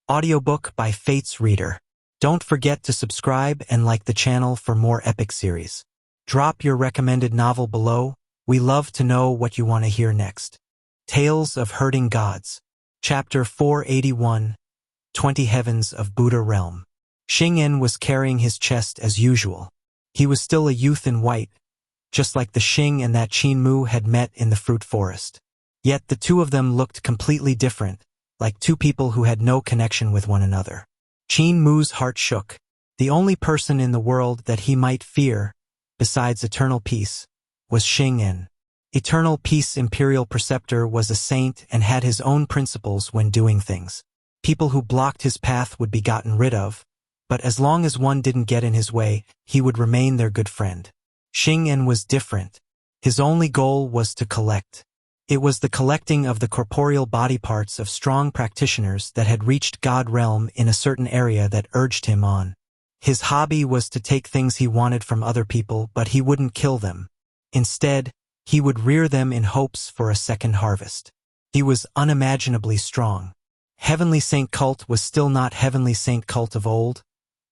Audiobook by Fate's Reader. Don't forget to subscribe and like the channel for more epic series. Drop your recommended novel below. We love to know what you want to hear next. Tales of Hurting Gods. Chapter 481, 20 Heavens of Buddha Realm. Xing was carrying his chest as usual. He was still a youth in white, just like the Xing and that Qin Mu had met in the fruit forest. Yet the two of them looked completely different, like two people who had no connection with one another. Qin Mu's heart shook. The only person in the world that he might fear, besides eternal peace, was Xing. Eternal Peace Imperial Preceptor was a saint and had his own principles when doing things. People who blocked his path would be gotten rid of, but as long as one didn't get in his way, he would remain their good friend. Xing was different. His only goal was to collect. It was the collecting of the corporeal body parts of strong practitioners that had reached God realm in a certain area that urged him on. His hobby was to take things he wanted from other people, but he wouldn't kill them. Instead, he would rear them in hopes for a second harvest. He was unimaginably strong. Heavenly Saint Cult was still not Heavenly Saint Cult of old,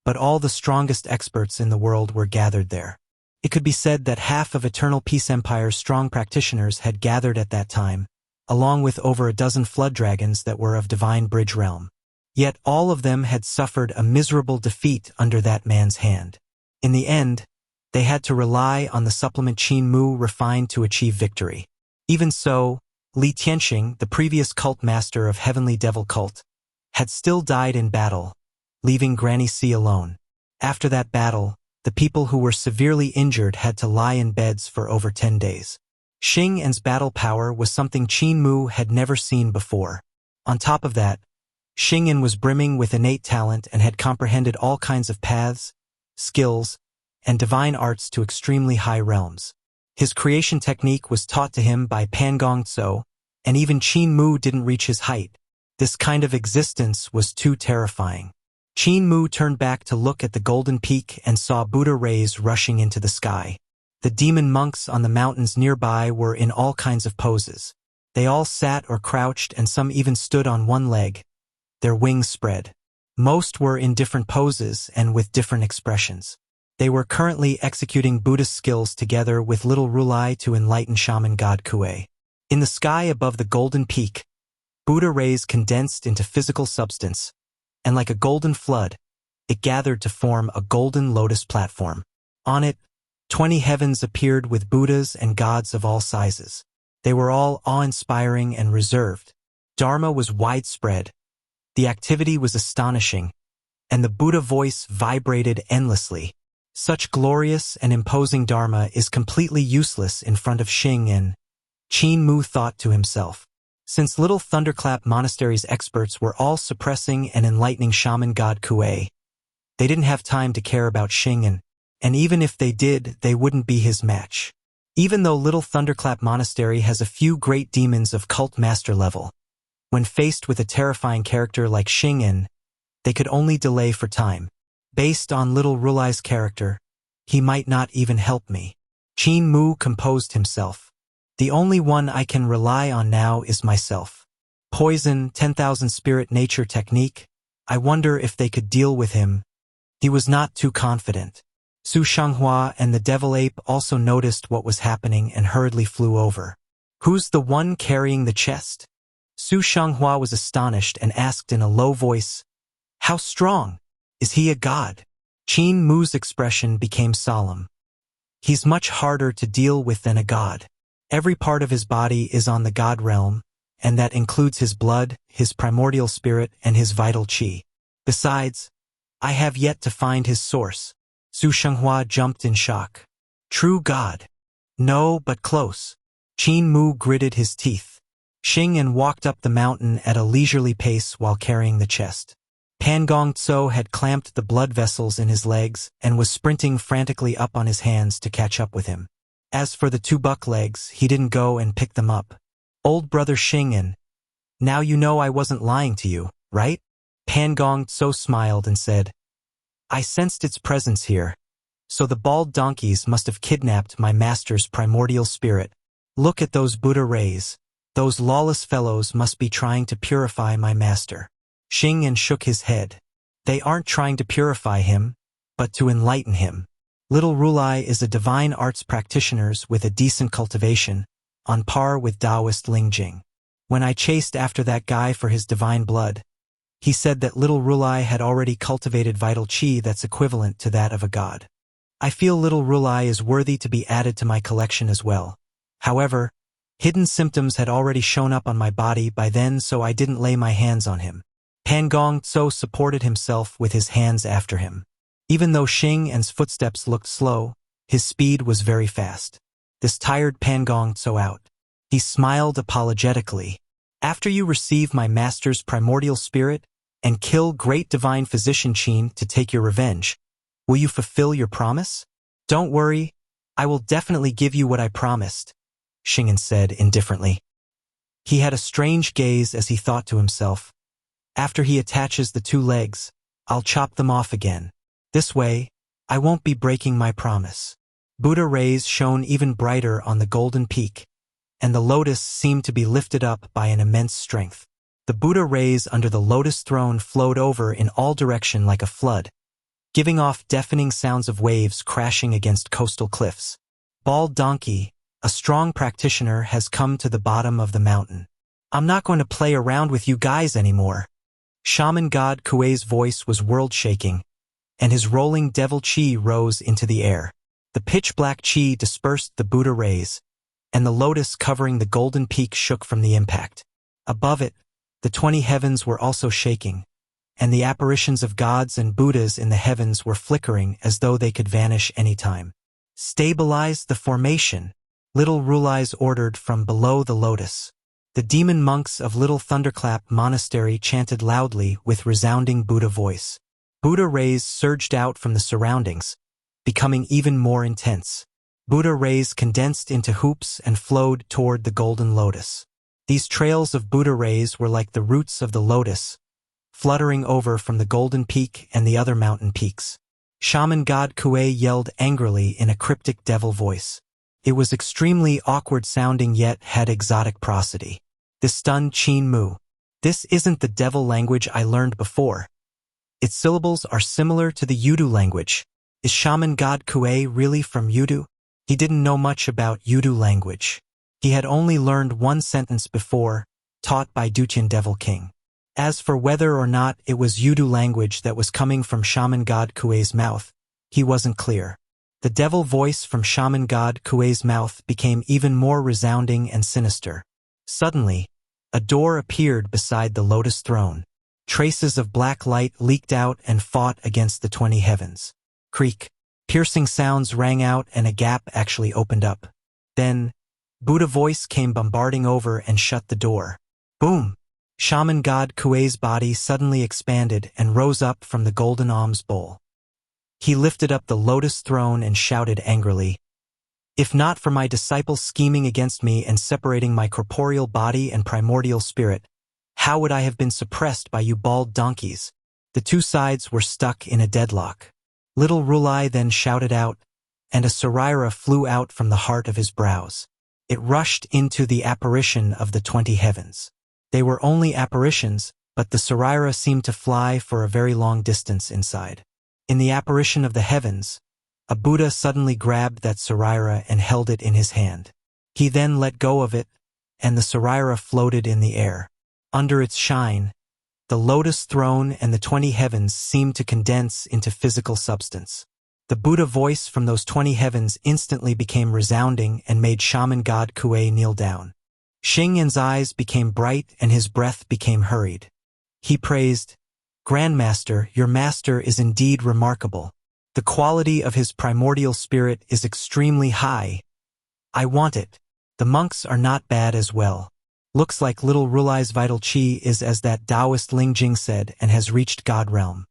but all the strongest experts in the world were gathered there. It could be said that half of Eternal Peace Empire's strong practitioners had gathered at that time, along with over a dozen flood dragons that were of Divine Bridge realm. Yet all of them had suffered a miserable defeat under that man's hand. In the end, they had to rely on the supplement Qin Mu refined to achieve victory. Even so, Li Tianxing, the previous cult master of Heavenly Devil Cult, had still died in battle, leaving Granny C alone. After that battle, the people who were severely injured had to lie in beds for over 10 days. Xing's battle power was something Qin Mu had never seen before. On top of that, Xing was brimming with innate talent and had comprehended all kinds of paths, skills, and divine arts to extremely high realms. His creation technique was taught to him by Pangong Tso, and even Qin Mu didn't reach his height. This kind of existence was too terrifying. Qin Mu turned back to look at the golden peak and saw Buddha rays rushing into the sky. The demon monks on the mountains nearby were in all kinds of poses. They all sat or crouched and some even stood on one leg, their wings spread. Most were in different poses and with different expressions. They were currently executing Buddhist skills together with little Rulai to enlighten shaman god Kuei. In the sky above the golden peak, Buddha rays condensed into physical substance, and like a golden flood, it gathered to form a golden lotus platform. On it, 20 heavens appeared with Buddhas and gods of all sizes. They were all awe-inspiring and reserved. Dharma was widespread. The activity was astonishing, and the Buddha voice vibrated endlessly. Such glorious and imposing Dharma is completely useless in front of Xing. Qin Mu thought to himself. Since Little Thunderclap Monastery's experts were all suppressing and enlightening shaman god Kuei, they didn't have time to care about Xing, and even if they did, they wouldn't be his match. Even though Little Thunderclap Monastery has a few great demons of cult master level, when faced with a terrifying character like Xing, they could only delay for time. Based on Little Rulai's character, he might not even help me. Qin Mu composed himself. The only one I can rely on now is myself. Poison, 10,000 Spirit Nature Technique. I wonder if they could deal with him. He was not too confident. Su Xianxia and the Devil Ape also noticed what was happening and hurriedly flew over. Who's the one carrying the chest? Su Xianxia was astonished and asked in a low voice, "How strong? Is he a god?" Qin Mu's expression became solemn. He's much harder to deal with than a god. Every part of his body is on the God realm, and that includes his blood, his primordial spirit, and his vital qi. Besides, I have yet to find his source. Su Xianxia jumped in shock. True God? No, but close. Qin Mu gritted his teeth. Xing walked up the mountain at a leisurely pace while carrying the chest. Pangong Tso had clamped the blood vessels in his legs and was sprinting frantically up on his hands to catch up with him. As for the two buck legs, he didn't go and pick them up. Old brother Xing, now you know I wasn't lying to you, right? Pangong Tso smiled and said, I sensed its presence here, so the bald donkeys must have kidnapped my master's primordial spirit. Look at those Buddha rays. Those lawless fellows must be trying to purify my master. Xianxia shook his head. They aren't trying to purify him, but to enlighten him. Little Rulai is a divine arts practitioner with a decent cultivation, on par with Taoist Lingjing. When I chased after that guy for his divine blood, he said that Little Rulai had already cultivated vital qi that's equivalent to that of a god. I feel Little Rulai is worthy to be added to my collection as well. However, hidden symptoms had already shown up on my body by then, so I didn't lay my hands on him. Pan Gongzhou supported himself with his hands after him. Even though Xianxia's footsteps looked slow, his speed was very fast. This tired Pan Gongzhou out. He smiled apologetically. After you receive my master's primordial spirit and kill great divine physician Qin to take your revenge, will you fulfill your promise? Don't worry, I will definitely give you what I promised, Xianxia said indifferently. He had a strange gaze as he thought to himself, after he attaches the 2 legs, I'll chop them off again. This way, I won't be breaking my promise. Buddha rays shone even brighter on the golden peak, and the lotus seemed to be lifted up by an immense strength. The Buddha rays under the lotus throne flowed over in all directions like a flood, giving off deafening sounds of waves crashing against coastal cliffs. Bald Donkey, a strong practitioner, has come to the bottom of the mountain. I'm not going to play around with you guys anymore. Shaman God Kuei's voice was world-shaking, and his rolling devil qi rose into the air. The pitch-black qi dispersed the Buddha rays, and the lotus covering the golden peak shook from the impact. Above it, the 20 heavens were also shaking, and the apparitions of gods and Buddhas in the heavens were flickering as though they could vanish any time. Stabilize the formation, Little Rulai's ordered from below the lotus. The demon monks of Little Thunderclap Monastery chanted loudly with resounding Buddha voice. Buddha rays surged out from the surroundings, becoming even more intense. Buddha rays condensed into hoops and flowed toward the golden lotus. These trails of Buddha rays were like the roots of the lotus, fluttering over from the golden peak and the other mountain peaks. Shaman God Kuei yelled angrily in a cryptic devil voice. It was extremely awkward sounding yet had exotic prosody. This stunned Qin Mu. This isn't the devil language I learned before. Its syllables are similar to the Yudu language. Is Shaman God Kuei really from Yudu? He didn't know much about Yudu language. He had only learned 1 sentence before, taught by Duqian Devil King. As for whether or not it was Yudu language that was coming from Shaman God Kuei's mouth, he wasn't clear. The devil voice from Shaman God Kuei's mouth became even more resounding and sinister. Suddenly, a door appeared beside the lotus throne. Traces of black light leaked out and fought against the 20 heavens. Creak. Piercing sounds rang out and a gap actually opened up. Then, Buddha voice came bombarding over and shut the door. Boom! Shaman God Kuei's body suddenly expanded and rose up from the golden alms bowl. He lifted up the lotus throne and shouted angrily, "If not for my disciples scheming against me and separating my corporeal body and primordial spirit, how would I have been suppressed by you bald donkeys?" The 2 sides were stuck in a deadlock. Little Rulai then shouted out, and a Sarira flew out from the heart of his brows. It rushed into the apparition of the 20 heavens. They were only apparitions, but the Sarira seemed to fly for a very long distance inside. In the apparition of the heavens, a Buddha suddenly grabbed that Sarira and held it in his hand. He then let go of it, and the Sarira floated in the air. Under its shine, the lotus throne and the 20 heavens seemed to condense into physical substance. The Buddha voice from those 20 heavens instantly became resounding and made Shaman God Kuei kneel down. Xianxia's eyes became bright and his breath became hurried. He praised, "Grandmaster, your master is indeed remarkable. The quality of his primordial spirit is extremely high. I want it. The monks are not bad as well. Looks like Little Rulai's vital qi is as that Taoist Lingjing said and has reached God realm.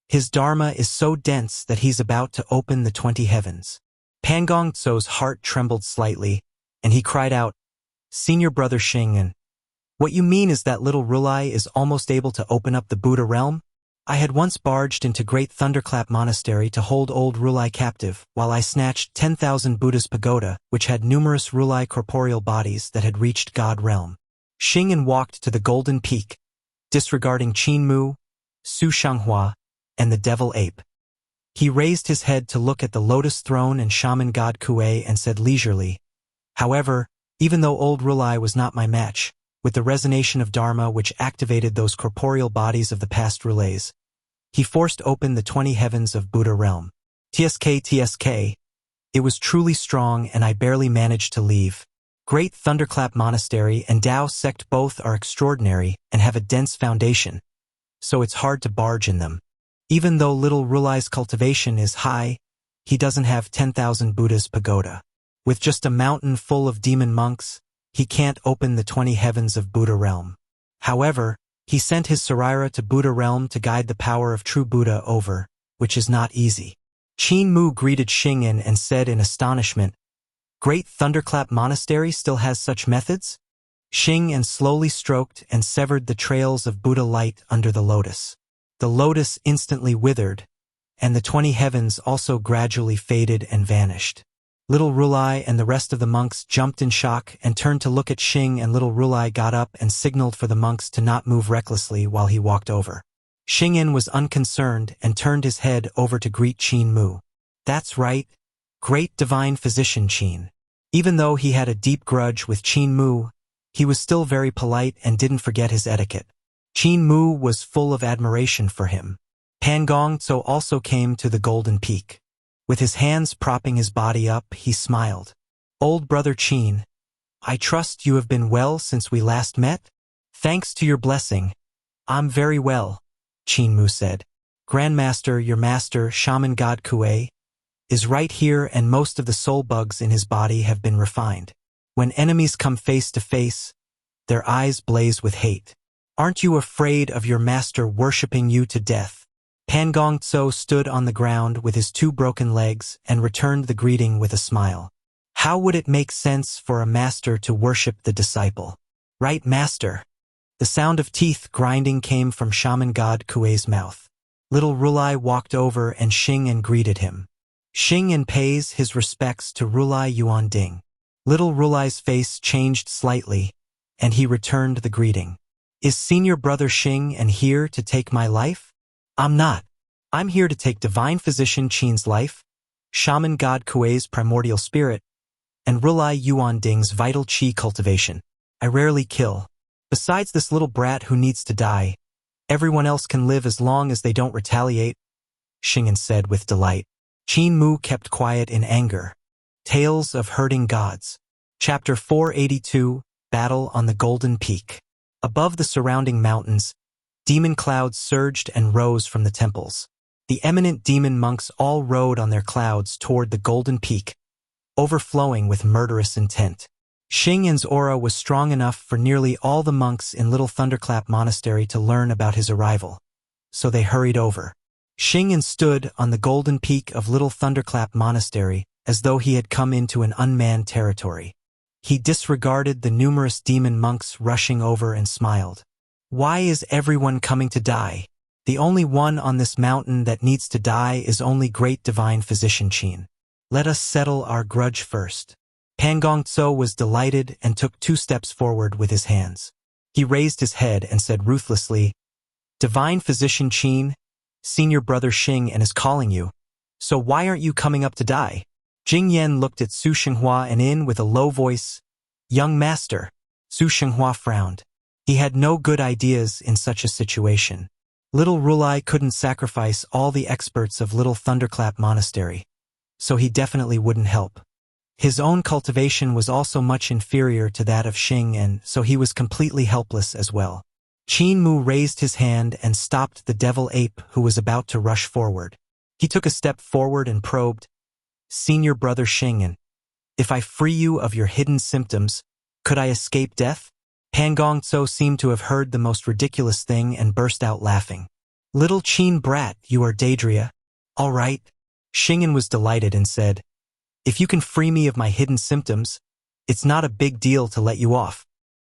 His dharma is so dense that he's about to open the 20 heavens." Pan Gongzhou's heart trembled slightly, and he cried out, "Senior brother Xianxia, what you mean is that Little Rulai is almost able to open up the Buddha realm? I had once barged into Great Thunderclap Monastery to hold old Rulai captive, while I snatched 10,000 Buddha's pagoda, which had numerous Rulai corporeal bodies that had reached God realm." Xianxia walked to the golden peak, disregarding Qin Mu, Xianxia, and the devil ape. He raised his head to look at the lotus throne and shaman god Kuei and said leisurely, "However, even though old Rulai was not my match, with the resonation of Dharma which activated those corporeal bodies of the past Rulais, he forced open the 20 heavens of Buddha realm. TSK, it was truly strong and I barely managed to leave. Great Thunderclap Monastery and Tao sect both are extraordinary and have a dense foundation, so it's hard to barge in them. Even though little Rulai's cultivation is high, he doesn't have 10,000 Buddha's pagoda. With just a mountain full of demon monks, he can't open the 20 heavens of Buddha realm. However, he sent his Saraira to Buddha realm to guide the power of true Buddha over, which is not easy." Qin Mu greeted Xingyan and said in astonishment, "Great Thunderclap Monastery still has such methods?" Xingyan slowly stroked and severed the trails of Buddha light under the lotus. The lotus instantly withered, and the 20 heavens also gradually faded and vanished. Little Rulai and the rest of the monks jumped in shock and turned to look at Xing, and little Rulai got up and signaled for the monks to not move recklessly while he walked over. Xingyan was unconcerned and turned his head over to greet Qin Mu. "That's right, great divine physician Qin." Even though he had a deep grudge with Qin Mu, he was still very polite and didn't forget his etiquette. Qin Mu was full of admiration for him. Pan Gongtso also came to the Golden Peak. With his hands propping his body up, he smiled. "Old brother Qin, I trust you have been well since we last met? Thanks to your blessing, I'm very well," Qin Mu said. "Grandmaster, your master, shaman god Kuei, is right here, and most of the soul bugs in his body have been refined. When enemies come face to face, their eyes blaze with hate. Aren't you afraid of your master worshipping you to death?" Pan Gongtso stood on the ground with his 2 broken legs and returned the greeting with a smile. "How would it make sense for a master to worship the disciple? Right, master?" The sound of teeth grinding came from shaman god Kuei's mouth. Little Rulai walked over and Xingyan greeted him. Xingyan pays his respects to Rulai Yuan Ding. Little Rulai's face changed slightly, and he returned the greeting. "Is senior brother Xingyan here to take my life?" "I'm not. I'm here to take divine physician Qin's life, shaman god Kuei's primordial spirit, and Rulai Yuan Ding's vital qi cultivation. I rarely kill. Besides this little brat who needs to die, everyone else can live as long as they don't retaliate," Xingyan said with delight. Qin Mu kept quiet in anger. Tales of Hurting Gods. Chapter 482, Battle on the Golden Peak. Above the surrounding mountains, demon clouds surged and rose from the temples. The eminent demon monks all rode on their clouds toward the Golden Peak, overflowing with murderous intent. Xingyan's aura was strong enough for nearly all the monks in Little Thunderclap Monastery to learn about his arrival, so they hurried over. Xingyan stood on the Golden Peak of Little Thunderclap Monastery as though he had come into an unmanned territory. He disregarded the numerous demon monks rushing over and smiled. "Why is everyone coming to die? The only one on this mountain that needs to die is only great divine physician Qin. Let us settle our grudge first." Pan Gongtso was delighted and took 2 steps forward with his hands. He raised his head and said ruthlessly, "Divine physician Qin, senior brother Xingyan is calling you, so why aren't you coming up to die?" Xingyan looked at Su Shenghua and in with a low voice, "Young master." Su Shenghua frowned. He had no good ideas in such a situation. Little Rulai couldn't sacrifice all the experts of Little Thunderclap Monastery, so he definitely wouldn't help. His own cultivation was also much inferior to that of Xingyan, so he was completely helpless as well. Qin Mu raised his hand and stopped the devil ape who was about to rush forward. He took a step forward and probed, "Senior brother Xingyan, if I free you of your hidden symptoms, could I escape death?" Pan Gongtso seemed to have heard the most ridiculous thing and burst out laughing. "Little Qin brat, you are Daedria. All right." Xingyan was delighted and said, "If you can free me of my hidden symptoms, it's not a big deal to let you off."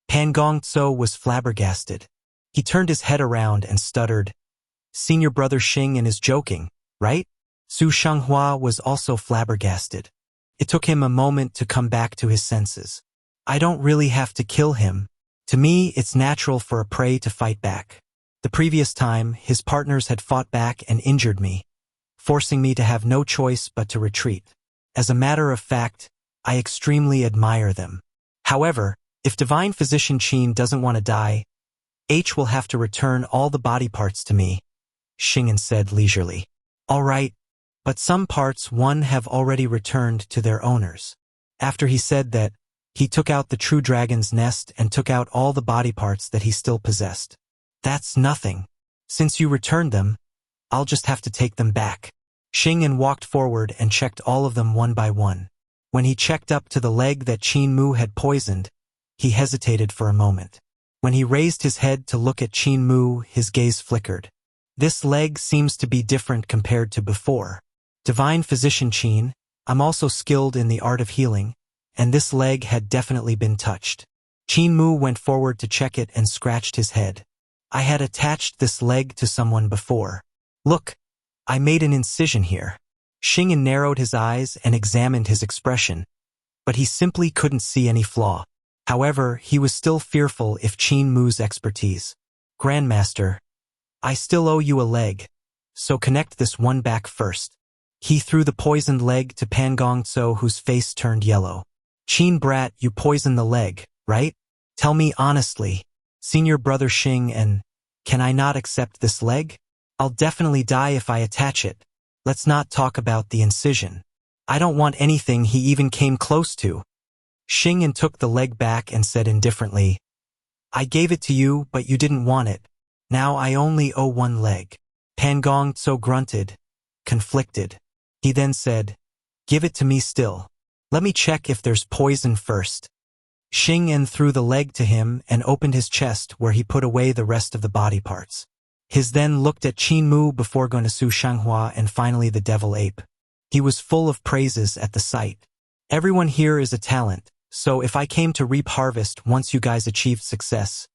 Pan Gongtso was flabbergasted. He turned his head around and stuttered, "Senior brother Xingyan is joking, right?" Su Shenghua was also flabbergasted. It took him a moment to come back to his senses. "I don't really have to kill him. To me, it's natural for a prey to fight back. The previous time, his partners had fought back and injured me, forcing me to have no choice but to retreat. As a matter of fact, I extremely admire them. However, if Divine Physician Qin doesn't want to die, H will have to return all the body parts to me, Xing'an said leisurely. All right, but some parts have already returned to their owners. After he said that, he took out the true dragon's nest and took out all the body parts that he still possessed. That's nothing. Since you returned them, I'll just have to take them back. Xing'an walked forward and checked all of them one by one. When he checked up to the leg that Qin Mu had poisoned, he hesitated for a moment. When he raised his head to look at Qin Mu, his gaze flickered. This leg seems to be different compared to before. Divine Physician Qin, I'm also skilled in the art of healing, and this leg had definitely been touched. Qin Mu went forward to check it and scratched his head. I had attached this leg to someone before. Look, I made an incision here. Xing'an narrowed his eyes and examined his expression, but he simply couldn't see any flaw. However, he was still fearful if Qin Mu's expertise. Grandmaster, I still owe you a leg, so connect this one back first. He threw the poisoned leg to Pan Gongzhou, whose face turned yellow. Qin brat, you poisoned the leg, right? Tell me honestly, Senior Brother Xing, and can I not accept this leg? I'll definitely die if I attach it. Let's not talk about the incision. I don't want anything he even came close to. Xing'an took the leg back and said indifferently, I gave it to you, but you didn't want it. Now I only owe one leg. Pan Gongzhou grunted, conflicted. He then said, give it to me still. Let me check if there's poison first. Xing'an threw the leg to him and opened his chest where he put away the rest of the body parts. His then looked at Qin Mu before going to Su Xianxia and finally the devil ape. He was full of praises at the sight. Everyone here is a talent, so if I came to reap harvest once you guys achieved success,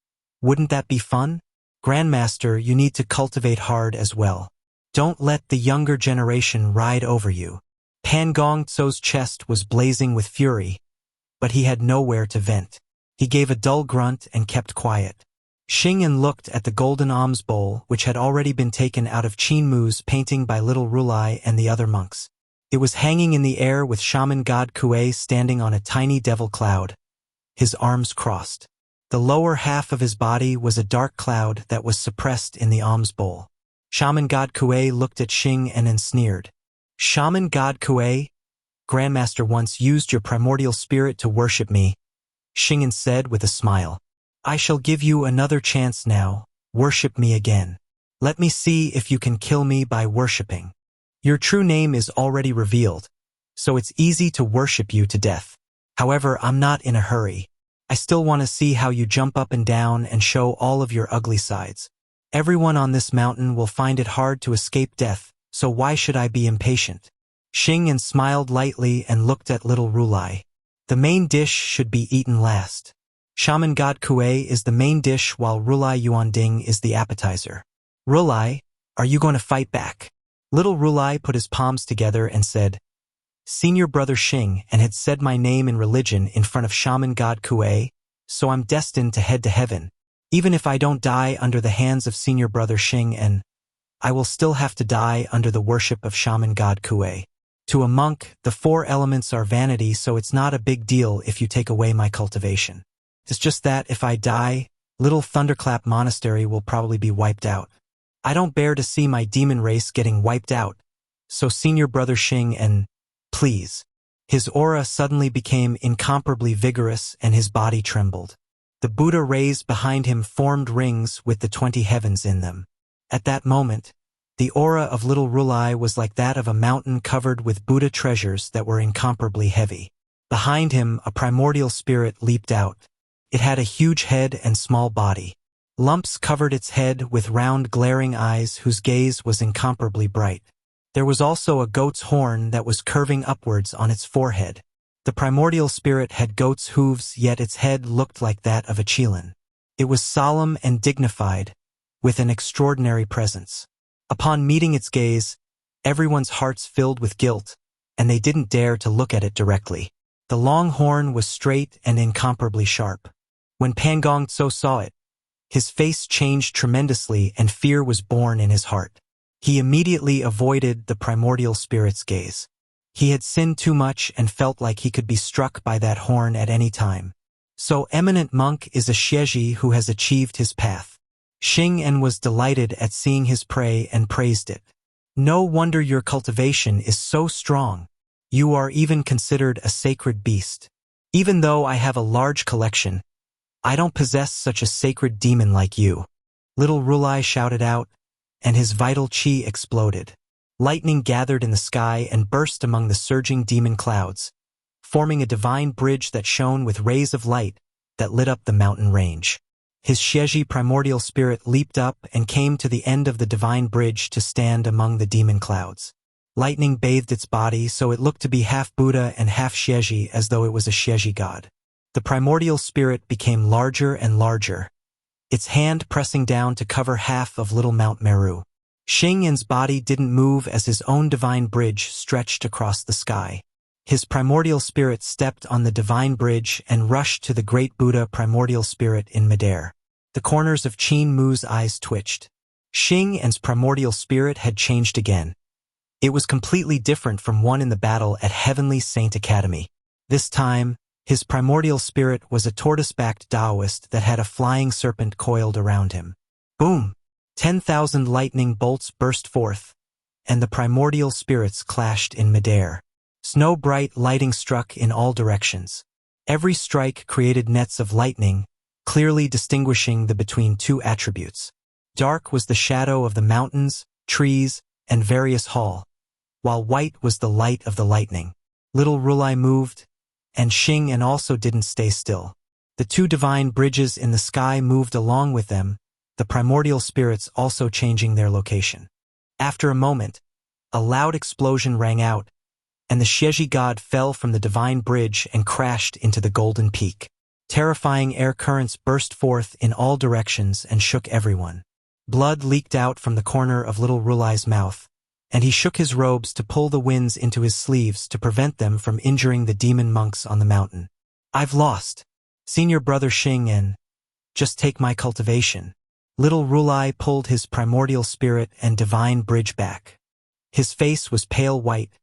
wouldn't that be fun? Grandmaster, you need to cultivate hard as well. Don't let the younger generation ride over you. Pan Gongzhou's chest was blazing with fury, but he had nowhere to vent. He gave a dull grunt and kept quiet. Xing'an looked at the golden alms bowl, which had already been taken out of Qin Mu's painting by little Rulai and the other monks. It was hanging in the air with shaman god Kuei standing on a tiny devil cloud, his arms crossed. The lower half of his body was a dark cloud that was suppressed in the alms bowl. Shaman god Kuei looked at Xing'an and sneered. Shaman god Kuei? Grandmaster once used your primordial spirit to worship me, Xing'an said with a smile. I shall give you another chance now. Worship me again. Let me see if you can kill me by worshipping. Your true name is already revealed, so it's easy to worship you to death. However, I'm not in a hurry. I still want to see how you jump up and down and show all of your ugly sides. Everyone on this mountain will find it hard to escape death, so why should I be impatient? Xing'an smiled lightly and looked at little Rulai. The main dish should be eaten last. Shaman god Kuei is the main dish while Rulai Yuanding is the appetizer. Rulai, are you going to fight back? Little Rulai put his palms together and said, Senior Brother Xing, and had said my name and religion in front of Shaman god Kuei, so I'm destined to head to heaven. Even if I don't die under the hands of Senior Brother Xing, and I will still have to die under the worship of Shaman god Kuei. To a monk, the 4 elements are vanity, so it's not a big deal if you take away my cultivation. It's just that if I die, little Thunderclap Monastery will probably be wiped out. I don't bear to see my demon race getting wiped out, so Senior Brother Xing, and please. His aura suddenly became incomparably vigorous and his body trembled. The Buddha rays behind him formed rings with the 20 heavens in them. At that moment, the aura of little Rulai was like that of a mountain covered with Buddha treasures that were incomparably heavy. Behind him, a primordial spirit leaped out. It had a huge head and small body. Lumps covered its head with round glaring eyes whose gaze was incomparably bright. There was also a goat's horn that was curving upwards on its forehead. The primordial spirit had goat's hooves, yet its head looked like that of a Qilin. It was solemn and dignified, with an extraordinary presence. Upon meeting its gaze, everyone's hearts filled with guilt, and they didn't dare to look at it directly. The long horn was straight and incomparably sharp. When Pan Gongzhou saw it, His face changed tremendously and fear was born in his heart. He immediately avoided the primordial spirit's gaze. He had sinned too much and felt like he could be struck by that horn at any time. So eminent monk is a Xieji who has achieved his path. Xing'an was delighted at seeing his prey and praised it. No wonder your cultivation is so strong. You are even considered a sacred beast. Even though I have a large collection, I don't possess such a sacred demon like you. Little Rulai shouted out, and his vital qi exploded. Lightning gathered in the sky and burst among the surging demon clouds, forming a divine bridge that shone with rays of light that lit up the mountain range. His Xieji primordial spirit leaped up and came to the end of the divine bridge to stand among the demon clouds. Lightning bathed its body so it looked to be half Buddha and half Xieji, as though it was a Xieji god. The primordial spirit became larger and larger, its hand pressing down to cover half of Little Mount Meru. Xing'an's body didn't move as his own divine bridge stretched across the sky. His primordial spirit stepped on the divine bridge and rushed to the great Buddha primordial spirit in midair. The corners of Qin Mu's eyes twitched. Xing'an's primordial spirit had changed again. It was completely different from one in the battle at Heavenly Saint Academy. This time, his primordial spirit was a tortoise-backed Taoist that had a flying serpent coiled around him. Boom! 10,000 lightning bolts burst forth, and the primordial spirits clashed in midair. Snow-bright lighting struck in all directions. Every strike created nets of lightning, clearly distinguishing the between two attributes. Dark was the shadow of the mountains, trees, and various hall, while white was the light of the lightning. Little Rulai moved, and Xing'an also didn't stay still. The two divine bridges in the sky moved along with them, the primordial spirits also changing their location. After a moment, a loud explosion rang out, and the Xieji god fell from the divine bridge and crashed into the golden peak. Terrifying air currents burst forth in all directions and shook everyone. Blood leaked out from the corner of Little Rulai's mouth, and he shook his robes to pull the winds into his sleeves to prevent them from injuring the demon monks on the mountain. I've lost. Senior brother Xing'an, just take my cultivation. Little Rulai pulled his primordial spirit and divine bridge back. His face was pale white,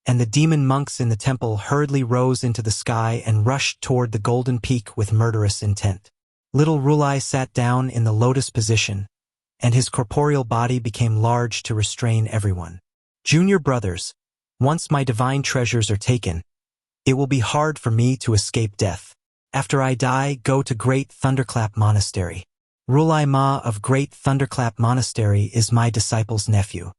and the demon monks in the temple hurriedly rose into the sky and rushed toward the golden peak with murderous intent. Little Rulai sat down in the lotus position, and his corporeal body became large to restrain everyone. Junior brothers, once my divine treasures are taken, it will be hard for me to escape death. After I die, go to Great Thunderclap Monastery. Rulai Ma of Great Thunderclap Monastery is my disciple's nephew.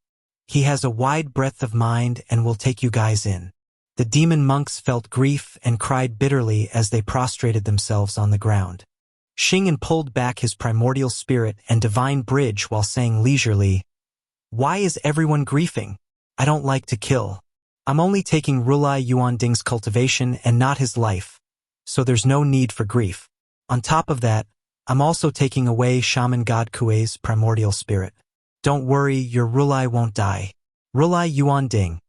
He has a wide breadth of mind and will take you guys in. The demon monks felt grief and cried bitterly as they prostrated themselves on the ground. Xing'an pulled back his primordial spirit and divine bridge while saying leisurely, "Why is everyone grieving? I don't like to kill. I'm only taking Rulai Yuanding's cultivation and not his life, so there's no need for grief. On top of that, I'm also taking away Shaman God Kuei's primordial spirit. Don't worry, your Rulai won't die. Rulai Yuanding,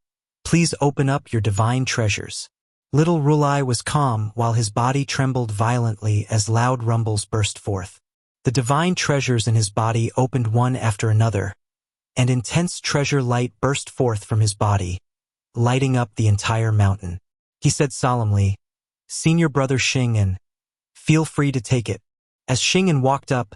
please open up your divine treasures." Little Rulai was calm while his body trembled violently as loud rumbles burst forth. The divine treasures in his body opened one after another, and intense treasure light burst forth from his body, lighting up the entire mountain. He said solemnly, "Senior brother Xing'an, feel free to take it." As Xing'an walked up,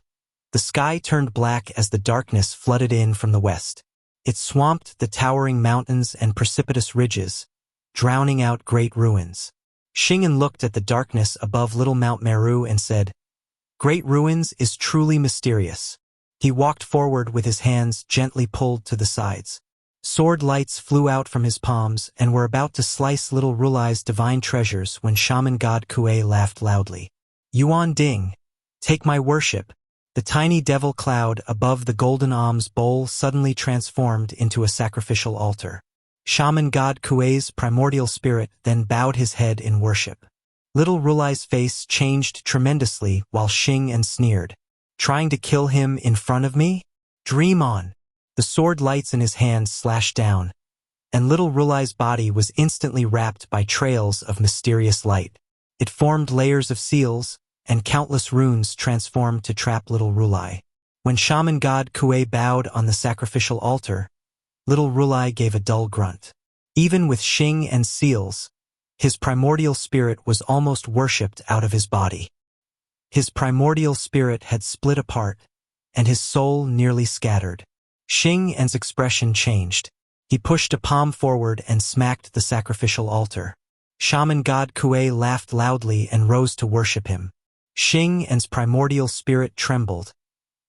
the sky turned black as the darkness flooded in from the west. It swamped the towering mountains and precipitous ridges, drowning out great ruins. Xing'an looked at the darkness above Little Mount Meru and said, "Great ruins is truly mysterious." He walked forward with his hands gently pulled to the sides. Sword lights flew out from his palms and were about to slice Little Rulai's divine treasures when Shaman God Kuei laughed loudly. "Yuan Ding, take my worship." The tiny devil cloud above the golden alms bowl suddenly transformed into a sacrificial altar. Shaman God Kuei's primordial spirit then bowed his head in worship. Little Rulai's face changed tremendously while Xing'an sneered. "Trying to kill him in front of me? Dream on." The sword lights in his hands slashed down, and Little Rulai's body was instantly wrapped by trails of mysterious light. It formed layers of seals, and countless runes transformed to trap little Rulai. When shaman god Kuei bowed on the sacrificial altar, little Rulai gave a dull grunt. Even with Xing and seals, his primordial spirit was almost worshipped out of his body. His primordial spirit had split apart, and his soul nearly scattered. Xing En's expression changed. He pushed a palm forward and smacked the sacrificial altar. Shaman god Kuei laughed loudly and rose to worship him. Xing En's primordial spirit trembled,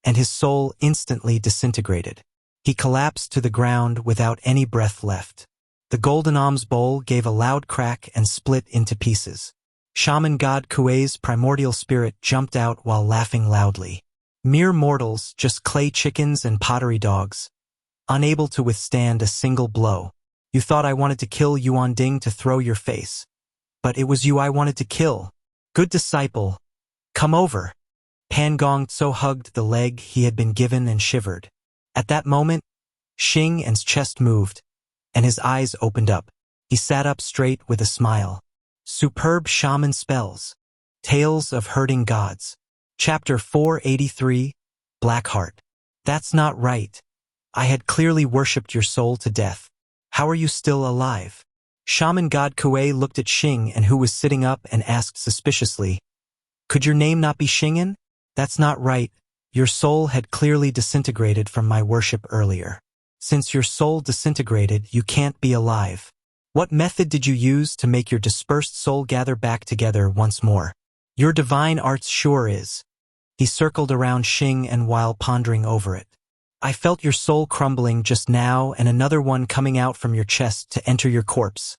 and his soul instantly disintegrated. He collapsed to the ground without any breath left. The golden alms bowl gave a loud crack and split into pieces. Shaman god Kuei's primordial spirit jumped out while laughing loudly. Mere mortals, just clay chickens and pottery dogs, unable to withstand a single blow. You thought I wanted to kill Yuan Ding to throw your face. But it was you I wanted to kill. Good disciple. Come over. Pan Gong Tso hugged the leg he had been given and shivered. At that moment, Xing En's chest moved, and his eyes opened up. He sat up straight with a smile. Superb shaman spells. Tales of Hurting Gods. Chapter 483, Black Heart. That's not right. I had clearly worshipped your soul to death. How are you still alive? Shaman god Kuei looked at Xing En, who was sitting up, and asked suspiciously, Could your name not be Xing En? That's not right. Your soul had clearly disintegrated from my worship earlier. Since your soul disintegrated, you can't be alive. What method did you use to make your dispersed soul gather back together once more? Your divine arts sure is. He circled around Xing En while pondering over it. I felt your soul crumbling just now and another one coming out from your chest to enter your corpse,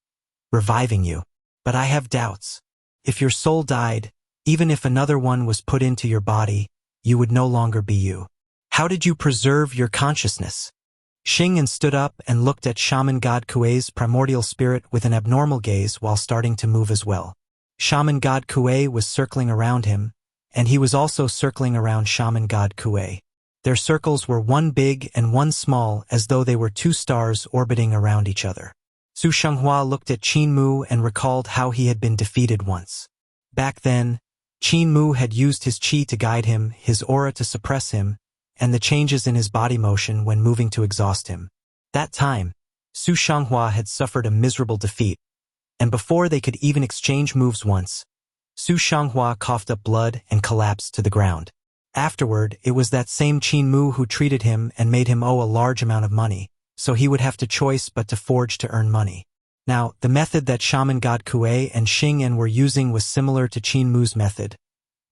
reviving you. But I have doubts. If your soul died, even if another one was put into your body, you would no longer be you. How did you preserve your consciousness? Xing En stood up and looked at Shaman god Kuei's primordial spirit with an abnormal gaze while starting to move as well. Shaman god Kuei was circling around him, and he was also circling around Shaman god Kuei. Their circles were one big and one small, as though they were two stars orbiting around each other. Su Xianxia looked at Qin Mu and recalled how he had been defeated once. Back then, Qin Mu had used his qi to guide him, his aura to suppress him, and the changes in his body motion when moving to exhaust him. That time, Su Xianxia had suffered a miserable defeat, and before they could even exchange moves once, Su Xianxia coughed up blood and collapsed to the ground. Afterward, it was that same Qin Mu who treated him and made him owe a large amount of money, so he would have to choice but to forge to earn money. Now, the method that Shaman god Kuei and Xing En were using was similar to Qin Mu's method,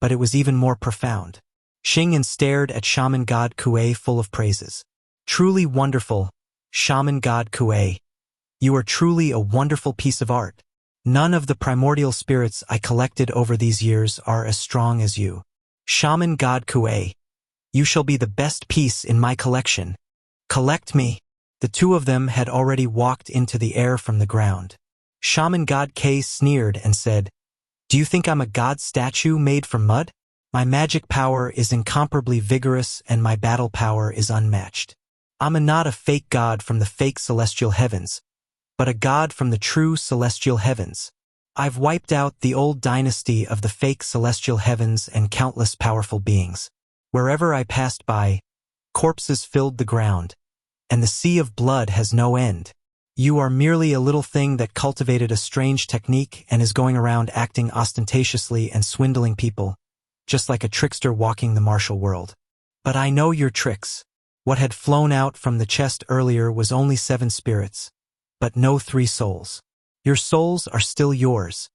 but it was even more profound. Xing En stared at Shaman god Kuei full of praises. Truly wonderful, Shaman god Kuei. You are truly a wonderful piece of art. None of the primordial spirits I collected over these years are as strong as you. Shaman god Kuei, you shall be the best piece in my collection. Collect me. The two of them had already walked into the air from the ground. Shaman god Kuei sneered and said, Do you think I'm a god statue made from mud? My magic power is incomparably vigorous and my battle power is unmatched. I'm not a fake god from the fake celestial heavens, but a god from the true celestial heavens. I've wiped out the old dynasty of the fake celestial heavens and countless powerful beings. Wherever I passed by, corpses filled the ground, and the sea of blood has no end. You are merely a little thing that cultivated a strange technique and is going around acting ostentatiously and swindling people, just like a trickster walking the martial world. But I know your tricks. What had flown out from the chest earlier was only 7 spirits, but no 3 souls. Your souls are still yours,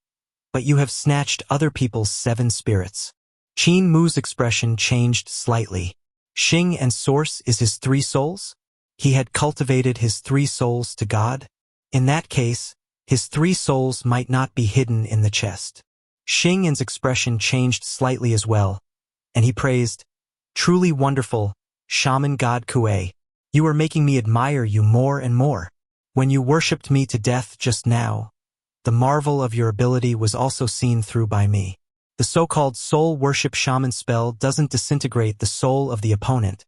but you have snatched other people's 7 spirits. Qin Mu's expression changed slightly. Xing En's source is his 3 souls? He had cultivated his 3 souls to God? In that case, his 3 souls might not be hidden in the chest. Xing En's expression changed slightly as well, and he praised, Truly wonderful, Shaman god Kuei. You are making me admire you more and more. When you worshipped me to death just now, the marvel of your ability was also seen through by me. The so-called soul worship shaman spell doesn't disintegrate the soul of the opponent,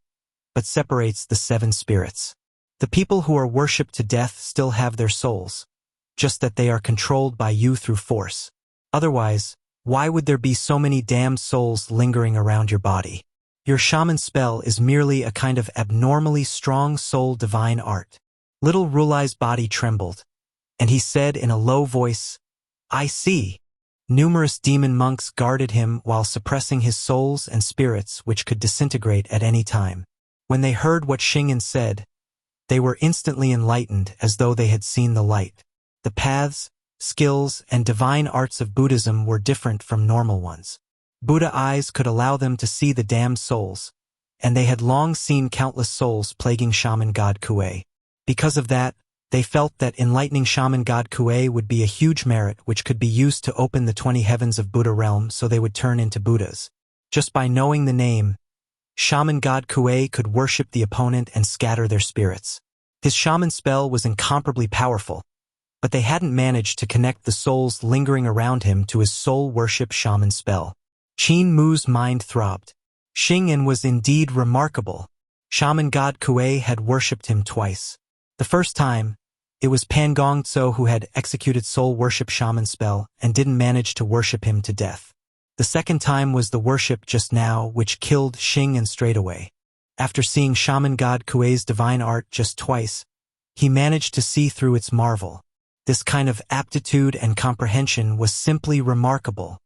but separates the 7 spirits. The people who are worshipped to death still have their souls, just that they are controlled by you through force. Otherwise, Why would there be so many damned souls lingering around your body? Your shaman spell is merely a kind of abnormally strong soul divine art. Little Rulai's body trembled, and he said in a low voice, I see. Numerous demon monks guarded him while suppressing his souls and spirits which could disintegrate at any time. When they heard what Xingyan said, they were instantly enlightened as though they had seen the light. The paths, skills, and divine arts of Buddhism were different from normal ones. Buddha eyes could allow them to see the damned souls, and they had long seen countless souls plaguing shaman god Kuei. Because of that, they felt that enlightening shaman god Kuei would be a huge merit which could be used to open the 20 heavens of Buddha realm so they would turn into Buddhas. Just by knowing the name, shaman god Kuei could worship the opponent and scatter their spirits. His shaman spell was incomparably powerful, but they hadn't managed to connect the souls lingering around him to his soul worship shaman spell. Qin Mu's mind throbbed. Xingyan was indeed remarkable. Shaman god Kuei had worshipped him twice. The first time, it was Pangongtso who had executed soul worship shaman spell and didn't manage to worship him to death. The second time was the worship just now which killed Xingyan straight away. After seeing shaman god Kuei's divine art just twice, he managed to see through its marvel. This kind of aptitude and comprehension was simply remarkable.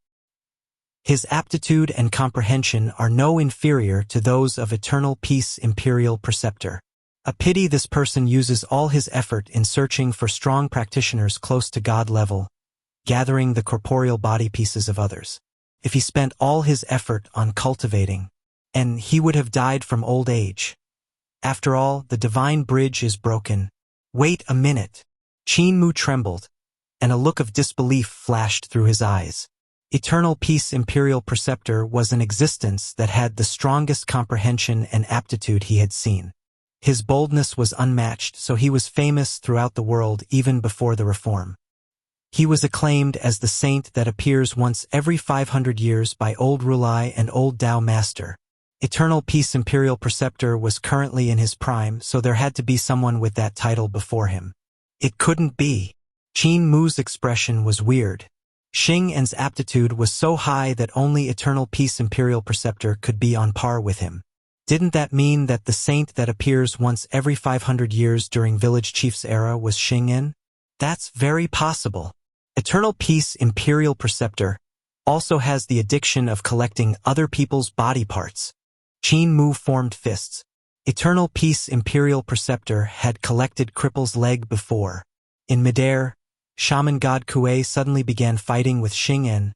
His aptitude and comprehension are no inferior to those of Eternal Peace Imperial Preceptor. A pity this person uses all his effort in searching for strong practitioners close to God level, gathering the corporeal body pieces of others. If he spent all his effort on cultivating, and he would have died from old age. After all, the divine bridge is broken. Wait a minute. Qin Mu trembled, and a look of disbelief flashed through his eyes. Eternal Peace Imperial Preceptor was an existence that had the strongest comprehension and aptitude he had seen. His boldness was unmatched, so he was famous throughout the world even before the reform. He was acclaimed as the saint that appears once every 500 years by Old Rulai and Old Tao Master. Eternal Peace Imperial Preceptor was currently in his prime, so there had to be someone with that title before him. It couldn't be. Qin Mu's expression was weird. Xingyan's aptitude was so high that only Eternal Peace Imperial Preceptor could be on par with him. Didn't that mean that the saint that appears once every 500 years during Village Chief's era was Xingyan? That's very possible. Eternal Peace Imperial Preceptor also has the addiction of collecting other people's body parts. Qin Mu formed fists. Eternal Peace Imperial Preceptor had collected Cripple's leg before. In midair, shaman god Kuei suddenly began fighting with Xingyan,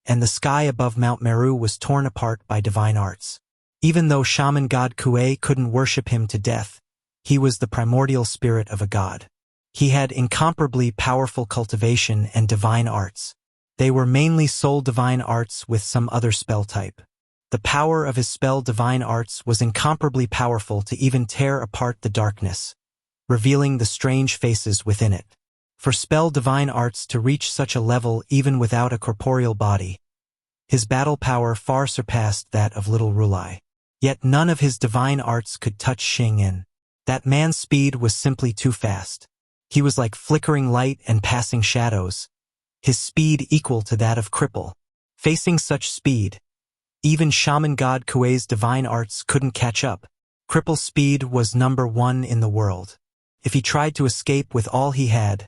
and the sky above Mount Meru was torn apart by divine arts. Even though shaman god Kuei couldn't worship him to death, he was the primordial spirit of a god. He had incomparably powerful cultivation and divine arts. They were mainly soul divine arts with some other spell type. The power of his spell divine arts was incomparably powerful to even tear apart the darkness, revealing the strange faces within it. For spell divine arts to reach such a level even without a corporeal body, his battle power far surpassed that of Little Rulai. Yet none of his divine arts could touch Xingyan. That man's speed was simply too fast. He was like flickering light and passing shadows, his speed equal to that of Cripple. Facing such speed, even shaman god Kuei's divine arts couldn't catch up. Cripple's speed was number one in the world. If he tried to escape with all he had,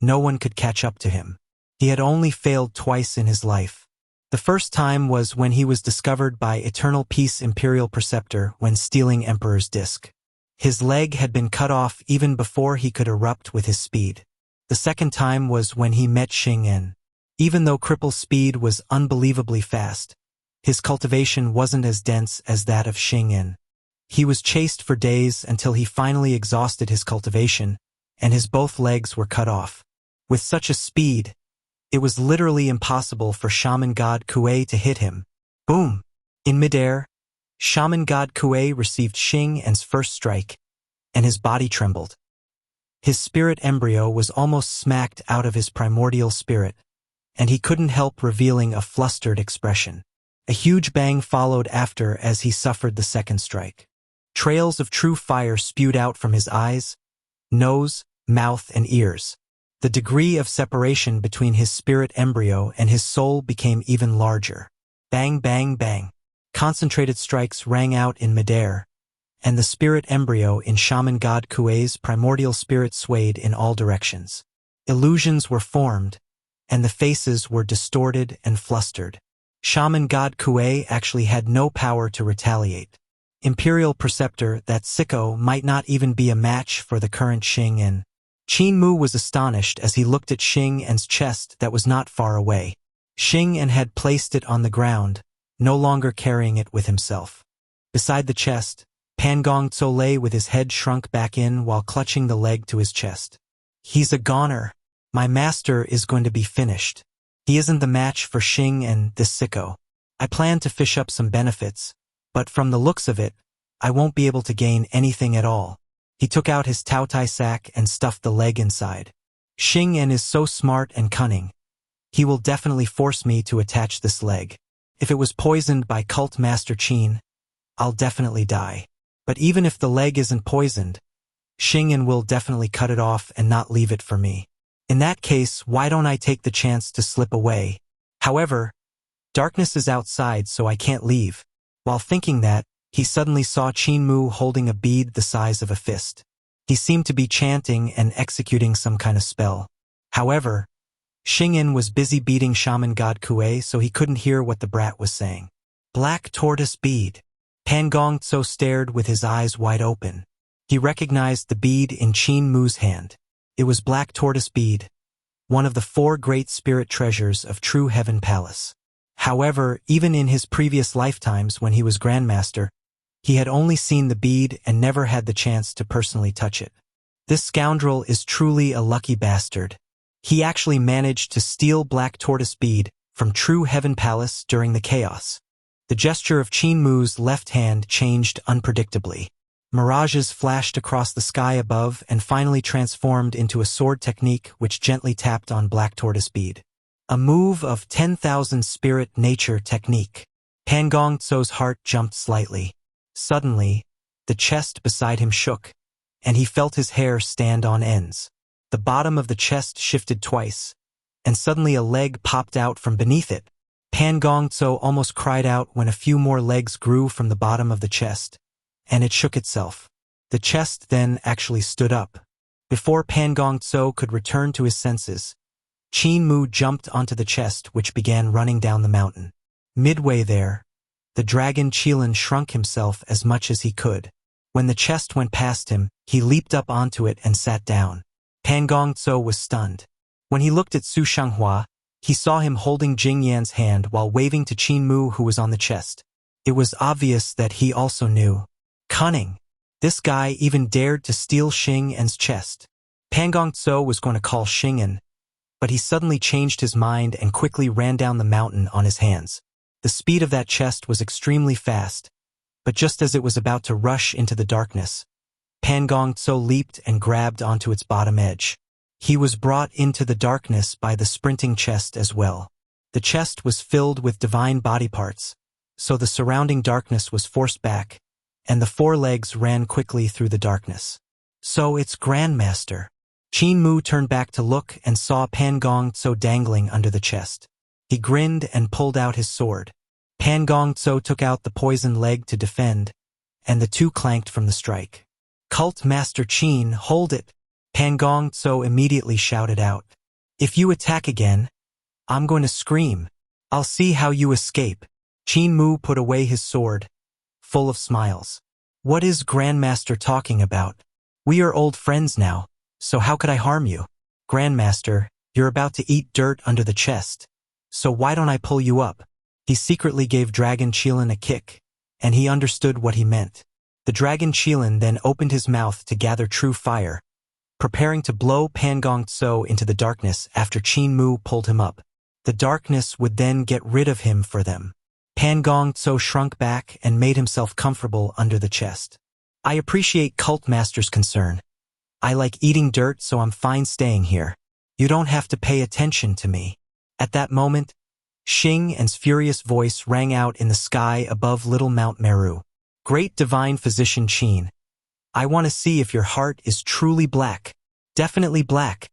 no one could catch up to him. He had only failed twice in his life. The first time was when he was discovered by Eternal Peace Imperial Preceptor when stealing Emperor's Disc. His leg had been cut off even before he could erupt with his speed. The second time was when he met Xingyan. Even though Cripple's speed was unbelievably fast, his cultivation wasn't as dense as that of Xingyan. He was chased for days until he finally exhausted his cultivation, and his both legs were cut off. With such a speed, it was literally impossible for shaman god Kuei to hit him. Boom! In midair, shaman god Kuei received Xingyan's first strike, and his body trembled. His spirit embryo was almost smacked out of his primordial spirit, and he couldn't help revealing a flustered expression. A huge bang followed after as he suffered the second strike. Trails of true fire spewed out from his eyes, nose, mouth, and ears. The degree of separation between his spirit embryo and his soul became even larger. Bang, bang, bang. Concentrated strikes rang out in midair, and the spirit embryo in Shaman God Kuei's primordial spirit swayed in all directions. Illusions were formed, and the faces were distorted and flustered. Shaman God Kuei actually had no power to retaliate. Imperial Preceptor, that sicko might not even be a match for the current Xing. Qin Mu was astonished as he looked at Xing chest that was not far away. Xing had placed it on the ground, no longer carrying it with himself. Beside the chest, Pan Gongzhou lay with his head shrunk back in while clutching the leg to his chest. He's a goner. My master is going to be finished. He isn't the match for Xing and this sicko. I plan to fish up some benefits, but from the looks of it, I won't be able to gain anything at all. He took out his Taotai sack and stuffed the leg inside. Xing is so smart and cunning. He will definitely force me to attach this leg. If it was poisoned by Cult Master Qin, I'll definitely die. But even if the leg isn't poisoned, Xing will definitely cut it off and not leave it for me. In that case, why don't I take the chance to slip away? However, darkness is outside, so I can't leave. While thinking that, he suddenly saw Qin Mu holding a bead the size of a fist. He seemed to be chanting and executing some kind of spell. However, Xing was busy beating Shaman God Kuei, so he couldn't hear what the brat was saying. Black tortoise bead. Pan Gongzhou stared with his eyes wide open. He recognized the bead in Qin Mu's hand. It was black tortoise bead, one of the 4 great spirit treasures of True Heaven Palace. However, even in his previous lifetimes when he was Grandmaster, he had only seen the bead and never had the chance to personally touch it. This scoundrel is truly a lucky bastard. He actually managed to steal black tortoise bead from True Heaven Palace during the chaos. The gesture of Qin Mu's left hand changed unpredictably. Mirages flashed across the sky above and finally transformed into a sword technique which gently tapped on black tortoise bead. A move of 10,000 spirit nature technique. Pan Gongzhou's heart jumped slightly. Suddenly, the chest beside him shook, and he felt his hair stand on ends. The bottom of the chest shifted twice, and suddenly a leg popped out from beneath it. Pan Gongzhou almost cried out when a few more legs grew from the bottom of the chest, and it shook itself. The chest then actually stood up. Before Pan Gongzhou could return to his senses, Qin Mu jumped onto the chest which began running down the mountain. Midway there, the dragon Qilin shrunk himself as much as he could. When the chest went past him, he leaped up onto it and sat down. Pan Gongzhou was stunned. When he looked at Su Xianxia, he saw him holding Jing Yan's hand while waving to Qin Mu who was on the chest. It was obvious that he also knew. Cunning. This guy even dared to steal Xing's chest. Pan Gongzhou was going to call Xing, but he suddenly changed his mind and quickly ran down the mountain on his hands. The speed of that chest was extremely fast, but just as it was about to rush into the darkness, Pan Gongzhou leaped and grabbed onto its bottom edge. He was brought into the darkness by the sprinting chest as well. The chest was filled with divine body parts, so the surrounding darkness was forced back, and the 4 legs ran quickly through the darkness. So it's Grandmaster. Qin Mu turned back to look and saw Pan Gongzhou dangling under the chest. He grinned and pulled out his sword. Pan Gongzhou took out the poisoned leg to defend, and the two clanked from the strike. Cult Master Qin, hold it! Pan Gongzhou immediately shouted out. If you attack again, I'm going to scream. I'll see how you escape. Qin Mu put away his sword, full of smiles. What is Grandmaster talking about? We are old friends now, so how could I harm you? Grandmaster, you're about to eat dirt under the chest, so why don't I pull you up? He secretly gave Dragon Qilin a kick, and he understood what he meant. The Dragon Qilin then opened his mouth to gather true fire, preparing to blow Pan Gongzhou into the darkness after Qin Mu pulled him up. The darkness would then get rid of him for them. Pan Gongzhou shrunk back and made himself comfortable under the chest. I appreciate Cult Master's concern. I like eating dirt, so I'm fine staying here. You don't have to pay attention to me. At that moment, Xing's furious voice rang out in the sky above Little Mount Meru. Great Divine Physician Qin, I want to see if your heart is truly black. Definitely black.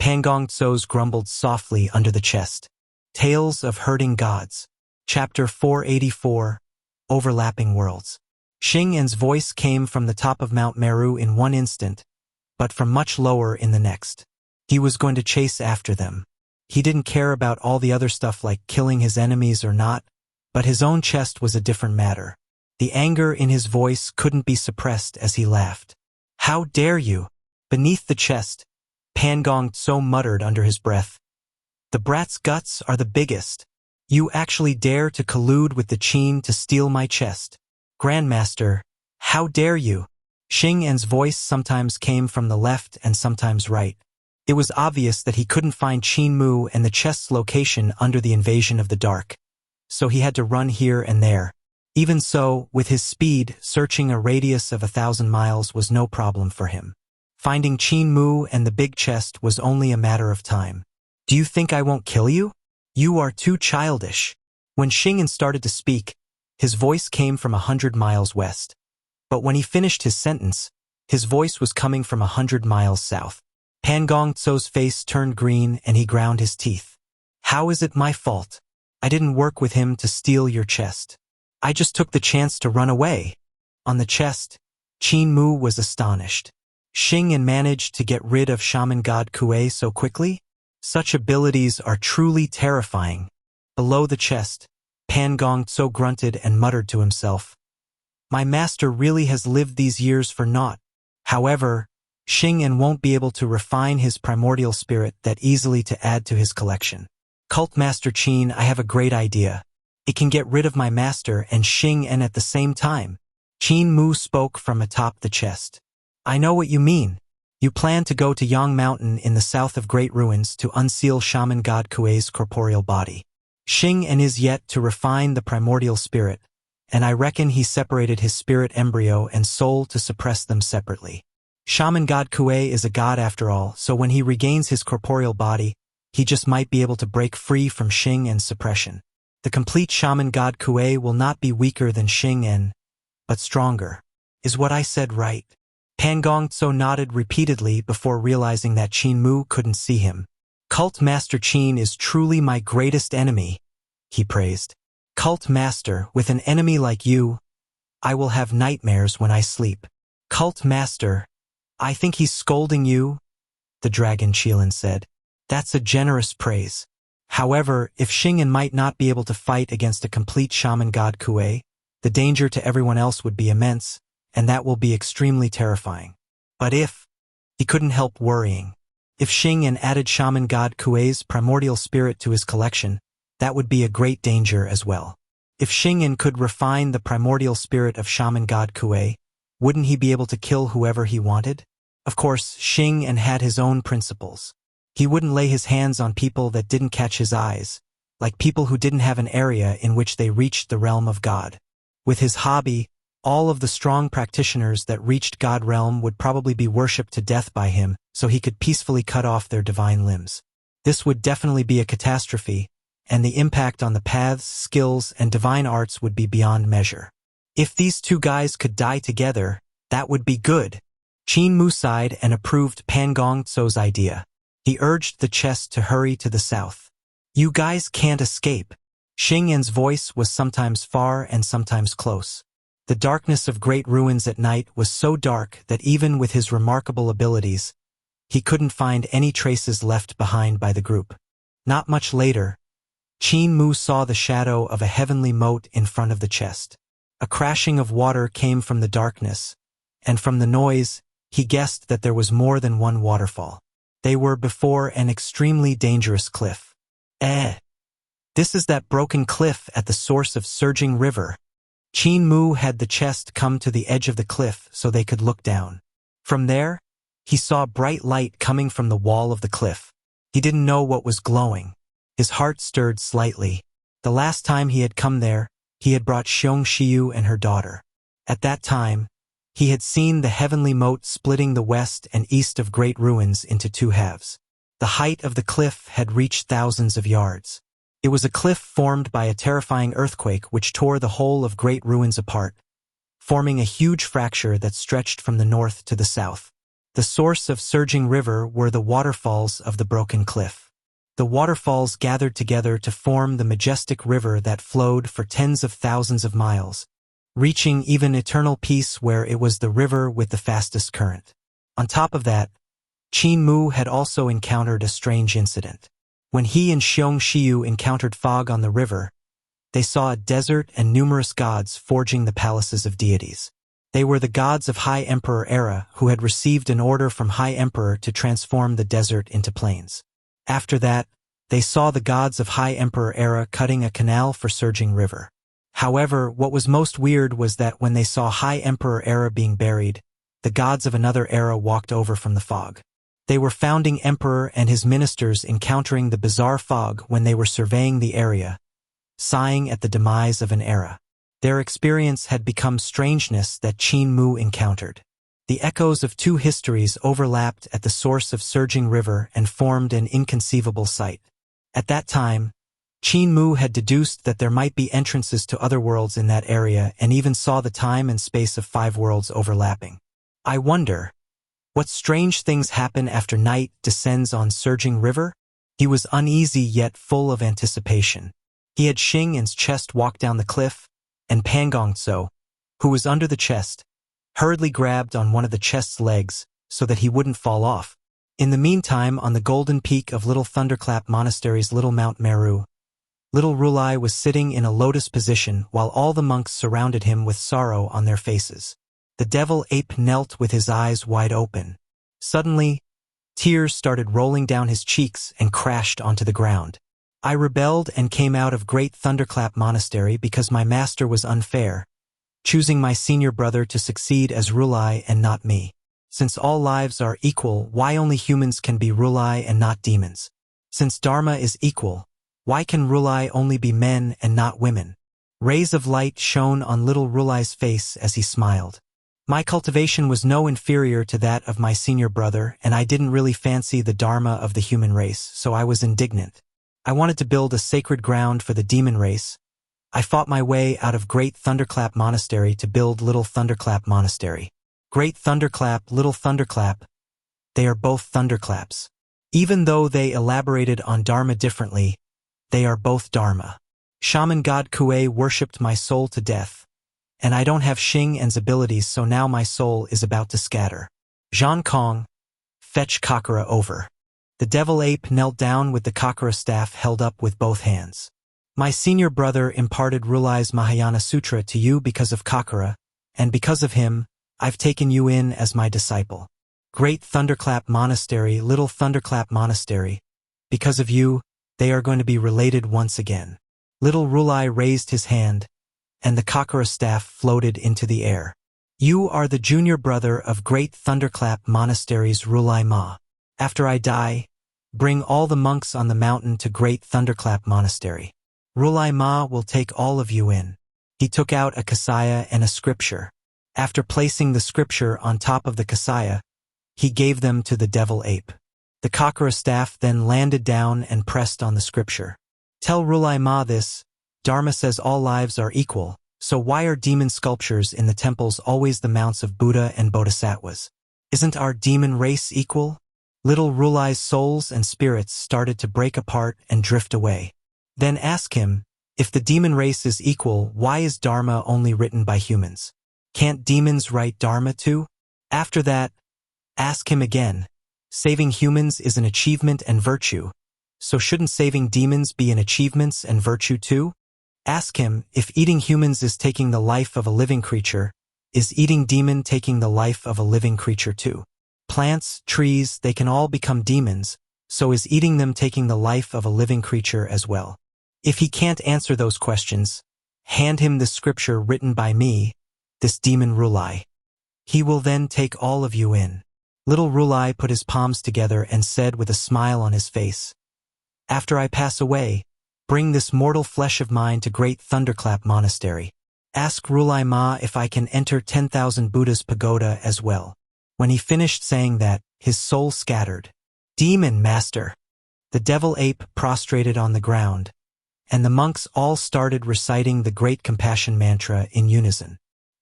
Pangong Tso's grumbled softly under the chest. Tales of Hurting Gods. Chapter 484, Overlapping Worlds. Xing En's voice came from the top of Mount Meru in one instant, but from much lower in the next. He was going to chase after them. He didn't care about all the other stuff like killing his enemies or not, but his own chest was a different matter. The anger in his voice couldn't be suppressed as he laughed. "How dare you?" Beneath the chest, Pangong Tso muttered under his breath. "The brat's guts are the biggest. You actually dare to collude with the Qin to steal my chest. Grandmaster, how dare you?" Xing En's voice sometimes came from the left and sometimes right. It was obvious that he couldn't find Qin Mu and the chest's location under the invasion of the dark, so he had to run here and there. Even so, with his speed, searching a radius of 1,000 miles was no problem for him. Finding Qin Mu and the big chest was only a matter of time. "Do you think I won't kill you? You are too childish." When Xing En started to speak, his voice came from 100 miles west. But when he finished his sentence, his voice was coming from 100 miles south. Pangong Tso's face turned green and he ground his teeth. "How is it my fault? I didn't work with him to steal your chest. I just took the chance to run away." On the chest, Qin Mu was astonished. Xing En managed to get rid of Shaman God Kuei so quickly? Such abilities are truly terrifying. Below the chest, Pangong Tso grunted and muttered to himself, "My master really has lived these years for naught." However, Xing En won't be able to refine his primordial spirit that easily to add to his collection. "Cult Master Qin, I have a great idea. It can get rid of my master and Xing En at the same time." Qin Mu spoke from atop the chest. "I know what you mean. You plan to go to Yang Mountain in the south of Great Ruins to unseal Shaman God Kuei's corporeal body. Xing En is yet to refine the primordial spirit, and I reckon he separated his spirit embryo and soul to suppress them separately. Shaman God Kuei is a god after all, so when he regains his corporeal body, he just might be able to break free from Xing En's suppression. The complete Shaman God Kuei will not be weaker than Xing En, but stronger. Is what I said right?" Pangong Tso nodded repeatedly before realizing that Qin Mu couldn't see him. "Cult Master Qin is truly my greatest enemy," he praised. "Cult Master, with an enemy like you, I will have nightmares when I sleep." "Cult Master, I think he's scolding you," the dragon Qilin said. "That's a generous praise. However, if Xing En might not be able to fight against a complete Shaman God Kuei, the danger to everyone else would be immense, and that will be extremely terrifying. But if..." He couldn't help worrying. If Xing En added Shaman God Kuei's primordial spirit to his collection, that would be a great danger as well. If Xing En could refine the primordial spirit of Shaman God Kuei, wouldn't he be able to kill whoever he wanted? Of course, Xing En had his own principles. He wouldn't lay his hands on people that didn't catch his eyes, like people who didn't have an area in which they reached the realm of God. With his hobby, all of the strong practitioners that reached God realm would probably be worshipped to death by him, so he could peacefully cut off their divine limbs. This would definitely be a catastrophe, and the impact on the paths, skills, and divine arts would be beyond measure. If these two guys could die together, that would be good. Qin Mu sighed and approved Pangong Tso's idea. He urged the chest to hurry to the south. "You guys can't escape." Xing En's voice was sometimes far and sometimes close. The darkness of Great Ruins at night was so dark that even with his remarkable abilities, he couldn't find any traces left behind by the group. Not much later, Qin Mu saw the shadow of a heavenly moat in front of the chest. A crashing of water came from the darkness, and from the noise, he guessed that there was more than one waterfall. They were before an extremely dangerous cliff. This is that broken cliff at the source of Surging River." Qin Mu had the chest come to the edge of the cliff so they could look down. From there, he saw bright light coming from the wall of the cliff. He didn't know what was glowing. His heart stirred slightly. The last time he had come there, he had brought Xianxia and her daughter. At that time, he had seen the heavenly moat splitting the west and east of Great Ruins into two halves. The height of the cliff had reached thousands of yards. It was a cliff formed by a terrifying earthquake which tore the whole of Great Ruins apart, forming a huge fracture that stretched from the north to the south. The source of surging river were the waterfalls of the broken cliff. The waterfalls gathered together to form the majestic river that flowed for tens of thousands of miles, reaching even eternal peace where it was the river with the fastest current. On top of that, Qin Mu had also encountered a strange incident. When he and Xianxia encountered fog on the river, they saw a desert and numerous gods forging the palaces of deities. They were the gods of High Emperor Era who had received an order from High Emperor to transform the desert into plains. After that, they saw the gods of High Emperor Era cutting a canal for surging river. However, what was most weird was that when they saw High Emperor Era being buried, the gods of another era walked over from the fog. They were founding emperor and his ministers encountering the bizarre fog when they were surveying the area, sighing at the demise of an era. Their experience had become strangeness that Qin Mu encountered. The echoes of two histories overlapped at the source of surging river and formed an inconceivable sight. At that time, Qin Mu had deduced that there might be entrances to other worlds in that area and even saw the time and space of 5 worlds overlapping. I wonder, what strange things happen after night descends on surging river? He was uneasy yet full of anticipation. He had Xing An's chest walk down the cliff, and Pangongtso, who was under the chest, hurriedly grabbed on one of the chest's legs so that he wouldn't fall off. In the meantime, on the golden peak of Little Thunderclap Monastery's Little Mount Meru, Little Rulai was sitting in a lotus position while all the monks surrounded him with sorrow on their faces. The devil ape knelt with his eyes wide open. Suddenly, tears started rolling down his cheeks and crashed onto the ground. I rebelled and came out of Great Thunderclap Monastery because my master was unfair, choosing my senior brother to succeed as Rulai and not me. Since all lives are equal, why only humans can be Rulai and not demons? Since Dharma is equal, why can Rulai only be men and not women? Rays of light shone on little Rulai's face as he smiled. My cultivation was no inferior to that of my senior brother, and I didn't really fancy the dharma of the human race, so I was indignant. I wanted to build a sacred ground for the demon race. I fought my way out of Great Thunderclap Monastery to build Little Thunderclap Monastery. Great Thunderclap, Little Thunderclap, they are both thunderclaps. Even though they elaborated on dharma differently, they are both dharma. Shaman god Kue worshipped my soul to death, and I don't have Xing An's abilities, so now my soul is about to scatter. Zhan Kong, fetch Kakara over. The devil ape knelt down with the Kakara staff held up with both hands. My senior brother imparted Rulai's Mahayana Sutra to you because of Kakara, and because of him, I've taken you in as my disciple. Great Thunderclap Monastery, Little Thunderclap Monastery, because of you, they are going to be related once again. Little Rulai raised his hand, and the Kakara staff floated into the air. You are the junior brother of Great Thunderclap Monastery's Rulai Ma. After I die, bring all the monks on the mountain to Great Thunderclap Monastery. Rulai Ma will take all of you in. He took out a kasaya and a scripture. After placing the scripture on top of the kasaya, he gave them to the devil ape. The Kakara staff then landed down and pressed on the scripture. Tell Rulai Ma this. Dharma says all lives are equal, so why are demon sculptures in the temples always the mounts of Buddha and Bodhisattvas? Isn't our demon race equal? Little Rulai's souls and spirits started to break apart and drift away. Then ask him, if the demon race is equal, why is Dharma only written by humans? Can't demons write Dharma too? After that, ask him again. Saving humans is an achievement and virtue, so shouldn't saving demons be an achievement and virtue too? Ask him, if eating humans is taking the life of a living creature, is eating demon taking the life of a living creature too? Plants, trees, they can all become demons, so is eating them taking the life of a living creature as well? If he can't answer those questions, hand him the scripture written by me, this demon Rulai. He will then take all of you in. Little Rulai put his palms together and said with a smile on his face, after I pass away, bring this mortal flesh of mine to Great Thunderclap Monastery. Ask Rulai Ma if I can enter 10,000 Buddha's pagoda as well. When he finished saying that, his soul scattered. Demon Master! The devil ape prostrated on the ground, and the monks all started reciting the Great Compassion Mantra in unison.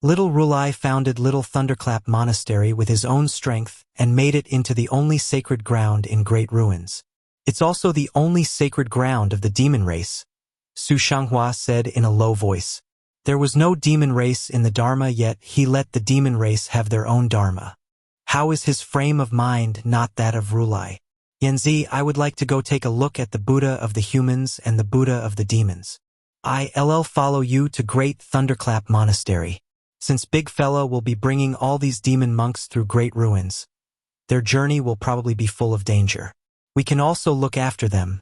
Little Rulai founded Little Thunderclap Monastery with his own strength and made it into the only sacred ground in Great Ruins. It's also the only sacred ground of the demon race, Su Xianxia said in a low voice. There was no demon race in the Dharma, yet he let the demon race have their own Dharma. How is his frame of mind not that of Rulai? Yanzi, I would like to go take a look at the Buddha of the humans and the Buddha of the demons. I'll follow you to Great Thunderclap Monastery. Since Big Fella will be bringing all these demon monks through Great Ruins, their journey will probably be full of danger. We can also look after them,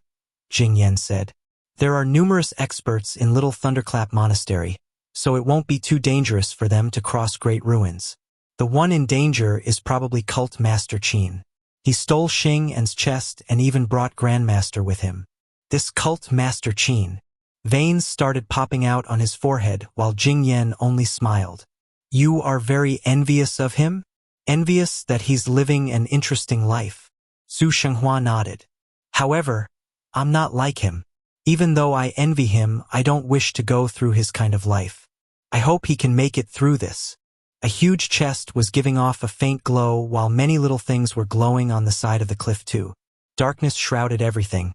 Jing Yan said. There are numerous experts in Little Thunderclap Monastery, so it won't be too dangerous for them to cross Great Ruins. The one in danger is probably Cult Master Qin. He stole Xing An's chest and even brought Grandmaster with him. This Cult Master Qin. Veins started popping out on his forehead while Jing Yan only smiled. You are very envious of him? Envious that he's living an interesting life. Su Xianxia nodded. However, I'm not like him. Even though I envy him, I don't wish to go through his kind of life. I hope he can make it through this. A huge chest was giving off a faint glow while many little things were glowing on the side of the cliff too. Darkness shrouded everything.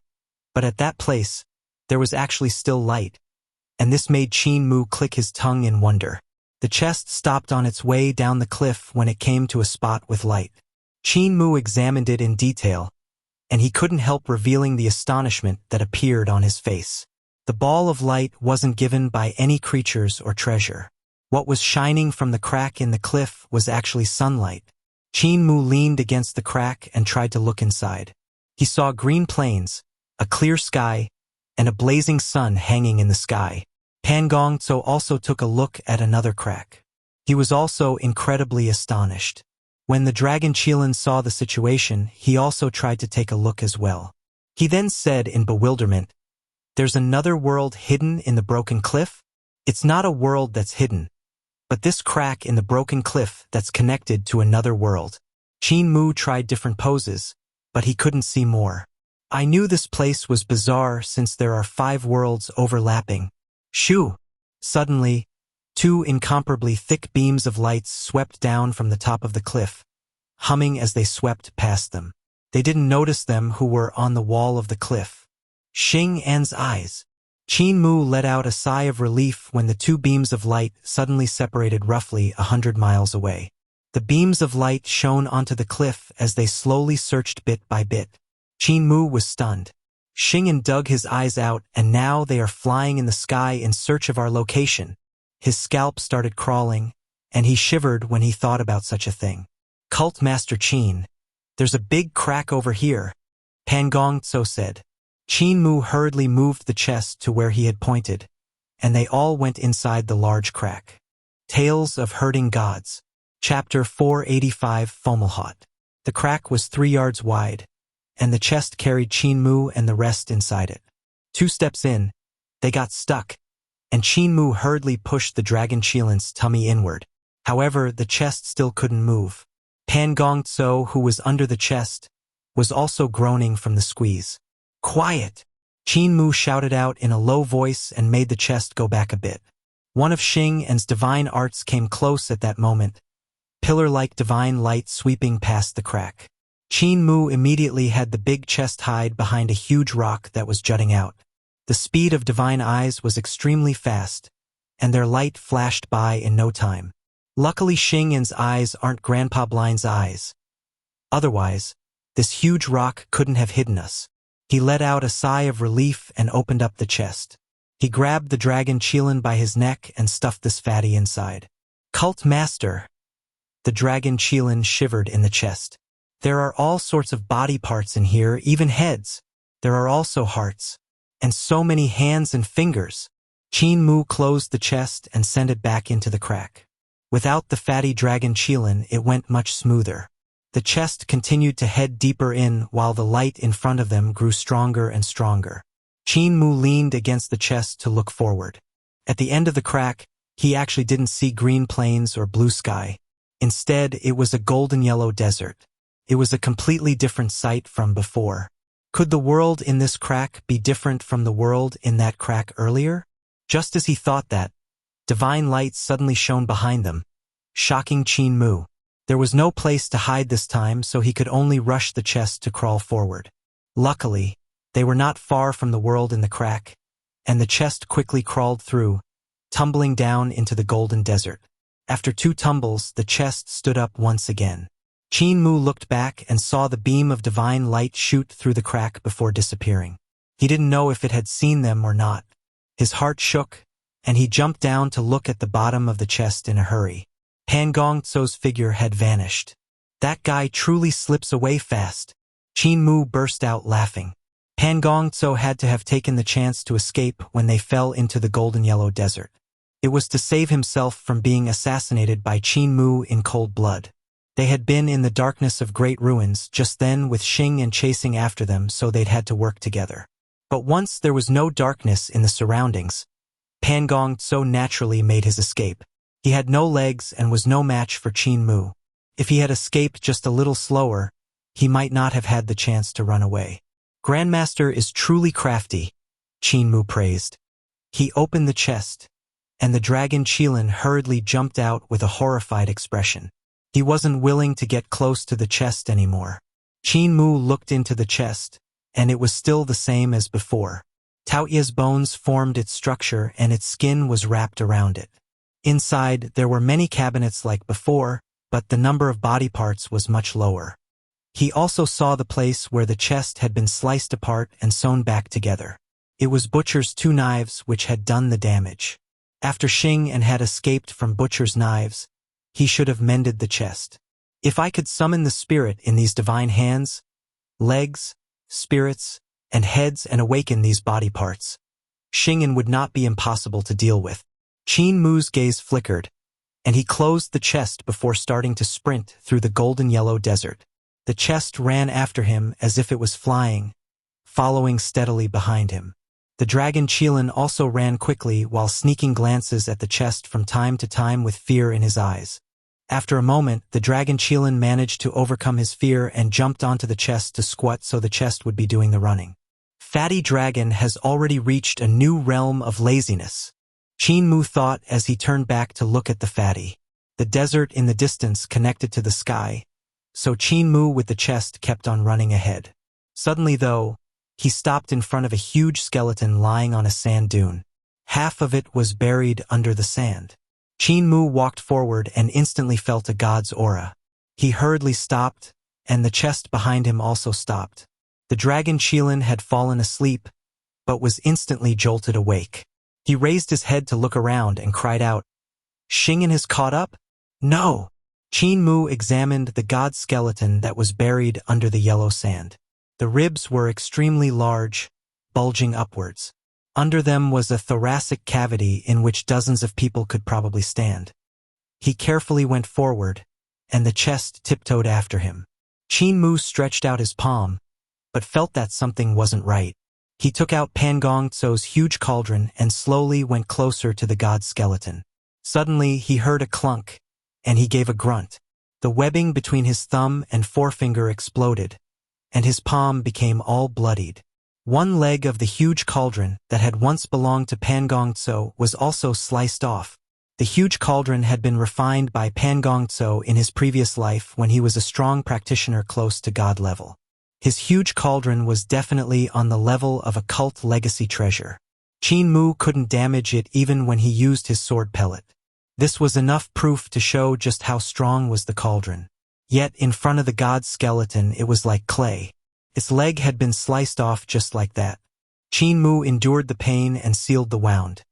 But at that place, there was actually still light. And this made Qin Mu click his tongue in wonder. The chest stopped on its way down the cliff when it came to a spot with light. Qin Mu examined it in detail, and he couldn't help revealing the astonishment that appeared on his face. The ball of light wasn't given by any creatures or treasure. What was shining from the crack in the cliff was actually sunlight. Qin Mu leaned against the crack and tried to look inside. He saw green plains, a clear sky, and a blazing sun hanging in the sky. Pan Gongzhou also took a look at another crack. He was also incredibly astonished. When the dragon Qilin saw the situation, he also tried to take a look as well. He then said in bewilderment, "There's another world hidden in the broken cliff? It's not a world that's hidden, but this crack in the broken cliff that's connected to another world." Qin Mu tried different poses, but he couldn't see more. I knew this place was bizarre since there are 5 worlds overlapping. Shoo! Suddenly, 2 incomparably thick beams of lights swept down from the top of the cliff, humming as they swept past them. They didn't notice them who were on the wall of the cliff. Xing An's eyes. Qin Mu let out a sigh of relief when the 2 beams of light suddenly separated roughly 100 miles away. The beams of light shone onto the cliff as they slowly searched bit by bit. Qin Mu was stunned. Xing An dug his eyes out, and now they are flying in the sky in search of our location. His scalp started crawling, and he shivered when he thought about such a thing. Cult Master Qin, there's a big crack over here, Pan Gongzhou said. Qin Mu hurriedly moved the chest to where he had pointed, and they all went inside the large crack. Tales of Herding Gods. Chapter 485 Fomalhaut. The crack was 3 yards wide, and the chest carried Qin Mu and the rest inside it. 2 steps in, they got stuck, and Qin Mu hurriedly pushed the dragon Qilin's tummy inward. However, the chest still couldn't move. Pan Gongzhou, who was under the chest, was also groaning from the squeeze. Quiet! Qin Mu shouted out in a low voice and made the chest go back a bit. One of Xing An's divine arts came close at that moment, pillar-like divine light sweeping past the crack. Qin Mu immediately had the big chest hide behind a huge rock that was jutting out. The speed of divine eyes was extremely fast, and their light flashed by in no time. Luckily, Xing An's eyes aren't Grandpa Blind's eyes. Otherwise, this huge rock couldn't have hidden us. He let out a sigh of relief and opened up the chest. He grabbed the dragon Qilin by his neck and stuffed this fatty inside. Cult Master! The dragon Qilin shivered in the chest. There are all sorts of body parts in here, even heads. There are also hearts. And so many hands and fingers. Qin Mu closed the chest and sent it back into the crack. Without the fatty dragon Qilin, it went much smoother. The chest continued to head deeper in while the light in front of them grew stronger and stronger. Qin Mu leaned against the chest to look forward. At the end of the crack, he actually didn't see green plains or blue sky. Instead, it was a golden yellow desert. It was a completely different sight from before. Could the world in this crack be different from the world in that crack earlier? Just as he thought that, divine light suddenly shone behind them, shocking Qin Mu. There was no place to hide this time, so he could only rush the chest to crawl forward. Luckily, they were not far from the world in the crack, and the chest quickly crawled through, tumbling down into the golden desert. After 2 tumbles, the chest stood up once again. Qin Mu looked back and saw the beam of divine light shoot through the crack before disappearing. He didn't know if it had seen them or not. His heart shook, and he jumped down to look at the bottom of the chest in a hurry. Pan Gongzou's figure had vanished. That guy truly slips away fast. Qin Mu burst out laughing. Pan Gongzou had to have taken the chance to escape when they fell into the golden yellow desert. It was to save himself from being assassinated by Qin Mu in cold blood. They had been in the darkness of great ruins just then with Xing and chasing after them, so they'd had to work together. But once there was no darkness in the surroundings, Pan Gongzou naturally made his escape. He had no legs and was no match for Qin Mu. If he had escaped just a little slower, he might not have had the chance to run away. Grandmaster is truly crafty, Qin Mu praised. He opened the chest, and the dragon Qilin hurriedly jumped out with a horrified expression. He wasn't willing to get close to the chest anymore. Qin Mu looked into the chest, and it was still the same as before. Taoya's bones formed its structure and its skin was wrapped around it. Inside, there were many cabinets like before, but the number of body parts was much lower. He also saw the place where the chest had been sliced apart and sewn back together. It was Butcher's 2 knives which had done the damage. After Xing and had escaped from Butcher's knives, he should have mended the chest. If I could summon the spirit in these divine hands, legs, spirits, and heads and awaken these body parts, Xing'an would not be impossible to deal with. Qin Mu's gaze flickered, and he closed the chest before starting to sprint through the golden yellow desert. The chest ran after him as if it was flying, following steadily behind him. The dragon Qilin also ran quickly while sneaking glances at the chest from time to time with fear in his eyes. After a moment, the dragon Qilin managed to overcome his fear and jumped onto the chest to squat so the chest would be doing the running. Fatty Dragon has already reached a new realm of laziness, Qin Mu thought as he turned back to look at the fatty. The desert in the distance connected to the sky, so Qin Mu with the chest kept on running ahead. Suddenly, though, he stopped in front of a huge skeleton lying on a sand dune. Half of it was buried under the sand. Qin Mu walked forward and instantly felt a god's aura. He hurriedly stopped, and the chest behind him also stopped. The dragon Qilin had fallen asleep, but was instantly jolted awake. He raised his head to look around and cried out, "Xing'an has caught up?" "No!" Qin Mu examined the god skeleton that was buried under the yellow sand. The ribs were extremely large, bulging upwards. Under them was a thoracic cavity in which dozens of people could probably stand. He carefully went forward, and the chest tiptoed after him. Qin Mu stretched out his palm, but felt that something wasn't right. He took out Pan Gongzou's huge cauldron and slowly went closer to the god skeleton. Suddenly, he heard a clunk, and he gave a grunt. The webbing between his thumb and forefinger exploded, and his palm became all bloodied. One leg of the huge cauldron that had once belonged to Pan Gongzou was also sliced off. The huge cauldron had been refined by Pan Gongzou in his previous life when he was a strong practitioner close to god level. His huge cauldron was definitely on the level of a cult legacy treasure. Qin Mu couldn't damage it even when he used his sword pellet. This was enough proof to show just how strong was the cauldron. Yet in front of the god skeleton it was like clay. Its leg had been sliced off just like that. Qin Mu endured the pain and sealed the wound.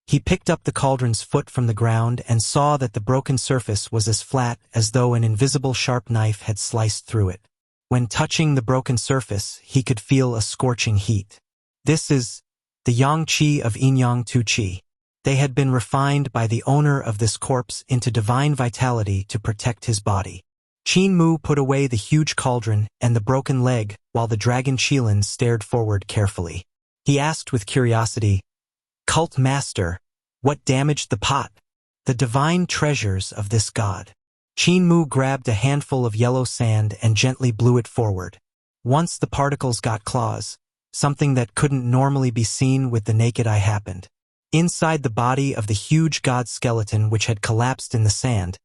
He picked up the cauldron's foot from the ground and saw that the broken surface was as flat as though an invisible sharp knife had sliced through it. When touching the broken surface, he could feel a scorching heat. This is the Yang Qi of Yin-Yang Tu Qi. They had been refined by the owner of this corpse into divine vitality to protect his body. Qin Mu put away the huge cauldron and the broken leg while the dragon Qilin stared forward carefully. He asked with curiosity, "Cult Master, what damaged the pot?" "The divine treasures of this god." Qin Mu grabbed a handful of yellow sand and gently blew it forward. Once the particles got claws, something that couldn't normally be seen with the naked eye happened. Inside the body of the huge god skeleton which had collapsed in the sand,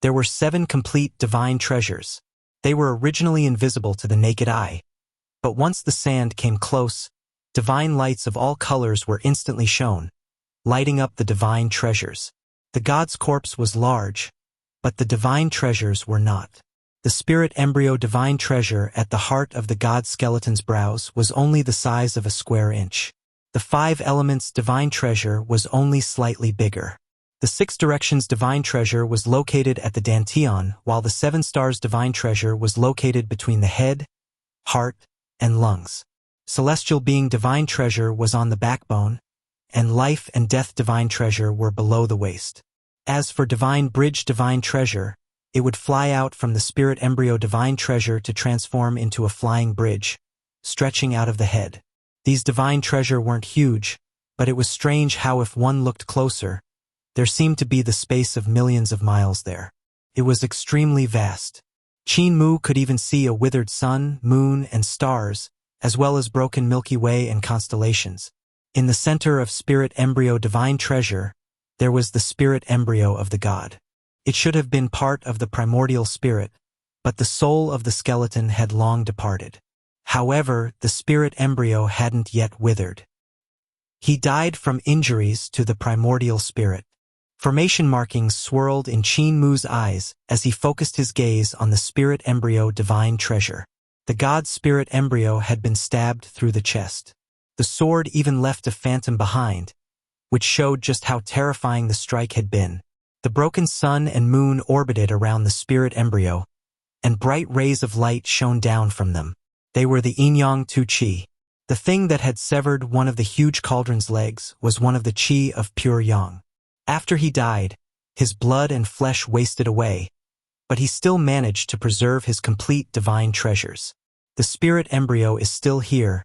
there were 7 complete divine treasures. They were originally invisible to the naked eye, but once the sand came close, divine lights of all colors were instantly shown, lighting up the divine treasures. The god's corpse was large, but the divine treasures were not. The spirit embryo divine treasure at the heart of the god skeleton's brows was only the size of a square inch. The 5 elements divine treasure was only slightly bigger. The 6 directions divine treasure was located at the dantian, while the 7 stars divine treasure was located between the head, heart, and lungs. Celestial being divine treasure was on the backbone, and life and death divine treasure were below the waist. As for divine bridge divine treasure, it would fly out from the spirit embryo divine treasure to transform into a flying bridge, stretching out of the head. These divine treasure weren't huge, but it was strange how if one looked closer, there seemed to be the space of millions of miles there. It was extremely vast. Qin Mu could even see a withered sun, moon, and stars, as well as broken Milky Way and constellations. In the center of spirit embryo divine treasure, there was the spirit embryo of the god. It should have been part of the primordial spirit, but the soul of the skeleton had long departed. However, the spirit embryo hadn't yet withered. He died from injuries to the primordial spirit. Formation markings swirled in Qin Mu's eyes as he focused his gaze on the spirit embryo divine treasure. The god's spirit embryo had been stabbed through the chest. The sword even left a phantom behind, which showed just how terrifying the strike had been. The broken sun and moon orbited around the spirit embryo, and bright rays of light shone down from them. They were the yin-yang tu qi. The thing that had severed one of the huge cauldron's legs was one of the qi of pure yang. After he died, his blood and flesh wasted away, but he still managed to preserve his complete divine treasures. The spirit embryo is still here,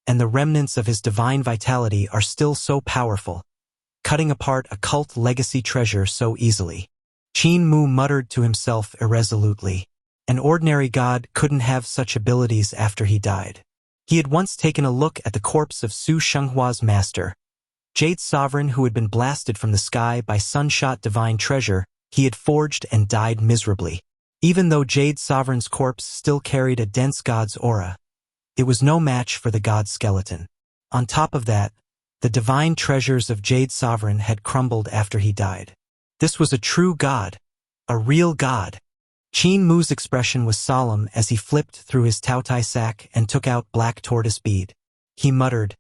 and the remnants of his divine vitality are still so powerful, cutting apart a cult legacy treasure so easily. Qin Mu muttered to himself irresolutely. An ordinary god couldn't have such abilities after he died. He had once taken a look at the corpse of Su Shenghua's master, Jade Sovereign, who had been blasted from the sky by sunshot divine treasure he had forged and died miserably. Even though Jade Sovereign's corpse still carried a dense god's aura, it was no match for the god skeleton. On top of that, the divine treasures of Jade Sovereign had crumbled after he died. This was a true god, a real god. Qin Mu's expression was solemn as he flipped through his Taotai sack and took out black tortoise bead. He muttered,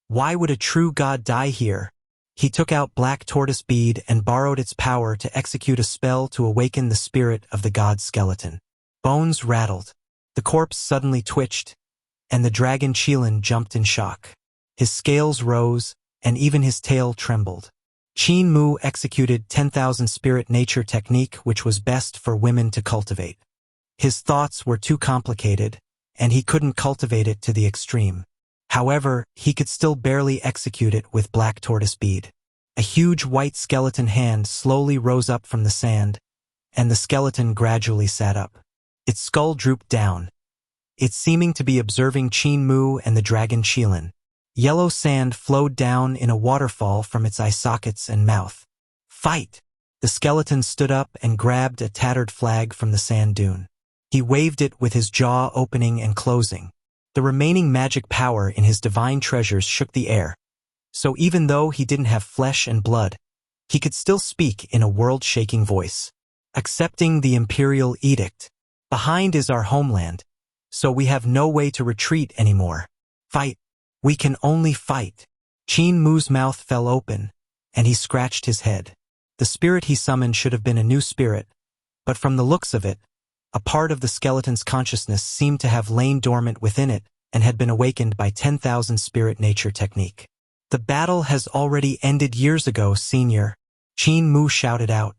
"Why would a true god die here?" He took out black tortoise bead and borrowed its power to execute a spell to awaken the spirit of the god skeleton. Bones rattled. The corpse suddenly twitched, and the dragon Qilin jumped in shock. His scales rose, and even his tail trembled. Qin Mu executed 10,000 spirit nature technique, which was best for women to cultivate. His thoughts were too complicated, and he couldn't cultivate it to the extreme. However, he could still barely execute it with black tortoise bead. A huge white skeleton hand slowly rose up from the sand, and the skeleton gradually sat up. Its skull drooped down, it seeming to be observing Qin Mu and the dragon Qilin. Yellow sand flowed down in a waterfall from its eye sockets and mouth. "Fight!" The skeleton stood up and grabbed a tattered flag from the sand dune. He waved it with his jaw opening and closing. The remaining magic power in his divine treasures shook the air, so even though he didn't have flesh and blood, he could still speak in a world-shaking voice. "Accepting the imperial edict. Behind is our homeland, so we have no way to retreat anymore. Fight. We can only fight." Qin Mu's mouth fell open, and he scratched his head. The spirit he summoned should have been a new spirit, but from the looks of it, a part of the skeleton's consciousness seemed to have lain dormant within it and had been awakened by 10,000 spirit nature technique. "The battle has already ended years ago, Senior," Qin Mu shouted out.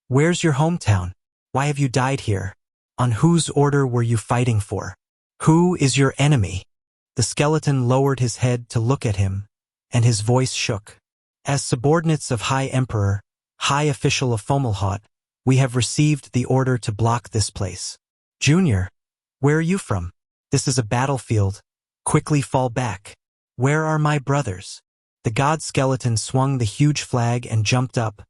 "Where's your hometown? Why have you died here? On whose order were you fighting for? Who is your enemy?" The skeleton lowered his head to look at him, and his voice shook. "As subordinates of High Emperor, High Official of Fomalhaut, we have received the order to block this place. Junior, where are you from? This is a battlefield. Quickly fall back. Where are my brothers?" The god skeleton swung the huge flag and jumped up,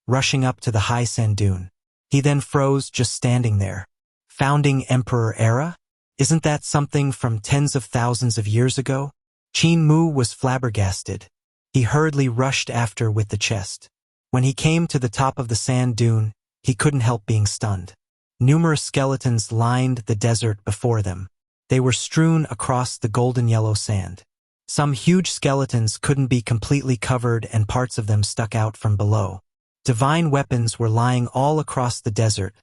rushing up to the high sand dune. He then froze, just standing there. Founding Emperor era? Isn't that something from tens of thousands of years ago? Qin Mu was flabbergasted. He hurriedly rushed after with the chest. When he came to the top of the sand dune, he couldn't help being stunned. Numerous skeletons lined the desert before them. They were strewn across the golden yellow sand. Some huge skeletons couldn't be completely covered and parts of them stuck out from below. Divine weapons were lying all across the desert,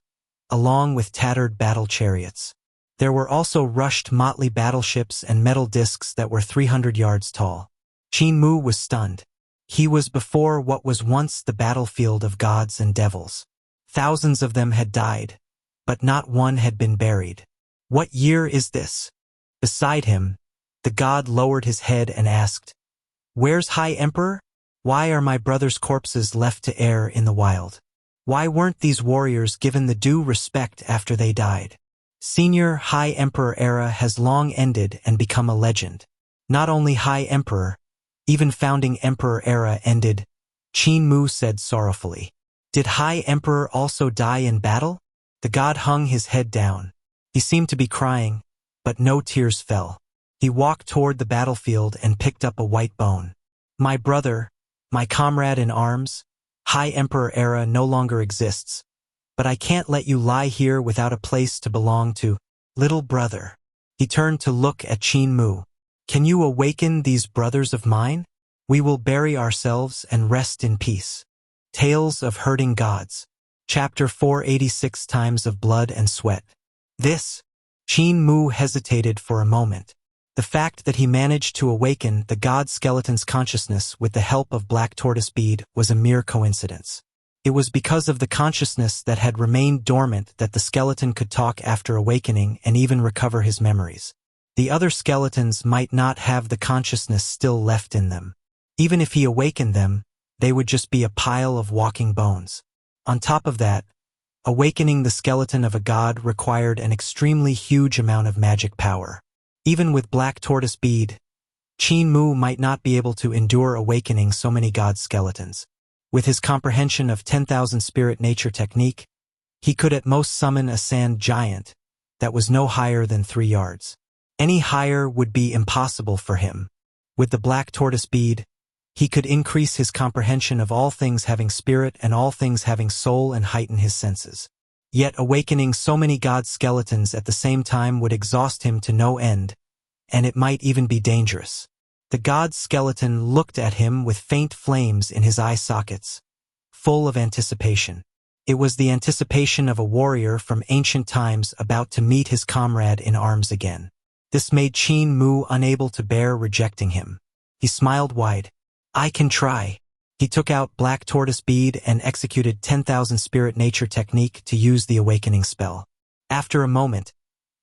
along with tattered battle chariots. There were also rushed motley battleships and metal discs that were 300 yards tall. Qin Mu was stunned. He was before what was once the battlefield of gods and devils. Thousands of them had died, but not one had been buried. What year is this? Beside him, the god lowered his head and asked, "Where's High Emperor? Why are my brothers' corpses left to err in the wild? Why weren't these warriors given the due respect after they died?" Senior High Emperor era has long ended and become a legend. Not only High Emperor, even Founding Emperor era ended, Qin Mu said sorrowfully. Did High Emperor also die in battle? The god hung his head down. He seemed to be crying, but no tears fell. He walked toward the battlefield and picked up a white bone. "My brother, my comrade in arms, High Emperor era no longer exists, but I can't let you lie here without a place to belong to, little brother." He turned to look at Qin Mu. "Can you awaken these brothers of mine? We will bury ourselves and rest in peace." Tales of Hurting Gods. Chapter 486 Times of Blood and Sweat. This? Qin Mu hesitated for a moment. The fact that he managed to awaken the god skeleton's consciousness with the help of black tortoise bead was a mere coincidence. It was because of the consciousness that had remained dormant that the skeleton could talk after awakening and even recover his memories. The other skeletons might not have the consciousness still left in them. Even if he awakened them, they would just be a pile of walking bones. On top of that, awakening the skeleton of a god required an extremely huge amount of magic power. Even with black tortoise bead, Qin Mu might not be able to endure awakening so many god skeletons. With his comprehension of 10,000 spirit nature technique, he could at most summon a sand giant that was no higher than 3 yards. Any higher would be impossible for him. With the black tortoise bead, he could increase his comprehension of all things having spirit and all things having soul and heighten his senses. Yet awakening so many god skeletons at the same time would exhaust him to no end, and it might even be dangerous. The god skeleton looked at him with faint flames in his eye sockets, full of anticipation. It was the anticipation of a warrior from ancient times about to meet his comrade in arms again. This made Qin Mu unable to bear rejecting him. He smiled wide. "I can try." He took out black tortoise bead and executed 10,000 spirit nature technique to use the awakening spell. After a moment,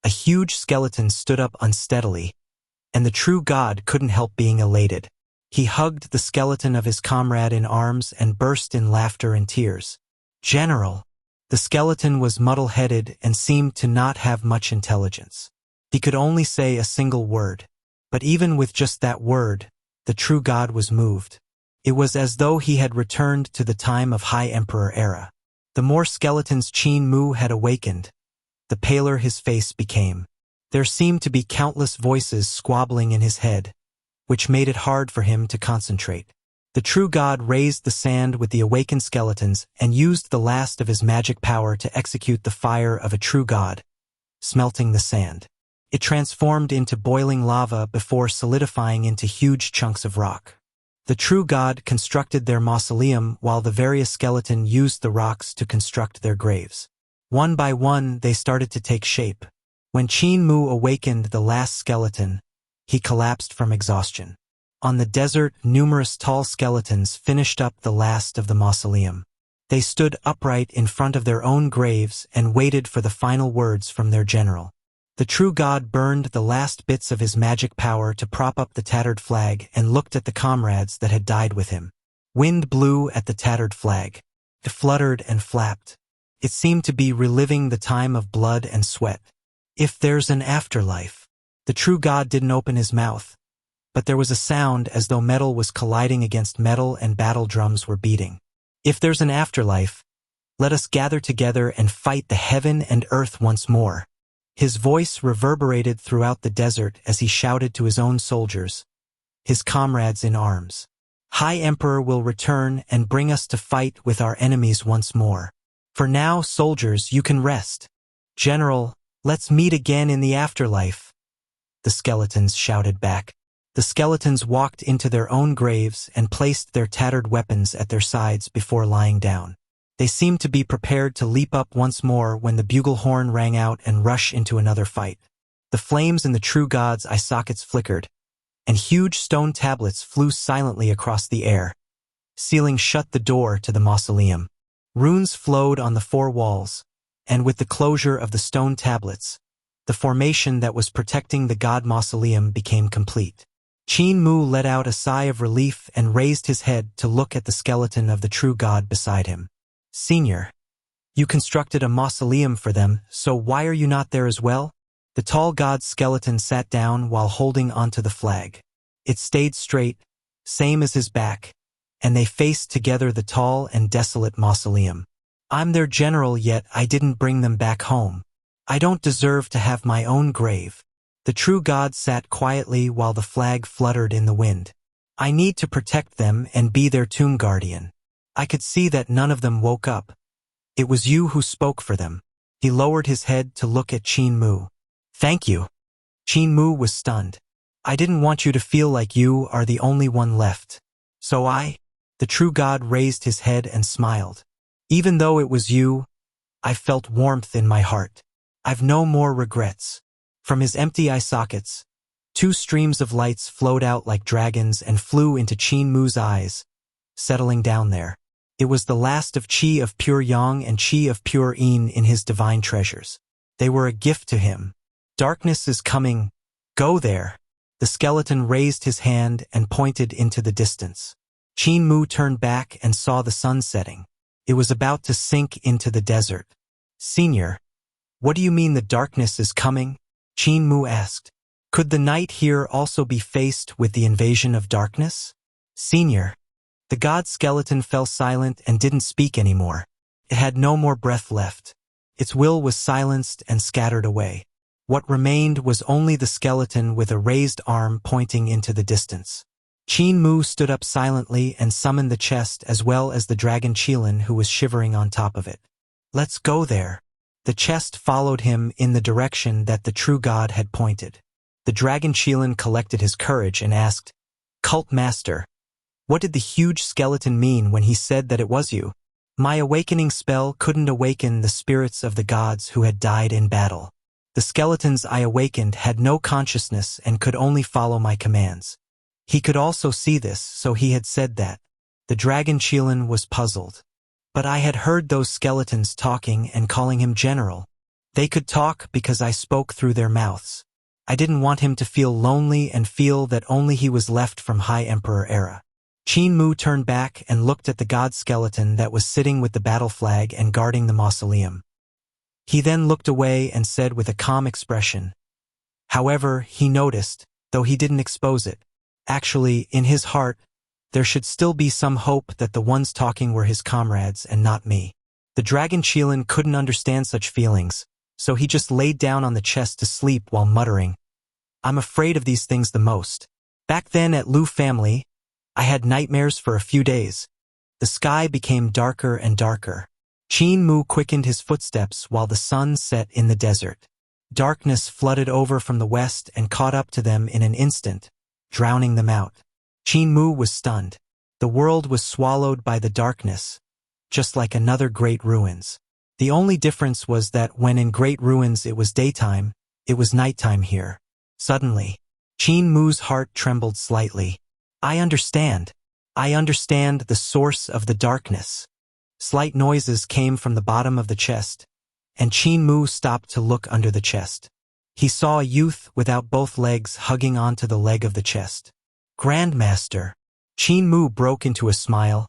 a huge skeleton stood up unsteadily, and the true god couldn't help being elated. He hugged the skeleton of his comrade in arms and burst in laughter and tears. "General." The skeleton was muddle-headed and seemed to not have much intelligence. He could only say a single word, but even with just that word, the true god was moved. It was as though he had returned to the time of High Emperor era. The more skeletons Qin Mu had awakened, the paler his face became. There seemed to be countless voices squabbling in his head, which made it hard for him to concentrate. The true god raised the sand with the awakened skeletons and used the last of his magic power to execute the fire of a true god, smelting the sand. It transformed into boiling lava before solidifying into huge chunks of rock. The true god constructed their mausoleum while the various skeletons used the rocks to construct their graves. One by one, they started to take shape. When Qin Mu awakened the last skeleton, he collapsed from exhaustion. On the desert, numerous tall skeletons finished up the last of the mausoleum. They stood upright in front of their own graves and waited for the final words from their general. The true god burned the last bits of his magic power to prop up the tattered flag and looked at the comrades that had died with him. Wind blew at the tattered flag. It fluttered and flapped. It seemed to be reliving the time of blood and sweat. "If there's an afterlife." The true god didn't open his mouth, but there was a sound as though metal was colliding against metal and battle drums were beating. If there's an afterlife, let us gather together and fight the heaven and earth once more. His voice reverberated throughout the desert as he shouted to his own soldiers, his comrades in arms. High Emperor will return and bring us to fight with our enemies once more. For now, soldiers, you can rest. General, let's meet again in the afterlife. The skeletons shouted back. The skeletons walked into their own graves and placed their tattered weapons at their sides before lying down. They seemed to be prepared to leap up once more when the bugle horn rang out and rush into another fight. The flames in the true god's eye sockets flickered, and huge stone tablets flew silently across the air, sealing shut the door to the mausoleum. Runes flowed on the four walls, and with the closure of the stone tablets, the formation that was protecting the god mausoleum became complete. Qin Mu let out a sigh of relief and raised his head to look at the skeleton of the true god beside him. Senior, you constructed a mausoleum for them, so why are you not there as well? The tall god's skeleton sat down while holding onto the flag. It stayed straight, same as his back, and they faced together the tall and desolate mausoleum. I'm their general, yet I didn't bring them back home. I don't deserve to have my own grave. The true god sat quietly while the flag fluttered in the wind. I need to protect them and be their tomb guardian. I could see that none of them woke up. It was you who spoke for them. He lowered his head to look at Qin Mu. Thank you. Qin Mu was stunned. I didn't want you to feel like you are the only one left. So the true god raised his head and smiled. Even though it was you, I felt warmth in my heart. I've no more regrets. From his empty eye sockets, two streams of lights flowed out like dragons and flew into Qin Mu's eyes, settling down there. It was the last of Qi of pure Yang and Qi of pure Yin in his divine treasures. They were a gift to him. Darkness is coming. Go there. The skeleton raised his hand and pointed into the distance. Qin Mu turned back and saw the sun setting. It was about to sink into the desert. Senior, what do you mean the darkness is coming? Qin Mu asked. Could the night here also be faced with the invasion of darkness? Senior. The god skeleton fell silent and didn't speak anymore. It had no more breath left. Its will was silenced and scattered away. What remained was only the skeleton with a raised arm pointing into the distance. Qin Mu stood up silently and summoned the chest as well as the dragon Qilin who was shivering on top of it. Let's go there. The chest followed him in the direction that the true god had pointed. The dragon Qilin collected his courage and asked, Cult Master, what did the huge skeleton mean when he said that it was you? My awakening spell couldn't awaken the spirits of the gods who had died in battle. The skeletons I awakened had no consciousness and could only follow my commands. He could also see this, so he had said that. The dragon Qilin was puzzled. But I had heard those skeletons talking and calling him general. They could talk because I spoke through their mouths. I didn't want him to feel lonely and feel that only he was left from High Emperor era. Qin Mu turned back and looked at the god skeleton that was sitting with the battle flag and guarding the mausoleum. He then looked away and said with a calm expression. However, he noticed, though he didn't expose it. Actually, in his heart, there should still be some hope that the ones talking were his comrades and not me. The dragon Qilin couldn't understand such feelings, so he just laid down on the chest to sleep while muttering, I'm afraid of these things the most. Back then at Lu family, I had nightmares for a few days. The sky became darker and darker. Qin Mu quickened his footsteps while the sun set in the desert. Darkness flooded over from the west and caught up to them in an instant, drowning them out. Qin Mu was stunned. The world was swallowed by the darkness, just like another great ruins. The only difference was that when in great ruins it was daytime, it was nighttime here. Suddenly, Qin Mu's heart trembled slightly. I understand. I understand the source of the darkness. Slight noises came from the bottom of the chest, and Qin Mu stopped to look under the chest. He saw a youth without both legs hugging onto the leg of the chest. Grandmaster. Qin Mu broke into a smile.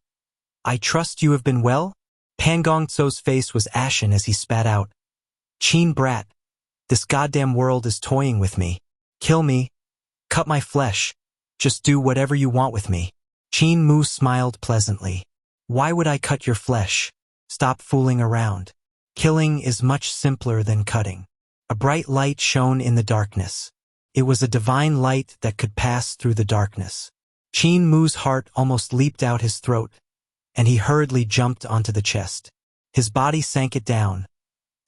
I trust you have been well? Pangongtso's face was ashen as he spat out. Qin brat. This goddamn world is toying with me. Kill me. Cut my flesh. Just do whatever you want with me. Qin Mu smiled pleasantly. Why would I cut your flesh? Stop fooling around. Killing is much simpler than cutting. A bright light shone in the darkness. It was a divine light that could pass through the darkness. Qin Mu's heart almost leaped out his throat, and he hurriedly jumped onto the chest. His body sank it down,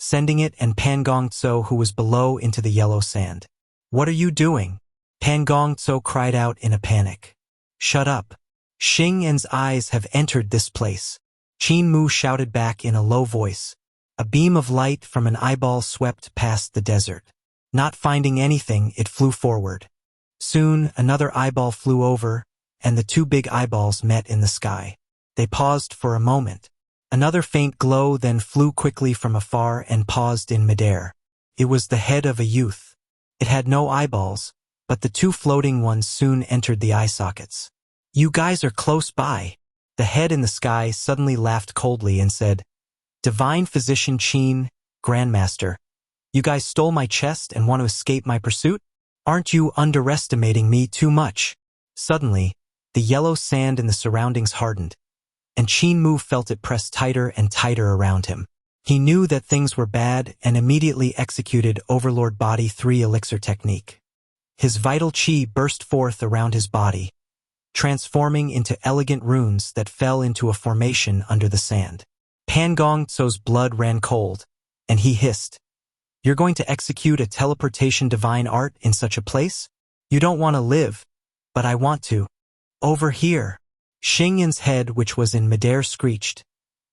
sending it and Pan Gongtso, who was below, into the yellow sand. What are you doing? Pan Gongtso cried out in a panic. Shut up. Xianxia's eyes have entered this place. Qin Mu shouted back in a low voice. A beam of light from an eyeball swept past the desert. Not finding anything, it flew forward. Soon, another eyeball flew over, and the two big eyeballs met in the sky. They paused for a moment. Another faint glow then flew quickly from afar and paused in midair. It was the head of a youth. It had no eyeballs, but the two floating ones soon entered the eye sockets. You guys are close by. The head in the sky suddenly laughed coldly and said, Divine Physician Qin, Grandmaster, you guys stole my chest and want to escape my pursuit? Aren't you underestimating me too much? Suddenly, the yellow sand in the surroundings hardened, and Qin Mu felt it press tighter and tighter around him. He knew that things were bad and immediately executed Overlord Body 3 Elixir technique. His vital qi burst forth around his body, transforming into elegant runes that fell into a formation under the sand. Pan Gongtso's blood ran cold, and he hissed, You're going to execute a teleportation divine art in such a place? You don't want to live, but I want to. Over here. Xianxia's head, which was in midair, screeched,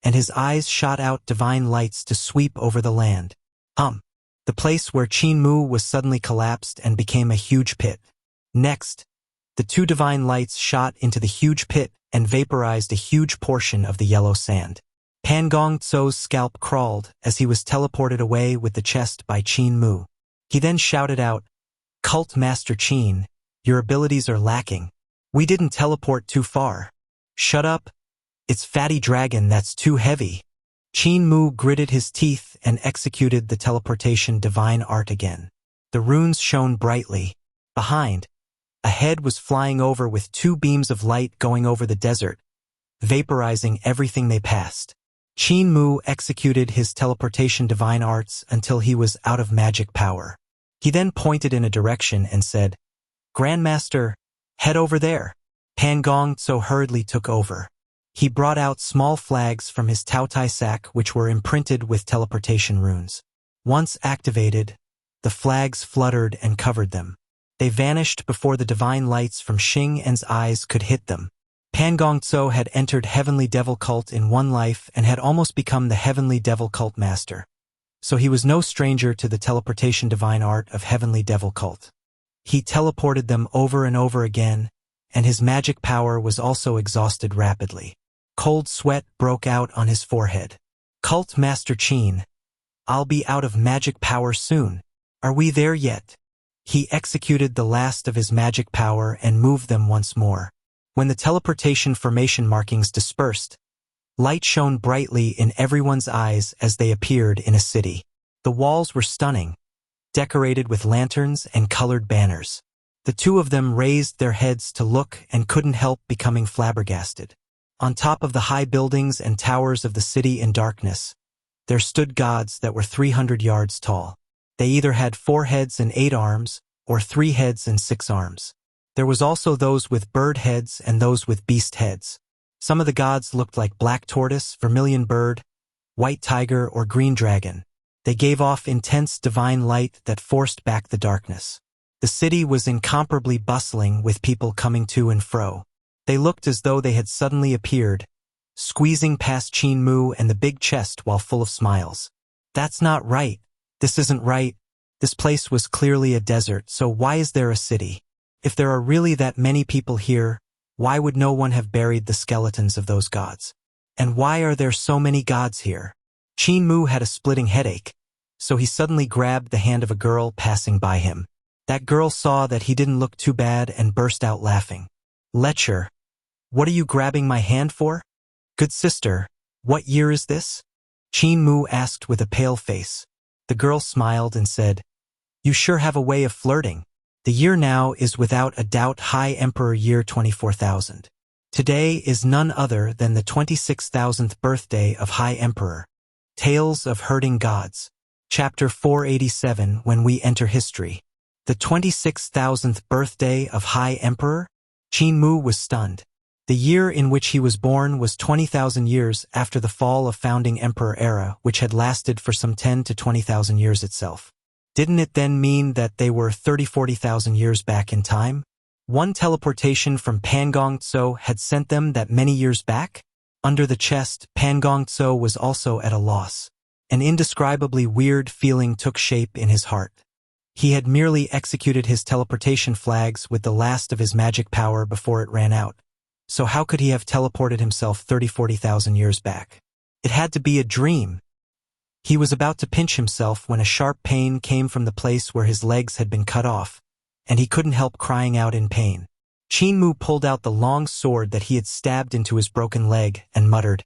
and his eyes shot out divine lights to sweep over the land. The place where Qin Mu was suddenly collapsed and became a huge pit. Next, the two divine lights shot into the huge pit and vaporized a huge portion of the yellow sand. Pan Gongtso's scalp crawled as he was teleported away with the chest by Qin Mu. He then shouted out, Cult Master Qin, your abilities are lacking. We didn't teleport too far. Shut up. It's Fatty Dragon that's too heavy. Qin Mu gritted his teeth and executed the teleportation divine art again. The runes shone brightly. Behind, a head was flying over with two beams of light going over the desert, vaporizing everything they passed. Qin Mu executed his teleportation divine arts until he was out of magic power. He then pointed in a direction and said, Grandmaster, head over there. Pan Gongtso hurriedly took over. He brought out small flags from his Taotai sack which were imprinted with teleportation runes. Once activated, the flags fluttered and covered them. They vanished before the divine lights from Xianxia's eyes could hit them. Pan Gongtso had entered Heavenly Devil Cult in one life and had almost become the Heavenly Devil Cult Master. So he was no stranger to the teleportation divine art of Heavenly Devil Cult. He teleported them over and over again, and his magic power was also exhausted rapidly. Cold sweat broke out on his forehead. Cult Master Qin, I'll be out of magic power soon. Are we there yet? He executed the last of his magic power and moved them once more. When the teleportation formation markings dispersed, light shone brightly in everyone's eyes as they appeared in a city. The walls were stunning, decorated with lanterns and colored banners. The two of them raised their heads to look and couldn't help becoming flabbergasted. On top of the high buildings and towers of the city in darkness, there stood gods that were 300 yards tall. They either had 4 heads and 8 arms, or 3 heads and 6 arms. There was also those with bird heads and those with beast heads. Some of the gods looked like black tortoise, vermilion bird, white tiger, or green dragon. They gave off intense divine light that forced back the darkness. The city was incomparably bustling with people coming to and fro. They looked as though they had suddenly appeared, squeezing past Qin Mu and the big chest while full of smiles. That's not right. This isn't right. This place was clearly a desert, so why is there a city? If there are really that many people here, why would no one have buried the skeletons of those gods? And why are there so many gods here? Qin Mu had a splitting headache, so he suddenly grabbed the hand of a girl passing by him. That girl saw that he didn't look too bad and burst out laughing. Lecher, what are you grabbing my hand for? Good sister, what year is this? Qin Mu asked with a pale face. The girl smiled and said, You sure have a way of flirting. The year now is without a doubt High Emperor year 24,000. Today is none other than the 26,000th birthday of High Emperor. Tales of Herding Gods. Chapter 487 When We Enter History. The 26,000th birthday of High Emperor? Qin Mu was stunned. The year in which he was born was 20,000 years after the fall of founding emperor era, which had lasted for some 10 to 20,000 years itself. Didn't it then mean that they were 30–40,000 years back in time? One teleportation from Pangong-tso had sent them that many years back? Under the chest, Pangong-tso was also at a loss. An indescribably weird feeling took shape in his heart. He had merely executed his teleportation flags with the last of his magic power before it ran out. So how could he have teleported himself 30–40,000 years back? It had to be a dream. He was about to pinch himself when a sharp pain came from the place where his legs had been cut off, and he couldn't help crying out in pain. Qin Mu pulled out the long sword that he had stabbed into his broken leg and muttered,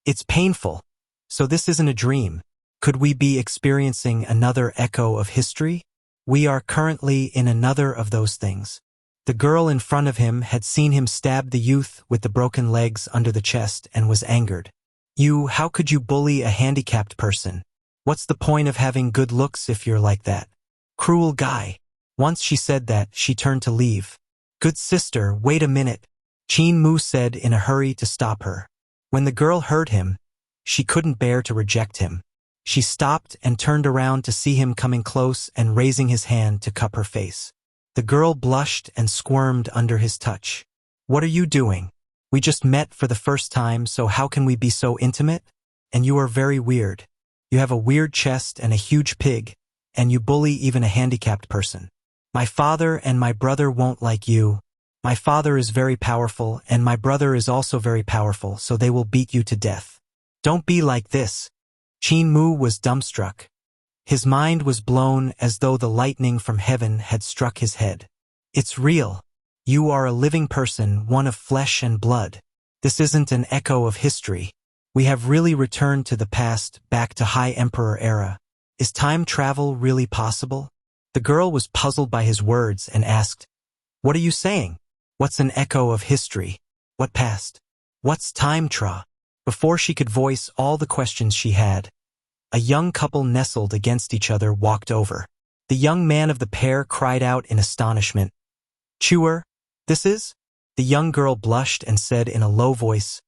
"It's painful. So this isn't a dream. Could we be experiencing another echo of history? We are currently in another of those things." The girl in front of him had seen him stab the youth with the broken legs under the chest and was angered. How could you bully a handicapped person? What's the point of having good looks if you're like that? Cruel guy." Once she said that, she turned to leave. "Good sister, wait a minute," Qin Mu said in a hurry to stop her. When the girl heard him, she couldn't bear to reject him. She stopped and turned around to see him coming close and raising his hand to cup her face. The girl blushed and squirmed under his touch. "What are you doing? We just met for the first time, so how can we be so intimate? And you are very weird. You have a weird chest and a huge pig, and you bully even a handicapped person. My father and my brother won't like you. My father is very powerful, and my brother is also very powerful, so they will beat you to death. Don't be like this." Qin Mu was dumbstruck. His mind was blown as though the lightning from heaven had struck his head. "It's real. You are a living person, one of flesh and blood. This isn't an echo of history. We have really returned to the past, back to High Emperor era. Is time travel really possible?" The girl was puzzled by his words and asked, "What are you saying? What's an echo of history? What past? What's time tra?" Before she could voice all the questions she had, a young couple nestled against each other walked over. The young man of the pair cried out in astonishment, "Chewer, this is?" The young girl blushed and said in a low voice,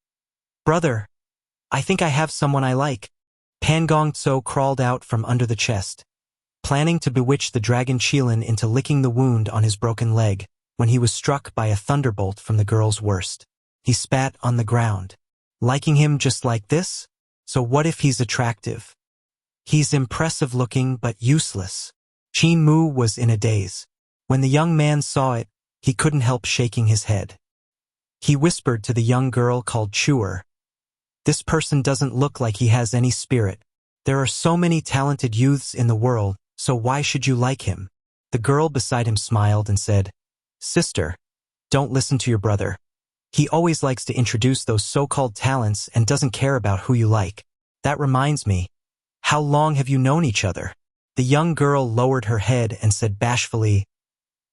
"Brother, I think I have someone I like." Pangong-tso crawled out from under the chest, planning to bewitch the dragon Qilin into licking the wound on his broken leg, when he was struck by a thunderbolt from the girl's worst. He spat on the ground. Liking him just like this? So what if he's attractive? He's impressive looking but useless. Qin Mu was in a daze. When the young man saw it, he couldn't help shaking his head. He whispered to the young girl called Chewer, "This person doesn't look like he has any spirit. There are so many talented youths in the world, so why should you like him?" The girl beside him smiled and said, "Sister, don't listen to your brother. He always likes to introduce those so-called talents and doesn't care about who you like. That reminds me, how long have you known each other?" The young girl lowered her head and said bashfully,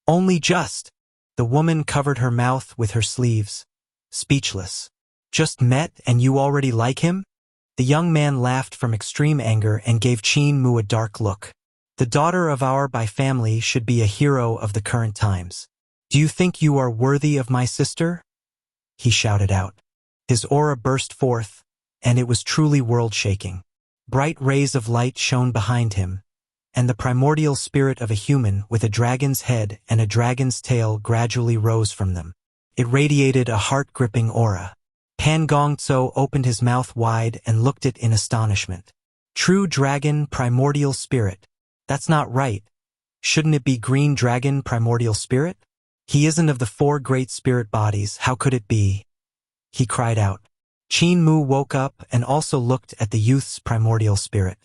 "Only just." The woman covered her mouth with her sleeves, speechless. "Just met and you already like him?" The young man laughed from extreme anger and gave Qin Mu a dark look. "The daughter of our by family should be a hero of the current times. Do you think you are worthy of my sister?" He shouted out. His aura burst forth, and it was truly world-shaking. Bright rays of light shone behind him, and the primordial spirit of a human with a dragon's head and a dragon's tail gradually rose from them. It radiated a heart-gripping aura. Pangong-tso opened his mouth wide and looked it in astonishment. "True dragon primordial spirit. That's not right. Shouldn't it be green dragon primordial spirit? He isn't of the four great spirit bodies, how could it be?" he cried out. Qin Mu woke up and also looked at the youth's primordial spirit.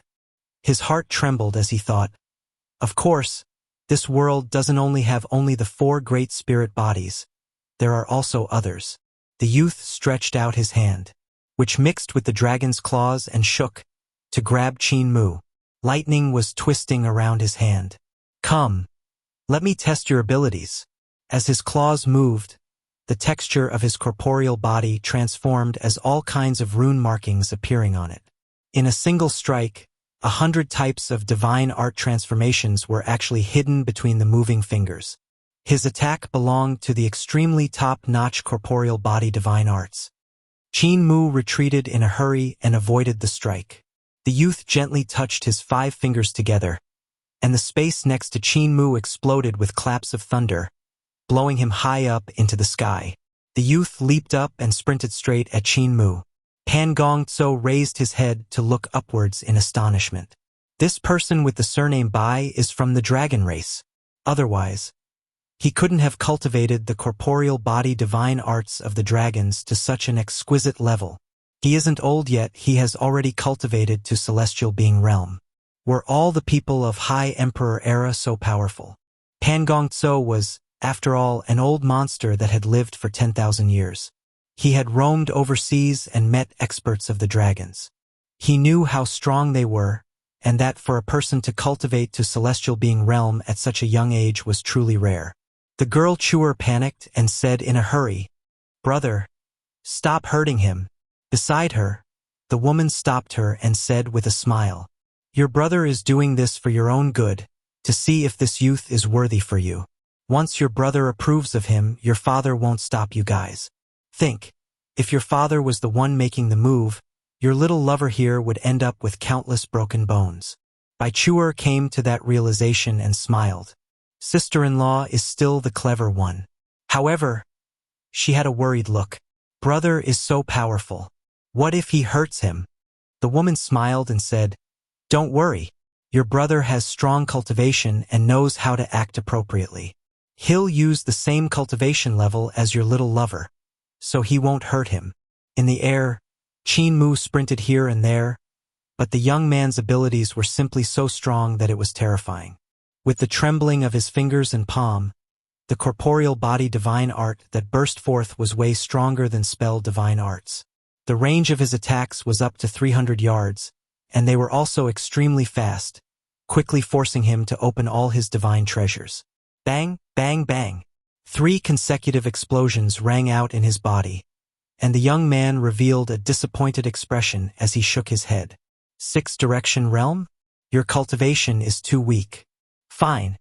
His heart trembled as he thought, of course, this world doesn't only have the four great spirit bodies. There are also others. The youth stretched out his hand, which mixed with the dragon's claws and shook, to grab Qin Mu. Lightning was twisting around his hand. "Come." Let me test your abilities. As his claws moved, the texture of his corporeal body transformed as all kinds of rune markings appearing on it. In a single strike, 100 types of divine art transformations were actually hidden between the moving fingers. His attack belonged to the extremely top-notch corporeal body divine arts. Qin Mu retreated in a hurry and avoided the strike. The youth gently touched his 5 fingers together, and the space next to Qin Mu exploded with claps of thunder, blowing him high up into the sky. The youth leaped up and sprinted straight at Qin Mu. Pan Gongzhou raised his head to look upwards in astonishment. This person with the surname Bai is from the dragon race. Otherwise, he couldn't have cultivated the corporeal body divine arts of the dragons to such an exquisite level. He isn't old yet, he has already cultivated to celestial being realm. Were all the people of High Emperor era so powerful? Pan Gongzhou was, after all, an old monster that had lived for 10,000 years. He had roamed overseas and met experts of the dragons. He knew how strong they were, and that for a person to cultivate to celestial being realm at such a young age was truly rare. The girl Chuer panicked and said in a hurry, "Brother, stop hurting him." Beside her, the woman stopped her and said with a smile, "Your brother is doing this for your own good, to see if this youth is worthy for you. Once your brother approves of him, your father won't stop you guys. Think, if your father was the one making the move, your little lover here would end up with countless broken bones." Bai Chuer came to that realization and smiled. Sister-in-law is still the clever one. However, she had a worried look. Brother is so powerful. What if he hurts him? The woman smiled and said, "Don't worry. Your brother has strong cultivation and knows how to act appropriately. He'll use the same cultivation level as your little lover, so he won't hurt him." In the air, Qin Mu sprinted here and there, but the young man's abilities were simply so strong that it was terrifying. With the trembling of his fingers and palm, the corporeal body divine art that burst forth was way stronger than spell divine arts. The range of his attacks was up to 300 yards, and they were also extremely fast, quickly forcing him to open all his divine treasures. Bang, bang, bang. 3 consecutive explosions rang out in his body, and the young man revealed a disappointed expression as he shook his head. 6th Direction Realm? Your cultivation is too weak. Fine.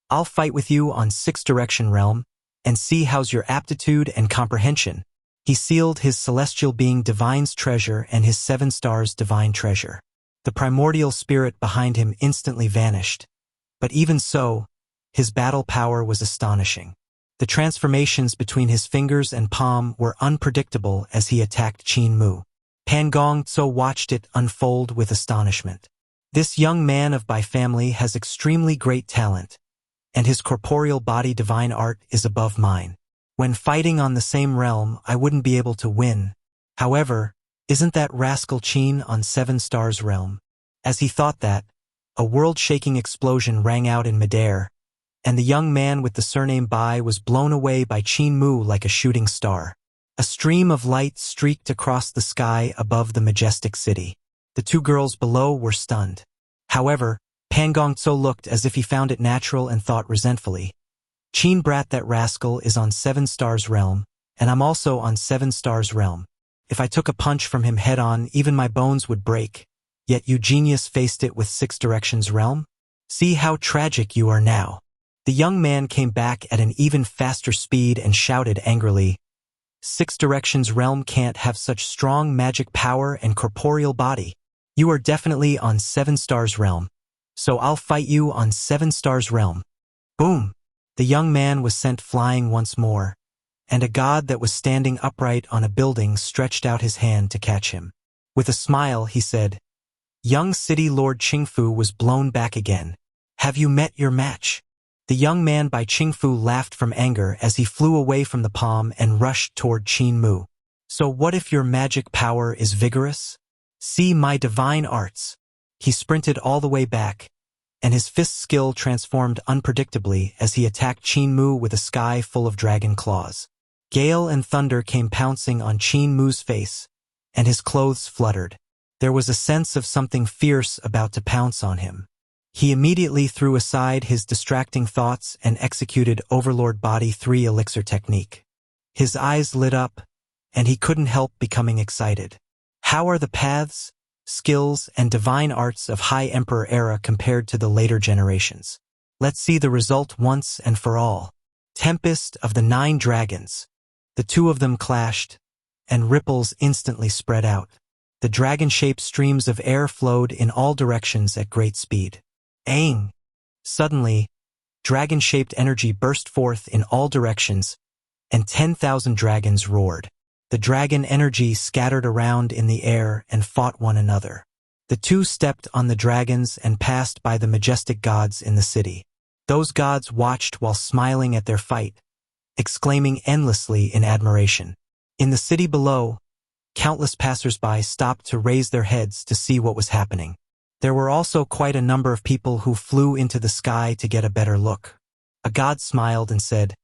I'll fight with you on 6th Direction Realm, and see how's your aptitude and comprehension. He sealed his celestial being divine's treasure and his 7 stars divine treasure. The primordial spirit behind him instantly vanished, but even so, his battle power was astonishing. The transformations between his fingers and palm were unpredictable as he attacked Qin Mu. Pan Gongzhou watched it unfold with astonishment. This young man of Bai family has extremely great talent, and his corporeal body divine art is above mine. When fighting on the same realm, I wouldn't be able to win. However, isn't that rascal Qin on 7 stars realm? As he thought that, a world-shaking explosion rang out in midair, and the young man with the surname Bai was blown away by Qin Mu like a shooting star. A stream of light streaked across the sky above the majestic city. The 2 girls below were stunned. However, Pan Gongzhou looked as if he found it natural and thought resentfully, "Qin brat, that rascal is on 7 stars realm, and I'm also on 7 stars realm. If I took a punch from him head-on, even my bones would break. Yet you genius faced it with 6 Directions realm? See how tragic you are now." The young man came back at an even faster speed and shouted angrily, 6 Directions realm can't have such strong magic power and corporeal body. You are definitely on 7 stars realm, so I'll fight you on 7 stars realm. Boom! The young man was sent flying once more, and a god that was standing upright on a building stretched out his hand to catch him. With a smile, he said, "Young city lord Qingfu was blown back again. Have you met your match?" The young man by Qingfu laughed from anger as he flew away from the palm and rushed toward Qin Mu. "So what if your magic power is vigorous? See my divine arts." He sprinted all the way back, and his fist skill transformed unpredictably as he attacked Qin Mu with a sky full of dragon claws. Gale and thunder came pouncing on Qin Mu's face, and his clothes fluttered. There was a sense of something fierce about to pounce on him. He immediately threw aside his distracting thoughts and executed Overlord Body 3 elixir technique. His eyes lit up, and he couldn't help becoming excited. How are the paths, skills, and divine arts of High Emperor era compared to the later generations? Let's see the result once and for all. Tempest of the 9 dragons. The two of them clashed, and ripples instantly spread out. The dragon-shaped streams of air flowed in all directions at great speed. Aang! Suddenly, dragon-shaped energy burst forth in all directions, and 10,000 dragons roared. The dragon energy scattered around in the air and fought one another. The two stepped on the dragons and passed by the majestic gods in the city. Those gods watched while smiling at their fight, exclaiming endlessly in admiration. In the city below, countless passers-by stopped to raise their heads to see what was happening. There were also quite a number of people who flew into the sky to get a better look. A god smiled and said,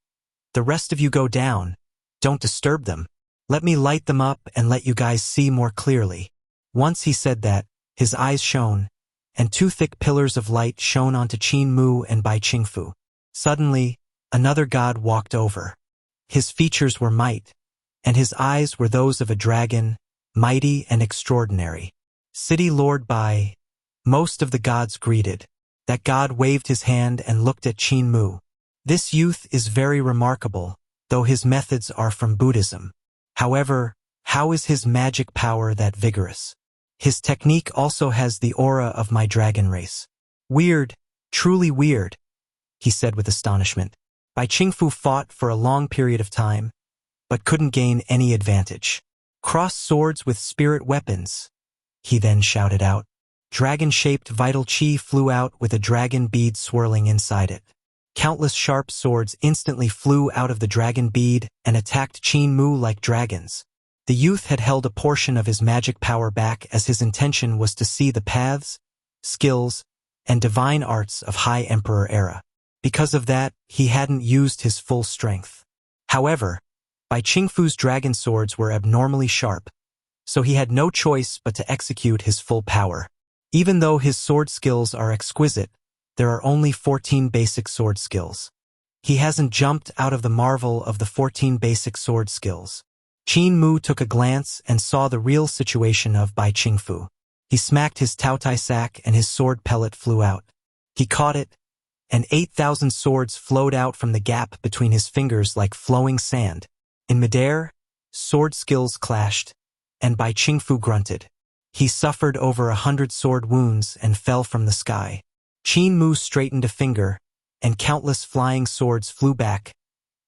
"The rest of you go down. Don't disturb them. Let me light them up and let you guys see more clearly." Once he said that, his eyes shone, and 2 thick pillars of light shone onto Qin Mu and Bai Qingfu. Suddenly, another god walked over. His features were might, and his eyes were those of a dragon, mighty and extraordinary. City Lord Bai. Most of the gods greeted. That god waved his hand and looked at Qin Mu. This youth is very remarkable, though his methods are from Buddhism. However, how is his magic power that vigorous? His technique also has the aura of my dragon race. Weird, truly weird, he said with astonishment. Bai Qingfu fought for a long period of time, but couldn't gain any advantage. Cross swords with spirit weapons, he then shouted out. Dragon-shaped vital chi flew out with a dragon bead swirling inside it. Countless sharp swords instantly flew out of the dragon bead and attacked Qin Mu like dragons. The youth had held a portion of his magic power back as his intention was to see the paths, skills, and divine arts of High Emperor era. Because of that, he hadn't used his full strength. However, Bai Qingfu's dragon swords were abnormally sharp, so he had no choice but to execute his full power. Even though his sword skills are exquisite, there are only 14 basic sword skills. He hasn't jumped out of the marvel of the 14 basic sword skills. Qin Mu took a glance and saw the real situation of Bai Qingfu. He smacked his Taotai sack and his sword pellet flew out. He caught it, and 8,000 swords flowed out from the gap between his fingers like flowing sand. In midair, sword skills clashed, and Bai Qingfu grunted. He suffered over 100 sword wounds and fell from the sky. Qin Mu straightened a finger, and countless flying swords flew back,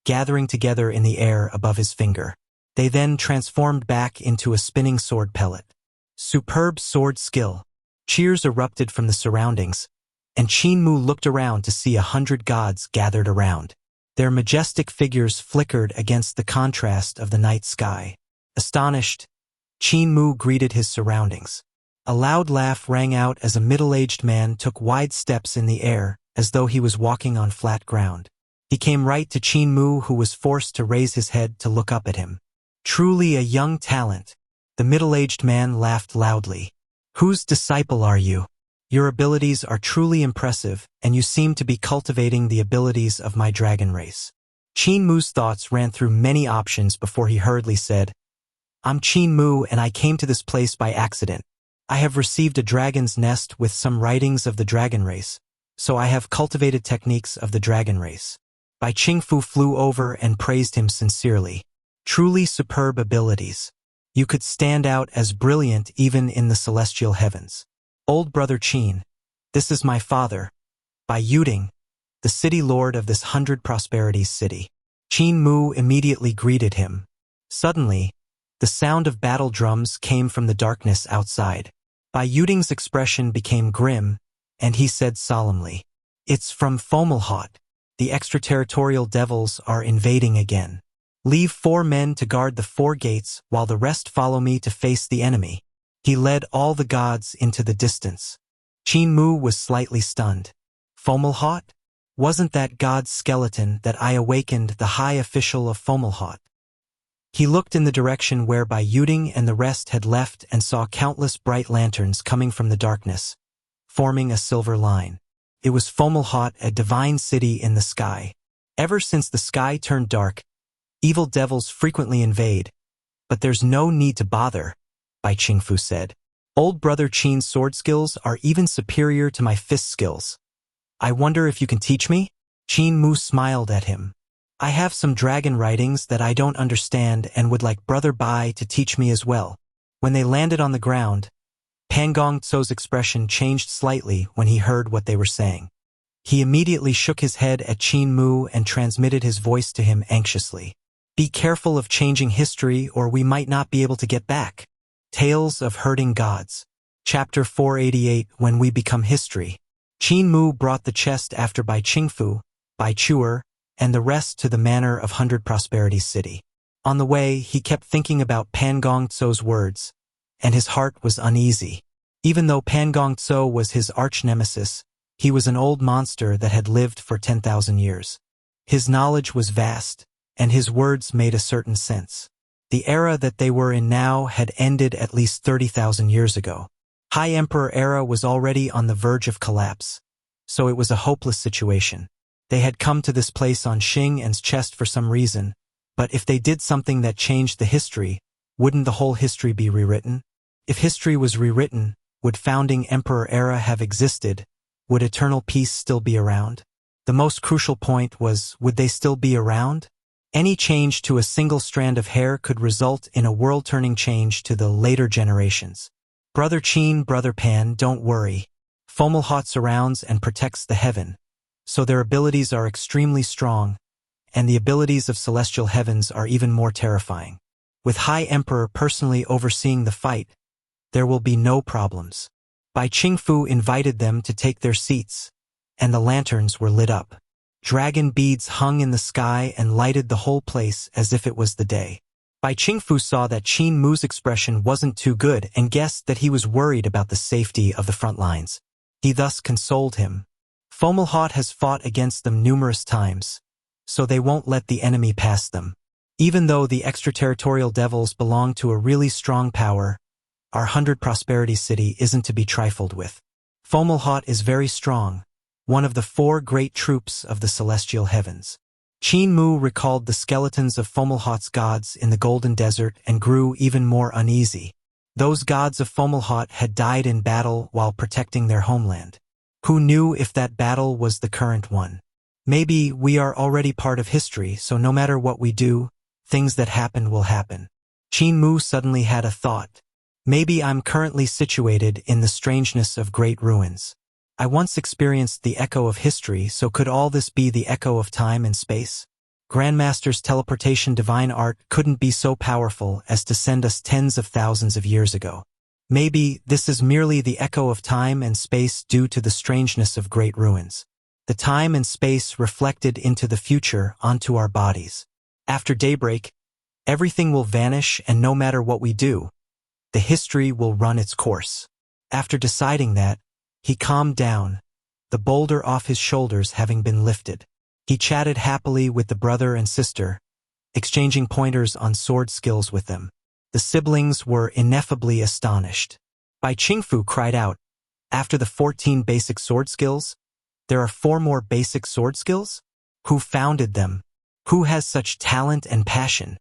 gathering together in the air above his finger. They then transformed back into a spinning sword pellet. Superb sword skill. Cheers erupted from the surroundings, and Qin Mu looked around to see 100 gods gathered around. Their majestic figures flickered against the contrast of the night sky. Astonished, Qin Mu greeted his surroundings. A loud laugh rang out as a middle-aged man took wide steps in the air, as though he was walking on flat ground. He came right to Qin Mu, who was forced to raise his head to look up at him. Truly a young talent. The middle-aged man laughed loudly. Whose disciple are you? Your abilities are truly impressive, and you seem to be cultivating the abilities of my dragon race. Qin Mu's thoughts ran through many options before he hurriedly said, I'm Qin Mu and I came to this place by accident. I have received a dragon's nest with some writings of the dragon race, so I have cultivated techniques of the dragon race. Bai Qingfu flew over and praised him sincerely. Truly superb abilities. You could stand out as brilliant even in the celestial heavens. Old brother Qin, this is my father, Bai Yuding, the city lord of this 100 Prosperities city. Qin Mu immediately greeted him. Suddenly, the sound of battle drums came from the darkness outside. Bai Yuding's expression became grim, and he said solemnly, It's from Fomalhaut. The extraterritorial devils are invading again. Leave 4 men to guard the 4 gates while the rest follow me to face the enemy. He led all the gods into the distance. Qin Mu was slightly stunned. Fomalhaut? Wasn't that god's skeleton that I awakened the high official of Fomalhaut? He looked in the direction where Bai Yuding and the rest had left and saw countless bright lanterns coming from the darkness, forming a silver line. It was Fomalhaut, a divine city in the sky. Ever since the sky turned dark, evil devils frequently invade. But there's no need to bother, Bai Qingfu said. Old brother Qin's sword skills are even superior to my fist skills. I wonder if you can teach me? Qin Mu smiled at him. I have some dragon writings that I don't understand and would like Brother Bai to teach me as well. When they landed on the ground, Pangong Tso's expression changed slightly when he heard what they were saying. He immediately shook his head at Qin Mu and transmitted his voice to him anxiously. Be careful of changing history or we might not be able to get back. Tales of Hurting Gods. Chapter 488, When We Become History. Qin Mu brought the chest after Bai Qingfu, Bai Chuer, and the rest to the Manor of 100 Prosperity City. On the way, he kept thinking about Pangong Tso's words, and his heart was uneasy. Even though Pangong Tso was his arch-nemesis, he was an old monster that had lived for 10,000 years. His knowledge was vast, and his words made a certain sense. The era that they were in now had ended at least 30,000 years ago. High Emperor era was already on the verge of collapse, so it was a hopeless situation. They had come to this place on Xing En's chest for some reason, but if they did something that changed the history, wouldn't the whole history be rewritten? If history was rewritten, would founding Emperor era have existed? Would eternal peace still be around? The most crucial point was, would they still be around? Any change to a single strand of hair could result in a world-turning change to the later generations. Brother Qin, Brother Pan, don't worry. Fomalhaut surrounds and protects the heaven, so their abilities are extremely strong, and the abilities of celestial heavens are even more terrifying. With High Emperor personally overseeing the fight, there will be no problems. Bai Qingfu invited them to take their seats, and the lanterns were lit up. Dragon beads hung in the sky and lighted the whole place as if it was the day. Bai Qingfu saw that Qin Mu's expression wasn't too good and guessed that he was worried about the safety of the front lines. He thus consoled him. Fomalhaut has fought against them numerous times, so they won't let the enemy pass them. Even though the extraterritorial devils belong to a really strong power, our 100 Prosperity City isn't to be trifled with. Fomalhaut is very strong, one of the 4 great troops of the celestial heavens. Qin Mu recalled the skeletons of Fomalhaut's gods in the Golden Desert and grew even more uneasy. Those gods of Fomalhaut had died in battle while protecting their homeland. Who knew if that battle was the current one? Maybe we are already part of history, so no matter what we do, things that happen will happen. Qin Mu suddenly had a thought. Maybe I'm currently situated in the strangeness of great ruins. I once experienced the echo of history, so could all this be the echo of time and space? Grandmaster's teleportation divine art couldn't be so powerful as to send us tens of thousands of years ago. Maybe this is merely the echo of time and space due to the strangeness of great ruins. The time and space reflected into the future onto our bodies. After daybreak, everything will vanish, and no matter what we do, the history will run its course. After deciding that, he calmed down, the boulder off his shoulders having been lifted. He chatted happily with the brother and sister, exchanging pointers on sword skills with them. The siblings were ineffably astonished. Bai Qingfu cried out, after the 14 basic sword skills, there are 4 more basic sword skills? Who founded them? Who has such talent and passion?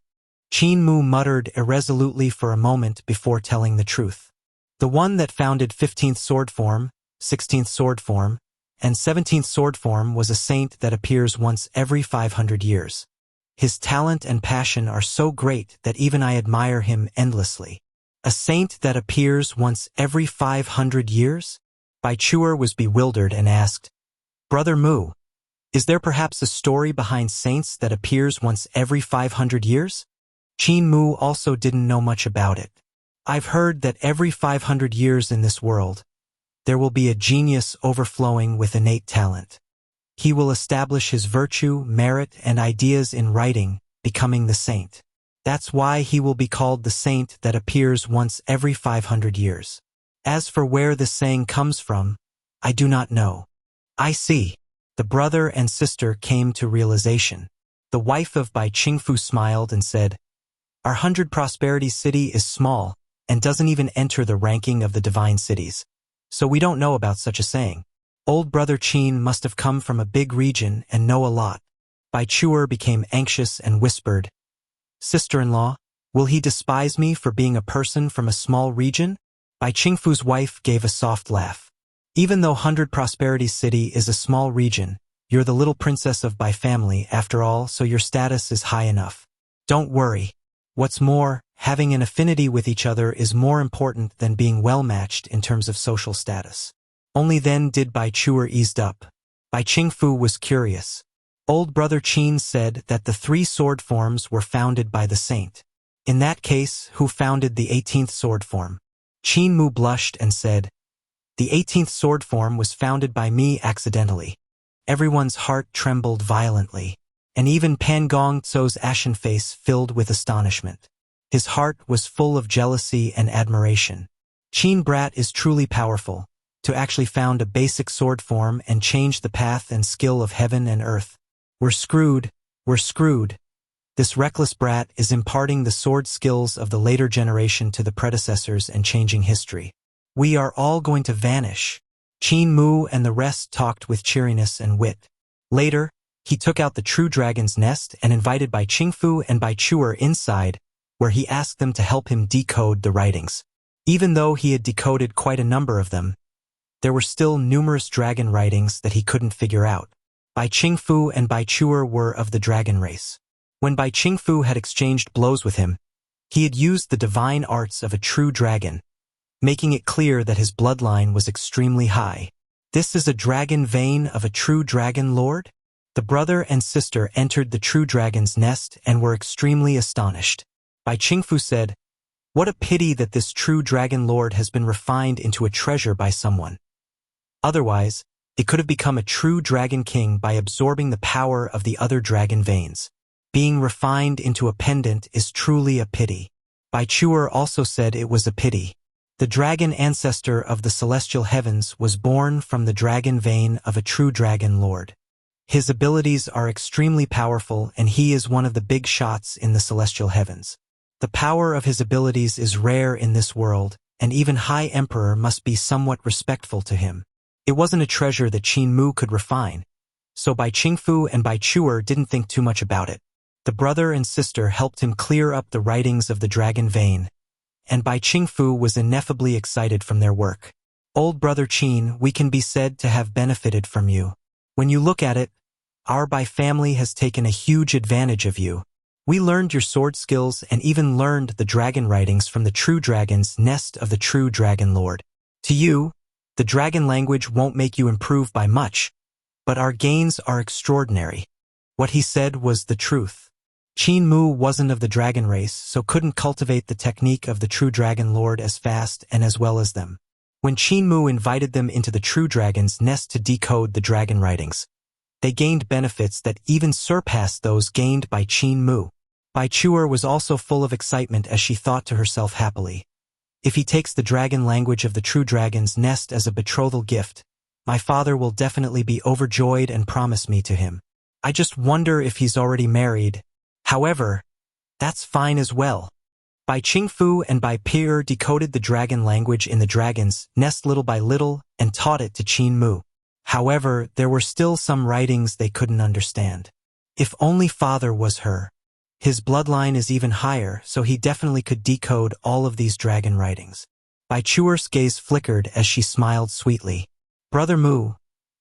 Qin Mu muttered irresolutely for a moment before telling the truth. The one that founded 15th sword form, 16th sword form, and 17th sword form was a saint that appears once every 500 years. His talent and passion are so great that even I admire him endlessly. A saint that appears once every 500 years? Bai Chuer was bewildered and asked, Brother Mu, is there perhaps a story behind saints that appears once every 500 years? Qin Mu also didn't know much about it. I've heard that every 500 years in this world, there will be a genius overflowing with innate talent. He will establish his virtue, merit, and ideas in writing, becoming the saint. That's why he will be called the saint that appears once every 500 years. As for where this saying comes from, I do not know. I see. The brother and sister came to realization. The wife of Bai Qingfu smiled and said, Our 100 Prosperity City is small and doesn't even enter the ranking of the divine cities, so we don't know about such a saying. Old brother Qin must have come from a big region and know a lot. Bai Chuer became anxious and whispered, "Sister-in-law, will he despise me for being a person from a small region?" Bai Qingfu's wife gave a soft laugh. "Even though 100 Prosperity City is a small region, you're the little princess of Bai family after all, so your status is high enough. Don't worry. What's more, having an affinity with each other is more important than being well-matched in terms of social status." Only then did Bai Chuer eased up. Bai Qingfu was curious. Old brother Qin said that the 3 sword forms were founded by the saint. In that case, who founded the 18th sword form? Qin Mu blushed and said, "The 18th sword form was founded by me accidentally." Everyone's heart trembled violently, and even Pan Gong Tso's ashen face filled with astonishment. His heart was full of jealousy and admiration. Qin Brat is truly powerful, to actually found a basic sword form and change the path and skill of heaven and earth. We're screwed, we're screwed. This reckless brat is imparting the sword skills of the later generation to the predecessors and changing history. We are all going to vanish. Qin Mu and the rest talked with cheeriness and wit. Later, he took out the true dragon's nest and invited Bai Qingfu and Bai Chuer inside, where he asked them to help him decode the writings. Even though he had decoded quite a number of them, there were still numerous dragon writings that he couldn't figure out. Bai Qingfu and Bai Chuer were of the dragon race. When Bai Qingfu had exchanged blows with him, he had used the divine arts of a true dragon, making it clear that his bloodline was extremely high. This is a dragon vein of a true dragon lord? The brother and sister entered the true dragon's nest and were extremely astonished. Bai Qingfu said, "What a pity that this true dragon lord has been refined into a treasure by someone. Otherwise, it could have become a true dragon king by absorbing the power of the other dragon veins. Being refined into a pendant is truly a pity." Bai Chuer also said it was a pity. The dragon ancestor of the celestial heavens was born from the dragon vein of a true dragon lord. His abilities are extremely powerful and he is one of the big shots in the celestial heavens. The power of his abilities is rare in this world, and even High Emperor must be somewhat respectful to him. It wasn't a treasure that Qin Mu could refine, so Bai Qingfu and Bai Chuer didn't think too much about it. The brother and sister helped him clear up the writings of the dragon vein, and Bai Qingfu was ineffably excited from their work. "Old brother Qin, we can be said to have benefited from you. When you look at it, our Bai family has taken a huge advantage of you. We learned your sword skills and even learned the dragon writings from the true dragon's nest of the true dragon lord. To you, the dragon language won't make you improve by much, but our gains are extraordinary." What he said was the truth. Qin Mu wasn't of the dragon race, so couldn't cultivate the technique of the true dragon lord as fast and as well as them. When Qin Mu invited them into the true dragon's nest to decode the dragon writings, they gained benefits that even surpassed those gained by Qin Mu. Bai Chuer was also full of excitement as she thought to herself happily, "If he takes the dragon language of the true dragon's nest as a betrothal gift, my father will definitely be overjoyed and promise me to him. I just wonder if he's already married. However, that's fine as well." Bai Qingfu and Bai Chuer decoded the dragon language in the dragon's nest little by little and taught it to Qin Mu. However, there were still some writings they couldn't understand. If only father was her. His bloodline is even higher, so he definitely could decode all of these dragon writings. Bai Chuer's gaze flickered as she smiled sweetly. "Brother Mu,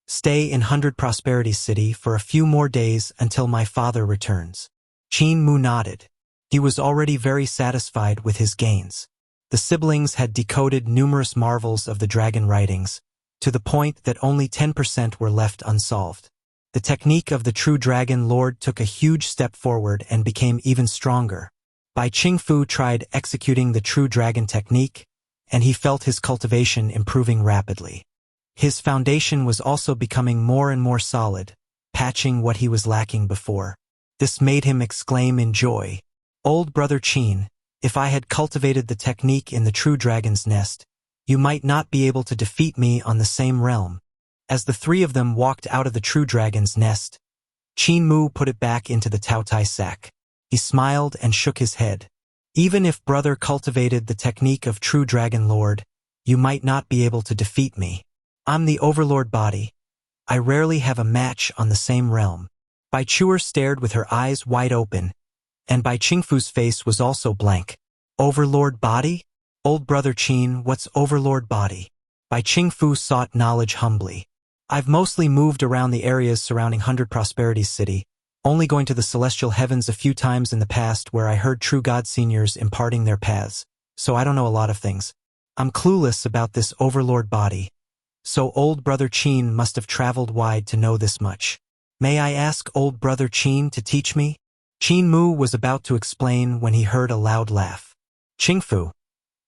stay in 100 Prosperity City for a few more days until my father returns." Qin Mu nodded. He was already very satisfied with his gains. The siblings had decoded numerous marvels of the dragon writings, to the point that only 10% were left unsolved. The technique of the true dragon lord took a huge step forward and became even stronger. Bai Qingfu tried executing the true dragon technique, and he felt his cultivation improving rapidly. His foundation was also becoming more and more solid, patching what he was lacking before. This made him exclaim in joy, "Old brother Qin, if I had cultivated the technique in the true dragon's nest, you might not be able to defeat me on the same realm." As the 3 of them walked out of the true dragon's nest, Qin Mu put it back into the Taotai sack. He smiled and shook his head. "Even if brother cultivated the technique of true dragon lord, you might not be able to defeat me. I'm the overlord body. I rarely have a match on the same realm. Bai Chuer stared with her eyes wide open, and Bai Qingfu's face was also blank. Overlord body? Old brother Qin, what's overlord body? Bai Qingfu sought knowledge humbly. I've mostly moved around the areas surrounding 100 Prosperities City, only going to the celestial heavens a few times in the past where I heard true God seniors imparting their paths, so I don't know a lot of things. I'm clueless about this overlord body, so old brother Qin must have traveled wide to know this much. May I ask old brother Qin to teach me? Qin Mu was about to explain when he heard a loud laugh. Qingfu,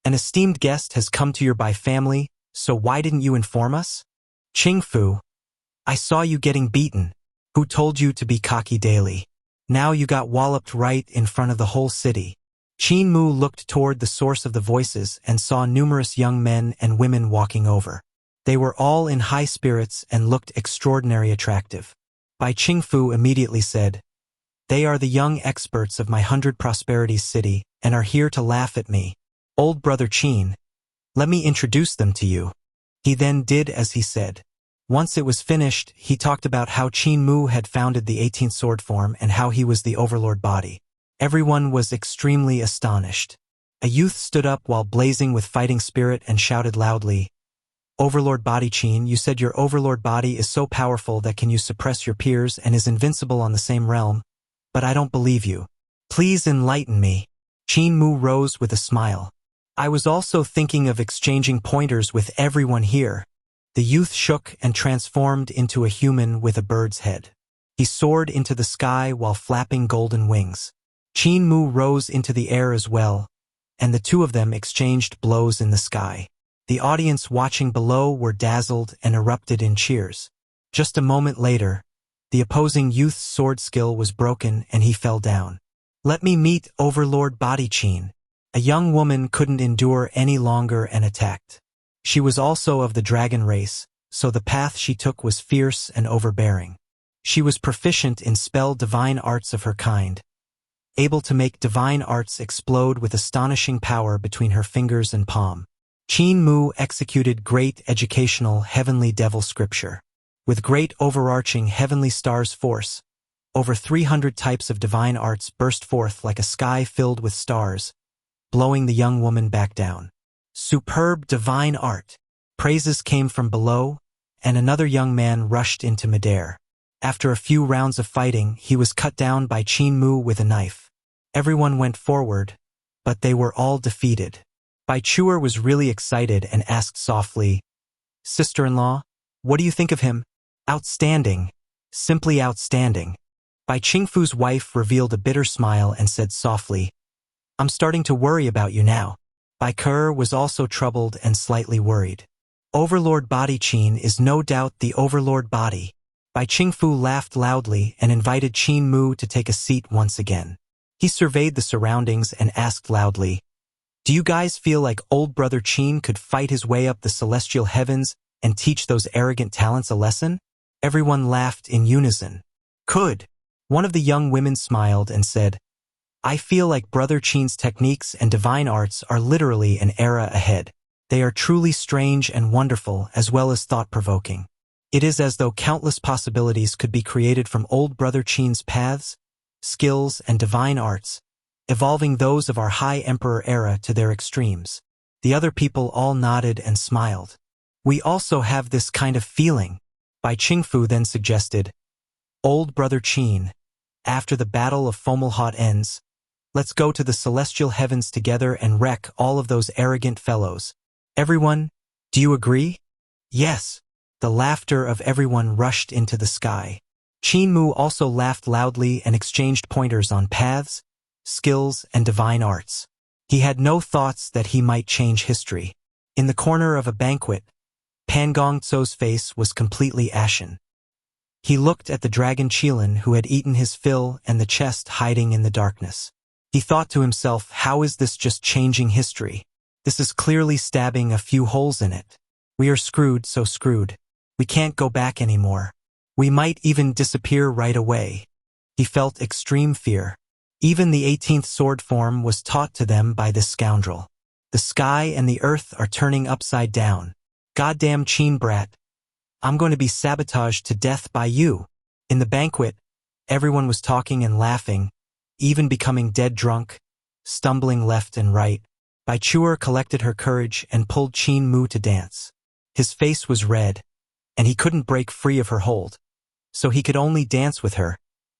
an esteemed guest has come to your Bai family, so why didn't you inform us? Qingfu, I saw you getting beaten. Who told you to be cocky daily? Now you got walloped right in front of the whole city. Qin Mu looked toward the source of the voices and saw numerous young men and women walking over. They were all in high spirits and looked extraordinarily attractive. Bai Qingfu immediately said, They are the young experts of my 100 Prosperities City and are here to laugh at me. Old brother Qin, let me introduce them to you. He then did as he said. Once it was finished, he talked about how Qin Mu had founded the 18th sword form and how he was the overlord body. Everyone was extremely astonished. A youth stood up while blazing with fighting spirit and shouted loudly, Overlord body Qin, you said your overlord body is so powerful that can you suppress your peers and is invincible on the same realm, but I don't believe you. Please enlighten me. Qin Mu rose with a smile. I was also thinking of exchanging pointers with everyone here. The youth shook and transformed into a human with a bird's head. He soared into the sky while flapping golden wings. Qin Mu rose into the air as well, and the two of them exchanged blows in the sky. The audience watching below were dazzled and erupted in cheers. Just a moment later, the opposing youth's sword skill was broken and he fell down. Let me meet Overlord Body Qin. A young woman couldn't endure any longer and attacked. She was also of the dragon race, so the path she took was fierce and overbearing. She was proficient in spell divine arts of her kind, able to make divine arts explode with astonishing power between her fingers and palm. Qin Mu executed great educational heavenly devil scripture. With great overarching heavenly stars force, over 300 types of divine arts burst forth like a sky filled with stars, blowing the young woman back down. Superb divine art. Praises came from below, and another young man rushed into midair. After a few rounds of fighting, he was cut down by Qin Mu with a knife. Everyone went forward, but they were all defeated. Bai Chuer was really excited and asked softly, Sister-in-law, what do you think of him? Outstanding. Simply outstanding. Bai Qingfu's wife revealed a bitter smile and said softly, I'm starting to worry about you now. Bai Ker was also troubled and slightly worried. Overlord Body Qin is no doubt the overlord body. Bai Qingfu laughed loudly and invited Qin Mu to take a seat once again. He surveyed the surroundings and asked loudly, Do you guys feel like old brother Qin could fight his way up the celestial heavens and teach those arrogant talents a lesson? Everyone laughed in unison. Could. One of the young women smiled and said, I feel like Brother Qin's techniques and divine arts are literally an era ahead. They are truly strange and wonderful as well as thought-provoking. It is as though countless possibilities could be created from old Brother Qin's paths, skills, and divine arts, evolving those of our High Emperor era to their extremes. The other people all nodded and smiled. We also have this kind of feeling. Bai Qingfu then suggested, Old Brother Qin, after the Battle of Fomalhaut ends, let's go to the celestial heavens together and wreck all of those arrogant fellows. Everyone, do you agree? Yes. The laughter of everyone rushed into the sky. Qin Mu also laughed loudly and exchanged pointers on paths, skills, and divine arts. He had no thoughts that he might change history. In the corner of a banquet, Pan Gongzou's face was completely ashen. He looked at the dragon Qilin who had eaten his fill and the chest hiding in the darkness. He thought to himself, how is this just changing history? This is clearly stabbing a few holes in it. We are screwed, so screwed. We can't go back anymore. We might even disappear right away. He felt extreme fear. Even the 18th sword form was taught to them by this scoundrel. The sky and the earth are turning upside down. Goddamn Qin brat, I'm going to be sabotaged to death by you." In the banquet, everyone was talking and laughing, even becoming dead drunk, stumbling left and right. Bai Chuer collected her courage and pulled Qin Mu to dance. His face was red, and he couldn't break free of her hold, so he could only dance with her,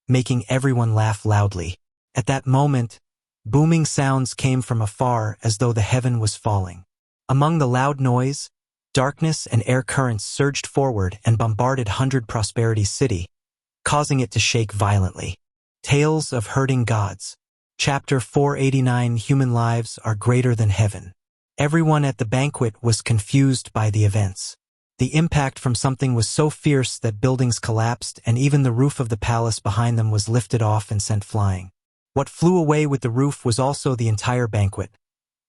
making everyone laugh loudly. At that moment, booming sounds came from afar as though the heaven was falling. Among the loud noise, darkness and air currents surged forward and bombarded 100 Prosperity City, causing it to shake violently. Tales of Hurting Gods. Chapter 489. Human lives are greater than heaven. Everyone at the banquet was confused by the events. The impact from something was so fierce that buildings collapsed and even the roof of the palace behind them was lifted off and sent flying. What flew away with the roof was also the entire banquet.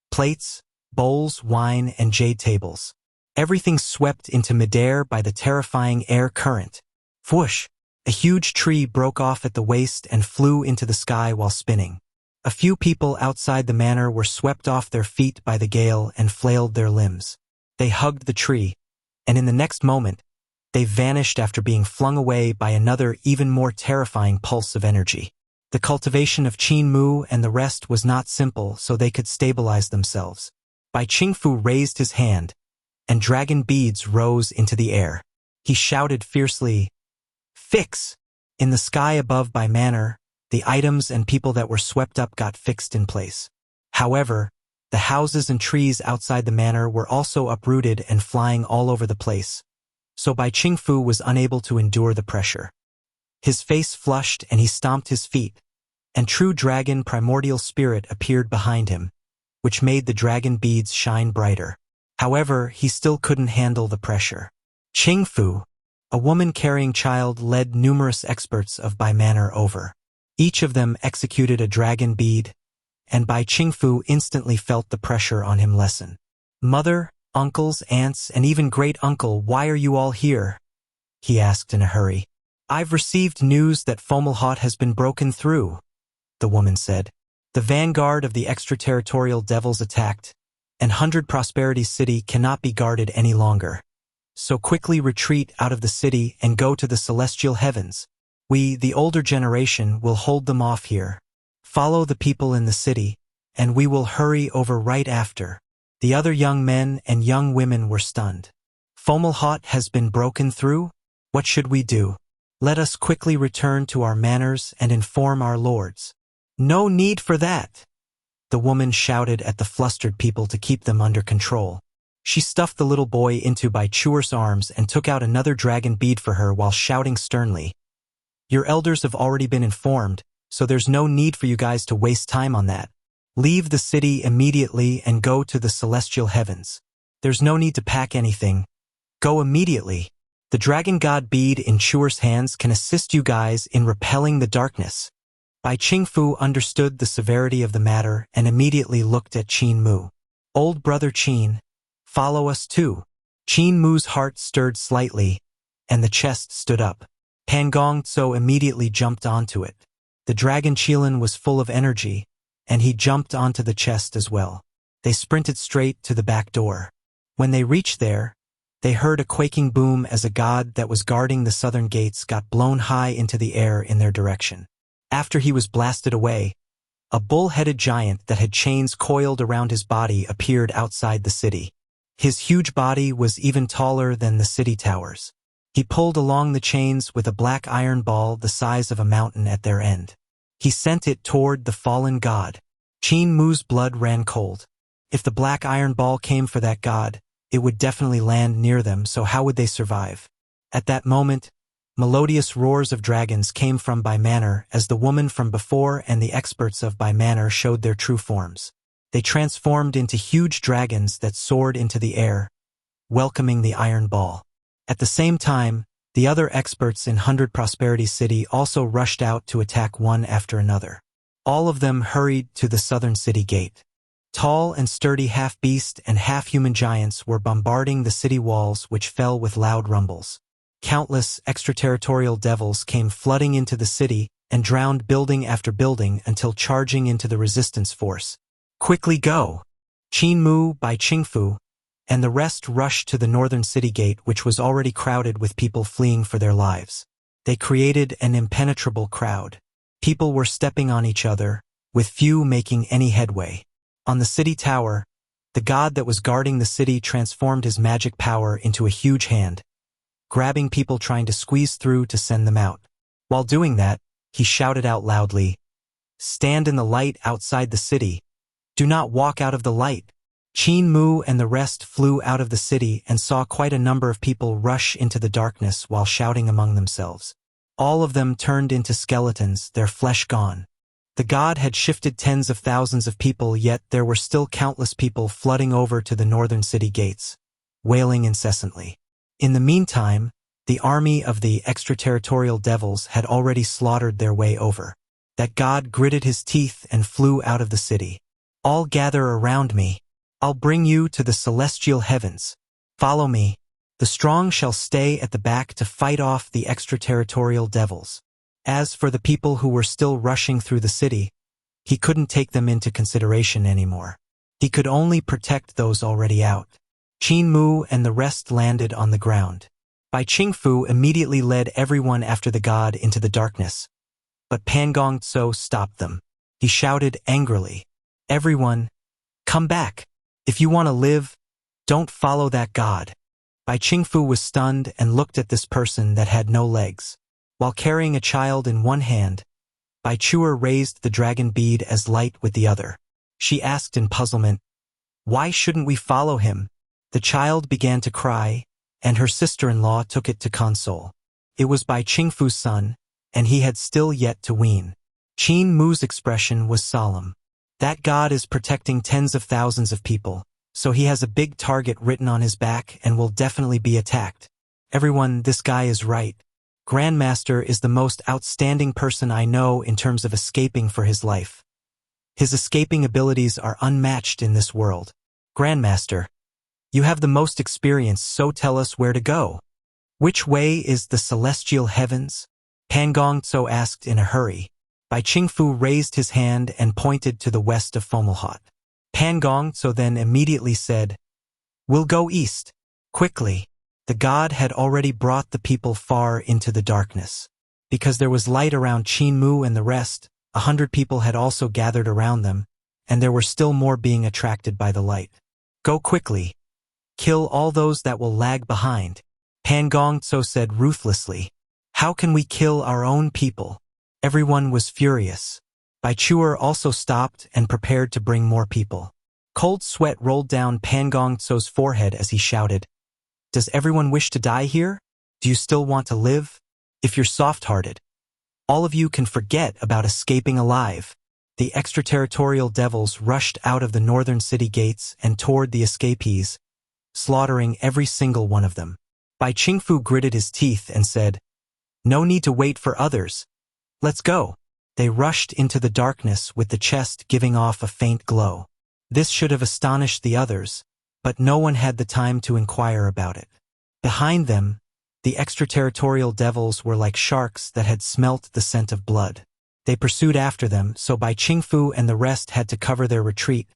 Plates, bowls, wine, and jade tables. Everything swept into midair by the terrifying air current. Whoosh! A huge tree broke off at the waist and flew into the sky while spinning. A few people outside the manor were swept off their feet by the gale and flailed their limbs. They hugged the tree, and in the next moment, they vanished after being flung away by another even more terrifying pulse of energy. The cultivation of Qin Mu and the rest was not simple, so they could stabilize themselves. Bai Qingfu raised his hand, and dragon beads rose into the air. He shouted fiercely, "Fix!" In the sky above Bai Manor, the items and people that were swept up got fixed in place. However, the houses and trees outside the manor were also uprooted and flying all over the place, so Bai Qingfu was unable to endure the pressure. His face flushed and he stomped his feet, and true dragon primordial spirit appeared behind him, which made the dragon beads shine brighter. However, he still couldn't handle the pressure. Qingfu, a woman carrying child, led numerous experts of Bai Manor over. Each of them executed a dragon bead, and Bai Qingfu instantly felt the pressure on him lessen. "Mother, uncles, aunts, and even great-uncle, why are you all here?" he asked in a hurry. "I've received news that Fomalhaut has been broken through," the woman said. "The vanguard of the extraterritorial devils attacked, and 100 Prosperity City cannot be guarded any longer. So quickly retreat out of the city and go to the celestial heavens. We, the older generation, will hold them off here. Follow the people in the city, and we will hurry over right after." The other young men and young women were stunned. "Fomalhaut has been broken through? What should we do? Let us quickly return to our manors and inform our lords." "No need for that," the woman shouted at the flustered people to keep them under control. She stuffed the little boy into Bai Chuer's arms and took out another dragon bead for her while shouting sternly, "Your elders have already been informed, so there's no need for you guys to waste time on that. Leave the city immediately and go to the celestial heavens. There's no need to pack anything. Go immediately. The dragon god bead in Chuer's hands can assist you guys in repelling the darkness." Bai Qingfu understood the severity of the matter and immediately looked at Qin Mu. "Old brother Qin, follow us too." Qin Mu's heart stirred slightly, and the chest stood up. Pan Gong Tso immediately jumped onto it. The dragon Qilin was full of energy, and he jumped onto the chest as well. They sprinted straight to the back door. When they reached there, they heard a quaking boom as a god that was guarding the southern gates got blown high into the air in their direction. After he was blasted away, a bull-headed giant that had chains coiled around his body appeared outside the city. His huge body was even taller than the city towers. He pulled along the chains with a black iron ball the size of a mountain at their end. He sent it toward the fallen god. Qin Mu's blood ran cold. If the black iron ball came for that god, it would definitely land near them, so how would they survive? At that moment, melodious roars of dragons came from Bai Manor as the woman from before and the experts of Bai Manor showed their true forms. They transformed into huge dragons that soared into the air, welcoming the iron ball. At the same time, the other experts in 100 Prosperity City also rushed out to attack one after another. All of them hurried to the southern city gate. Tall and sturdy half-beast and half-human giants were bombarding the city walls, which fell with loud rumbles. Countless extraterritorial devils came flooding into the city and drowned building after building until charging into the resistance force. "Quickly go!" Qin Mu, Bai Qingfu, and the rest rushed to the northern city gate, which was already crowded with people fleeing for their lives. They created an impenetrable crowd. People were stepping on each other, with few making any headway. On the city tower, the god that was guarding the city transformed his magic power into a huge hand, grabbing people trying to squeeze through to send them out. While doing that, he shouted out loudly, "Stand in the light outside the city. Do not walk out of the light." Qin Mu and the rest flew out of the city and saw quite a number of people rush into the darkness while shouting among themselves. All of them turned into skeletons, their flesh gone. The god had shifted tens of thousands of people, yet there were still countless people flooding over to the northern city gates, wailing incessantly. In the meantime, the army of the extraterritorial devils had already slaughtered their way over. That god gritted his teeth and flew out of the city. "All gather around me. I'll bring you to the celestial heavens. Follow me. The strong shall stay at the back to fight off the extraterritorial devils." As for the people who were still rushing through the city, he couldn't take them into consideration anymore. He could only protect those already out. Qin Mu and the rest landed on the ground. Bai Qingfu immediately led everyone after the god into the darkness, but Pan Gongzhou stopped them. He shouted angrily, "Everyone, come back. If you want to live, don't follow that god." Bai Qingfu was stunned and looked at this person that had no legs. While carrying a child in one hand, Bai Chuer raised the dragon bead as light with the other. She asked in puzzlement, "Why shouldn't we follow him?" The child began to cry, and her sister-in-law took it to console. It was Bai Qingfu's son, and he had still yet to wean. Qin Mu's expression was solemn. That god is protecting tens of thousands of people, so he has a big target written on his back and will definitely be attacked. Everyone, this guy is right. Grandmaster is the most outstanding person I know in terms of escaping for his life. His escaping abilities are unmatched in this world. Grandmaster, you have the most experience, so tell us where to go. Which way is the celestial heavens? Pan Gongzhou asked in a hurry. Bai Qingfu raised his hand and pointed to the west of Fomalhaut. Pan Gongzhou then immediately said, "We'll go east, quickly." The god had already brought the people far into the darkness. Because there was light around Qin Mu and the rest, 100 people had also gathered around them, and there were still more being attracted by the light. "Go quickly. Kill all those that will lag behind," Pan Gongzhou said ruthlessly. "How can we kill our own people?" Everyone was furious. Bai Chuer also stopped and prepared to bring more people. Cold sweat rolled down Pan Gongzhou's forehead as he shouted, "Does everyone wish to die here? Do you still want to live? If you're soft-hearted, all of you can forget about escaping alive." The extraterritorial devils rushed out of the northern city gates and toward the escapees, slaughtering every single one of them. Bai Qingfu gritted his teeth and said, "No need to wait for others. Let's go." They rushed into the darkness with the chest giving off a faint glow. This should have astonished the others, but no one had the time to inquire about it. Behind them, the extraterritorial devils were like sharks that had smelt the scent of blood. They pursued after them, so Bai Qingfu and the rest had to cover their retreat,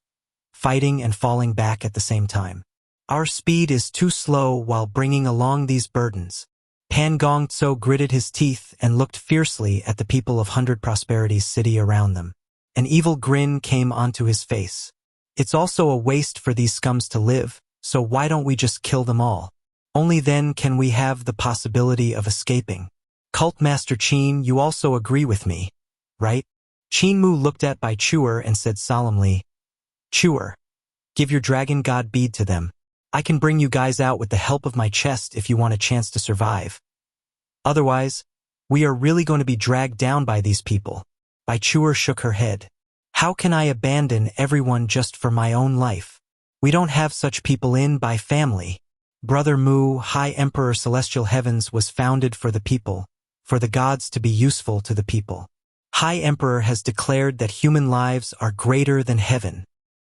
fighting and falling back at the same time. "Our speed is too slow while bringing along these burdens." Pan Gongzhou gritted his teeth and looked fiercely at the people of 100 Prosperity's city around them. An evil grin came onto his face. "It's also a waste for these scums to live, so why don't we just kill them all? Only then can we have the possibility of escaping." "Cult Master Qin, you also agree with me, right?" Qin Mu looked at Bai Chuer and said solemnly, "Chuer, give your dragon god bead to them. I can bring you guys out with the help of my chest if you want a chance to survive. Otherwise, we are really going to be dragged down by these people." Bai Chuer shook her head. "How can I abandon everyone just for my own life? We don't have such people in by family. Brother Mu, High Emperor Celestial Heavens, was founded for the people, for the gods to be useful to the people. High Emperor has declared that human lives are greater than heaven."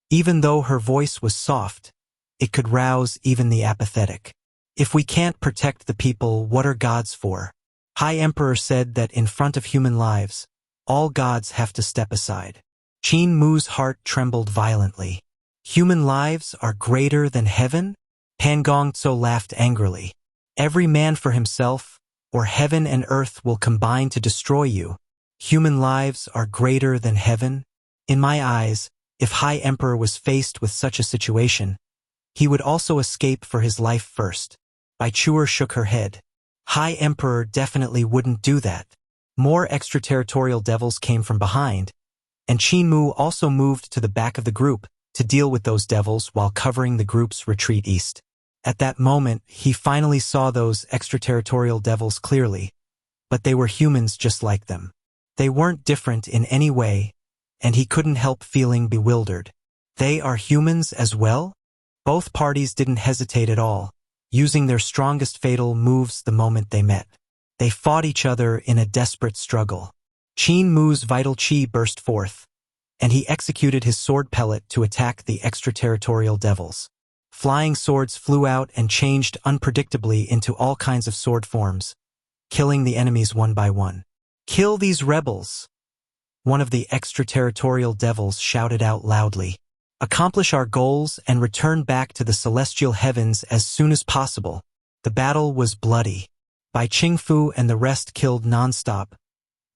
Even though her voice was soft, it could rouse even the apathetic. "If we can't protect the people, what are gods for?" High Emperor said that in front of human lives, all gods have to step aside. Qin Mu's heart trembled violently. Human lives are greater than heaven? Pan Gongzhou laughed angrily. Every man for himself, or heaven and earth will combine to destroy you. Human lives are greater than heaven. In my eyes, if High Emperor was faced with such a situation, he would also escape for his life first. Bai Chuer shook her head. High Emperor definitely wouldn't do that. More extraterritorial devils came from behind, and Qin Mu also moved to the back of the group to deal with those devils while covering the group's retreat east. At that moment, he finally saw those extraterritorial devils clearly, but they were humans just like them. They weren't different in any way, and he couldn't help feeling bewildered. They are humans as well? Both parties didn't hesitate at all, using their strongest fatal moves the moment they met. They fought each other in a desperate struggle. Qin Mu's vital qi burst forth, and he executed his sword pellet to attack the extraterritorial devils. Flying swords flew out and changed unpredictably into all kinds of sword forms, killing the enemies one by one. "Kill these rebels!" One of the extraterritorial devils shouted out loudly. "Accomplish our goals and return back to the celestial heavens as soon as possible." The battle was bloody. Bai Qingfu and the rest killed non-stop,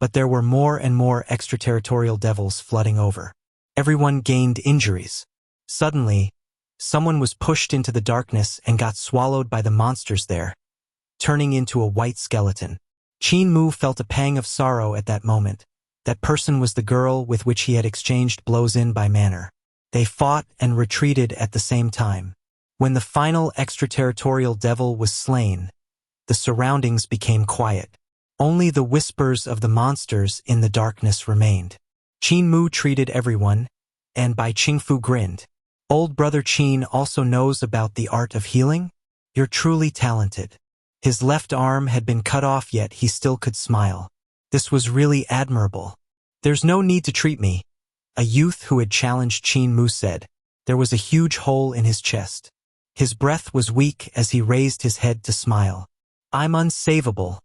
but there were more and more extraterritorial devils flooding over. Everyone gained injuries. Suddenly, someone was pushed into the darkness and got swallowed by the monsters there, turning into a white skeleton. Qin Mu felt a pang of sorrow at that moment. That person was the girl with which he had exchanged blows in by manner. They fought and retreated at the same time. When the final extraterritorial devil was slain, the surroundings became quiet. Only the whispers of the monsters in the darkness remained. Qin Mu treated everyone, and Bai Qingfu grinned. "Old brother Qin also knows about the art of healing? You're truly talented." His left arm had been cut off, yet he still could smile. This was really admirable. "There's no need to treat me," a youth who had challenged Qin Mu said. There was a huge hole in his chest. His breath was weak as he raised his head to smile. "I'm unsavable.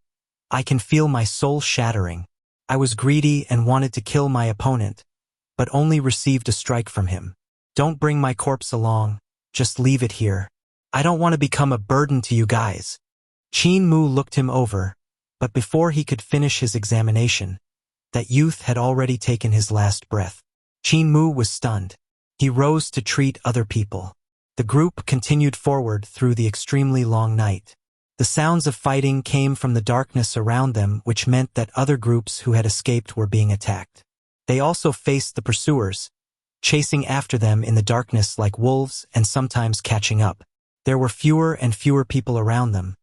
I can feel my soul shattering. I was greedy and wanted to kill my opponent, but only received a strike from him. Don't bring my corpse along, just leave it here. I don't want to become a burden to you guys." Qin Mu looked him over, but before he could finish his examination, that youth had already taken his last breath. Qin Mu was stunned. He rose to treat other people. The group continued forward through the extremely long night. The sounds of fighting came from the darkness around them, which meant that other groups who had escaped were being attacked. They also faced the pursuers, chasing after them in the darkness like wolves and sometimes catching up. There were fewer and fewer people around them,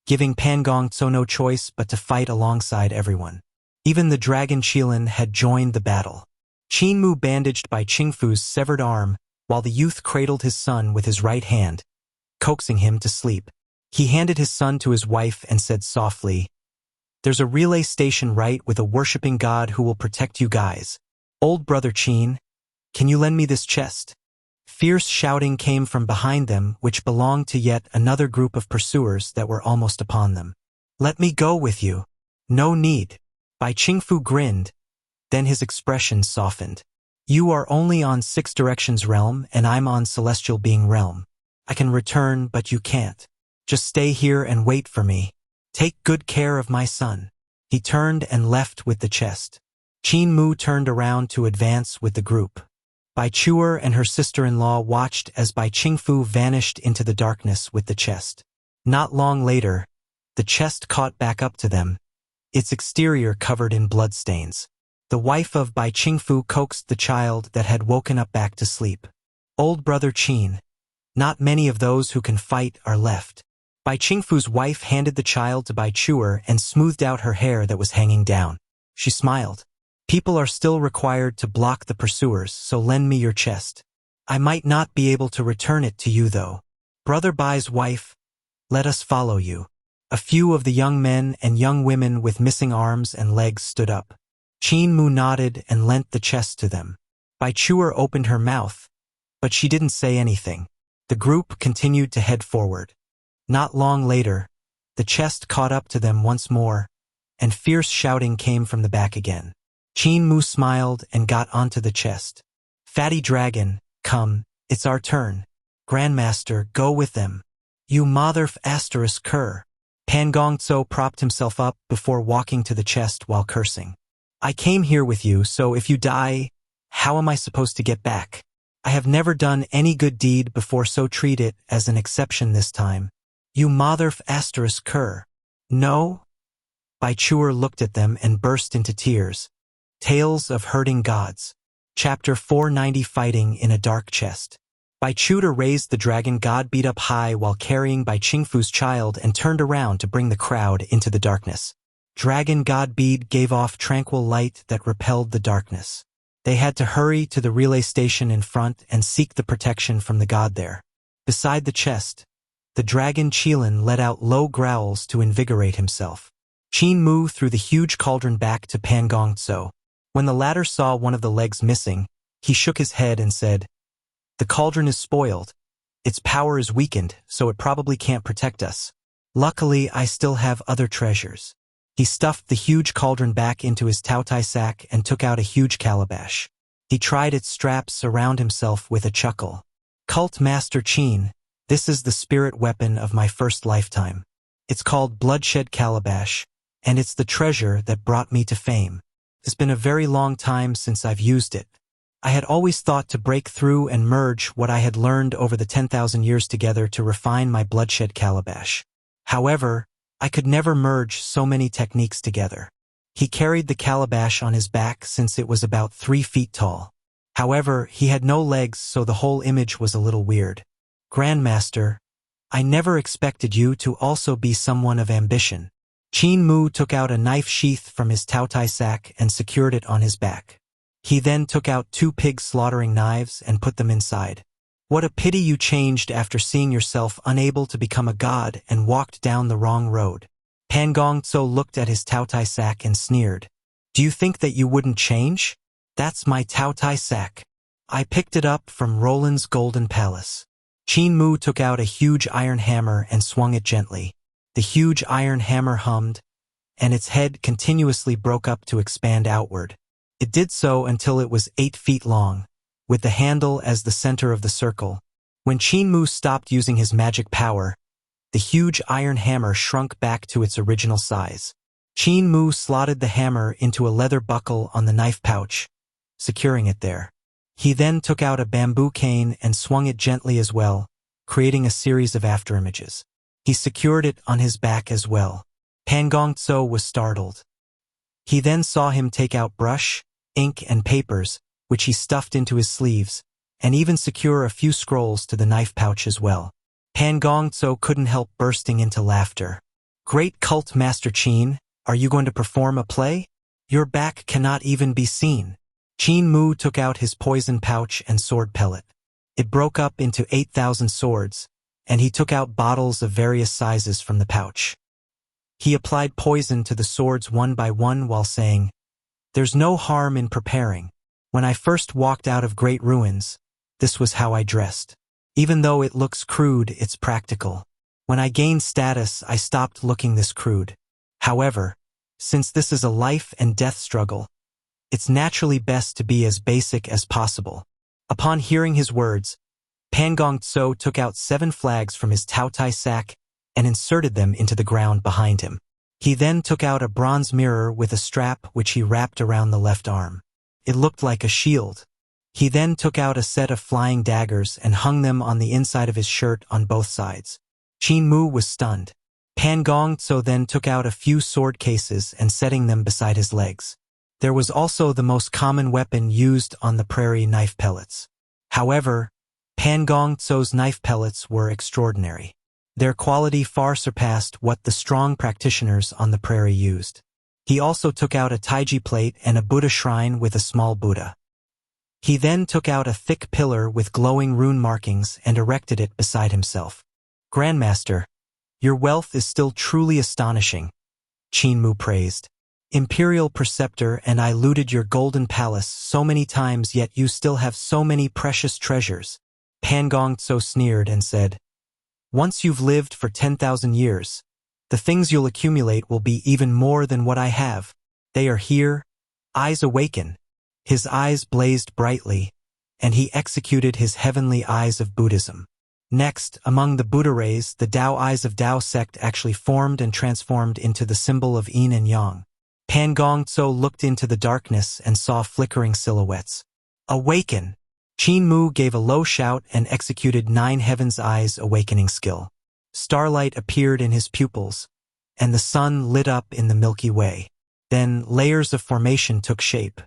giving Pan Gongzhou no choice but to fight alongside everyone. Even the dragon Qilin had joined the battle. Qin Mu bandaged Bai Qingfu's severed arm, while the youth cradled his son with his right hand, coaxing him to sleep. He handed his son to his wife and said softly, "There's a relay station right with a worshipping god who will protect you guys. Old brother Qin, can you lend me this chest?" Fierce shouting came from behind them, which belonged to yet another group of pursuers that were almost upon them. "Let me go with you." "No need." Bai Qingfu grinned, then his expression softened. "You are only on Six Directions realm and I'm on Celestial Being realm. I can return, but you can't. Just stay here and wait for me. Take good care of my son." He turned and left with the chest. Qin Mu turned around to advance with the group. Bai Chuer and her sister-in-law watched as Bai Qingfu vanished into the darkness with the chest. Not long later, the chest caught back up to them, its exterior covered in bloodstains. The wife of Bai Qingfu coaxed the child that had woken up back to sleep. "Old brother Qin, not many of those who can fight are left." Bai Qingfu's wife handed the child to Bai Chuer and smoothed out her hair that was hanging down. She smiled. "People are still required to block the pursuers, so lend me your chest. I might not be able to return it to you though. Brother Bai's wife, let us follow you." A few of the young men and young women with missing arms and legs stood up. Qin Mu nodded and lent the chest to them. Bai Chuer opened her mouth, but she didn't say anything. The group continued to head forward. Not long later, the chest caught up to them once more, and fierce shouting came from the back again. Qin Mu smiled and got onto the chest. "Fatty dragon, come, it's our turn. Grandmaster, go with them." You motherf asterisk cur. Pan Gongzhou propped himself up before walking to the chest while cursing. I came here with you, so if you die, how am I supposed to get back? I have never done any good deed before, so treat it as an exception this time. You motherf asterisk cur. No? Bai Chuer looked at them and burst into tears. Tales of Hurting Gods. Chapter 490, Fighting in a Dark Chest. Bai Chuer raised the dragon god beat up high while carrying Bai Qingfu's child and turned around to bring the crowd into the darkness. Dragon god bead gave off tranquil light that repelled the darkness. They had to hurry to the relay station in front and seek the protection from the god there. Beside the chest, the dragon Qilin let out low growls to invigorate himself. Qin Mu threw the huge cauldron back to Pan Gongzhou. When the latter saw one of the legs missing, he shook his head and said, "The cauldron is spoiled. Its power is weakened, so it probably can't protect us. Luckily, I still have other treasures." He stuffed the huge cauldron back into his taotai sack and took out a huge calabash. He tried its straps around himself with a chuckle. "Cult Master Qin, this is the spirit weapon of my first lifetime. It's called Bloodshed Calabash, and it's the treasure that brought me to fame. It's been a very long time since I've used it. I had always thought to break through and merge what I had learned over the 10,000 years together to refine my Bloodshed Calabash. However, I could never merge so many techniques together." He carried the calabash on his back since it was about 3 feet tall. However, he had no legs, so the whole image was a little weird. "Grandmaster, I never expected you to also be someone of ambition." Qin Mu took out a knife sheath from his taotai sack and secured it on his back. He then took out 2 pig slaughtering knives and put them inside. "What a pity you changed after seeing yourself unable to become a god and walked down the wrong road." Pan Gongzhou looked at his taotai sack and sneered. "Do you think that you wouldn't change? That's my taotai sack. I picked it up from Roland's Golden Palace." Qin Mu took out a huge iron hammer and swung it gently. The huge iron hammer hummed, and its head continuously broke up to expand outward. It did so until it was 8 feet long, with the handle as the center of the circle. When Qin Mu stopped using his magic power, the huge iron hammer shrunk back to its original size. Qin Mu slotted the hammer into a leather buckle on the knife pouch, securing it there. He then took out a bamboo cane and swung it gently as well, creating a series of afterimages. He secured it on his back as well. Pan Gongzhou was startled. He then saw him take out brush, ink, and papers, which he stuffed into his sleeves, and even secure a few scrolls to the knife pouch as well. Pan Gongzhou couldn't help bursting into laughter. "Great Cult Master Qin, are you going to perform a play? Your back cannot even be seen." Qin Mu took out his poison pouch and sword pellet. It broke up into 8,000 swords, and he took out bottles of various sizes from the pouch. He applied poison to the swords one by one while saying, "There's no harm in preparing. When I first walked out of Great Ruins, this was how I dressed. Even though it looks crude, it's practical. When I gained status, I stopped looking this crude. However, since this is a life and death struggle, it's naturally best to be as basic as possible." Upon hearing his words, Pan Gongzhou took out 7 flags from his taotai sack and inserted them into the ground behind him. He then took out a bronze mirror with a strap which he wrapped around the left arm. It looked like a shield. He then took out a set of flying daggers and hung them on the inside of his shirt on both sides. Qin Mu was stunned. Pan Gongzhou then took out a few sword cases and setting them beside his legs. There was also the most common weapon used on the prairie, knife pellets. However, Pan Gongzhou's knife pellets were extraordinary. Their quality far surpassed what the strong practitioners on the prairie used. He also took out a Taiji plate and a Buddha shrine with a small Buddha. He then took out a thick pillar with glowing rune markings and erected it beside himself. "Grandmaster, your wealth is still truly astonishing," Qin Mu praised. "Imperial Preceptor and I looted your golden palace so many times, yet you still have so many precious treasures." Pan Gongzhou sneered and said, "Once you've lived for 10,000 years, the things you'll accumulate will be even more than what I have. They are here." Eyes awaken. His eyes blazed brightly, and he executed his heavenly eyes of Buddhism. Next, among the Buddha rays, the Tao eyes of Tao sect actually formed and transformed into the symbol of yin and yang. Pan Gongtso looked into the darkness and saw flickering silhouettes. Awaken! Qin Mu gave a low shout and executed 9 Heaven's Eyes awakening skill. Starlight appeared in his pupils, and the sun lit up in the Milky Way. Then layers of formation took shape.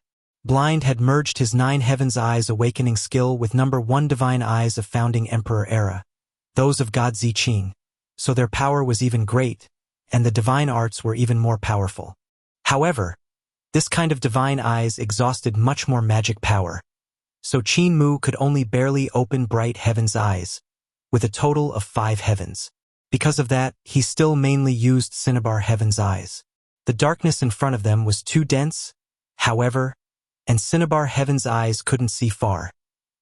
Blind had merged his 9 Heaven's Eyes awakening skill with number 1 divine eyes of founding Emperor era, those of God Ziqing, so their power was even great, and the divine arts were even more powerful. However, this kind of divine eyes exhausted much more magic power, so Qin Mu could only barely open bright Heaven's Eyes, with a total of 5 heavens. Because of that, he still mainly used Cinnabar Heaven's Eyes. The darkness in front of them was too dense, however, and Cinnabar Heaven's Eyes couldn't see far,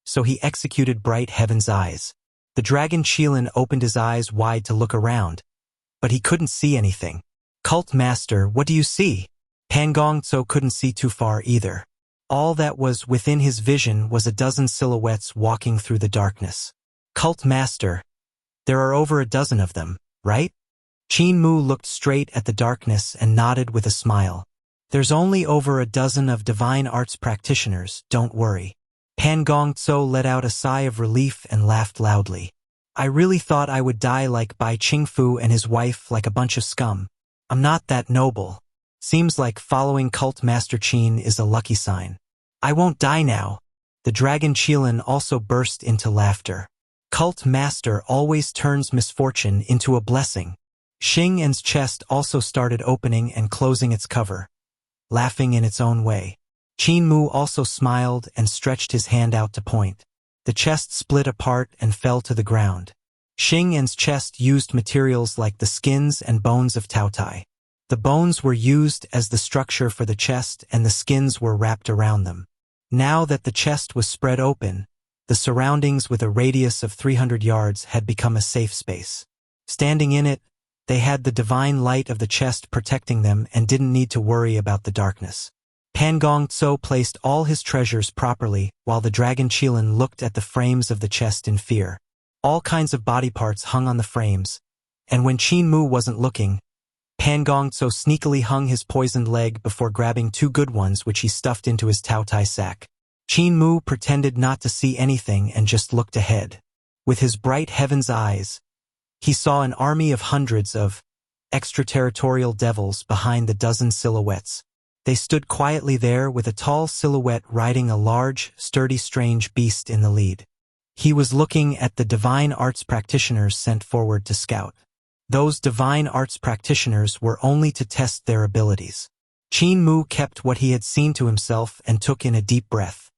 so he executed Bright Heaven's Eyes. The dragon Qilin opened his eyes wide to look around, but he couldn't see anything. Cult Master, what do you see? Pan Gongtso couldn't see too far either. All that was within his vision was a dozen silhouettes walking through the darkness. Cult Master, there are over a dozen of them, right? Qin Mu looked straight at the darkness and nodded with a smile. There's only over a dozen of divine arts practitioners, don't worry. Pan Gongtso let out a sigh of relief and laughed loudly. I really thought I would die like Bai Qingfu and his wife like a bunch of scum. I'm not that noble. Seems like following Cult Master Qin is a lucky sign. I won't die now. The dragon Qilin also burst into laughter. Cult Master always turns misfortune into a blessing. Xing En's chest also started opening and closing its cover, laughing in its own way. Qin Mu also smiled and stretched his hand out to point. The chest split apart and fell to the ground. Xing En's chest used materials like the skins and bones of Taotai. The bones were used as the structure for the chest and the skins were wrapped around them. Now that the chest was spread open, the surroundings with a radius of 300 yards had become a safe space. Standing in it, they had the divine light of the chest protecting them and didn't need to worry about the darkness. Pan Gongtso placed all his treasures properly while the dragon Qilin looked at the frames of the chest in fear. All kinds of body parts hung on the frames, and when Qin Mu wasn't looking, Pan Gongtso sneakily hung his poisoned leg before grabbing 2 good ones which he stuffed into his Taotai sack. Qin Mu pretended not to see anything and just looked ahead. With his bright Heaven's Eyes, he saw an army of hundreds of extraterritorial devils behind the dozen silhouettes. They stood quietly there with a tall silhouette riding a large, sturdy, strange beast in the lead. He was looking at the divine arts practitioners sent forward to scout. Those divine arts practitioners were only to test their abilities. Qin Mu kept what he had seen to himself and took in a deep breath.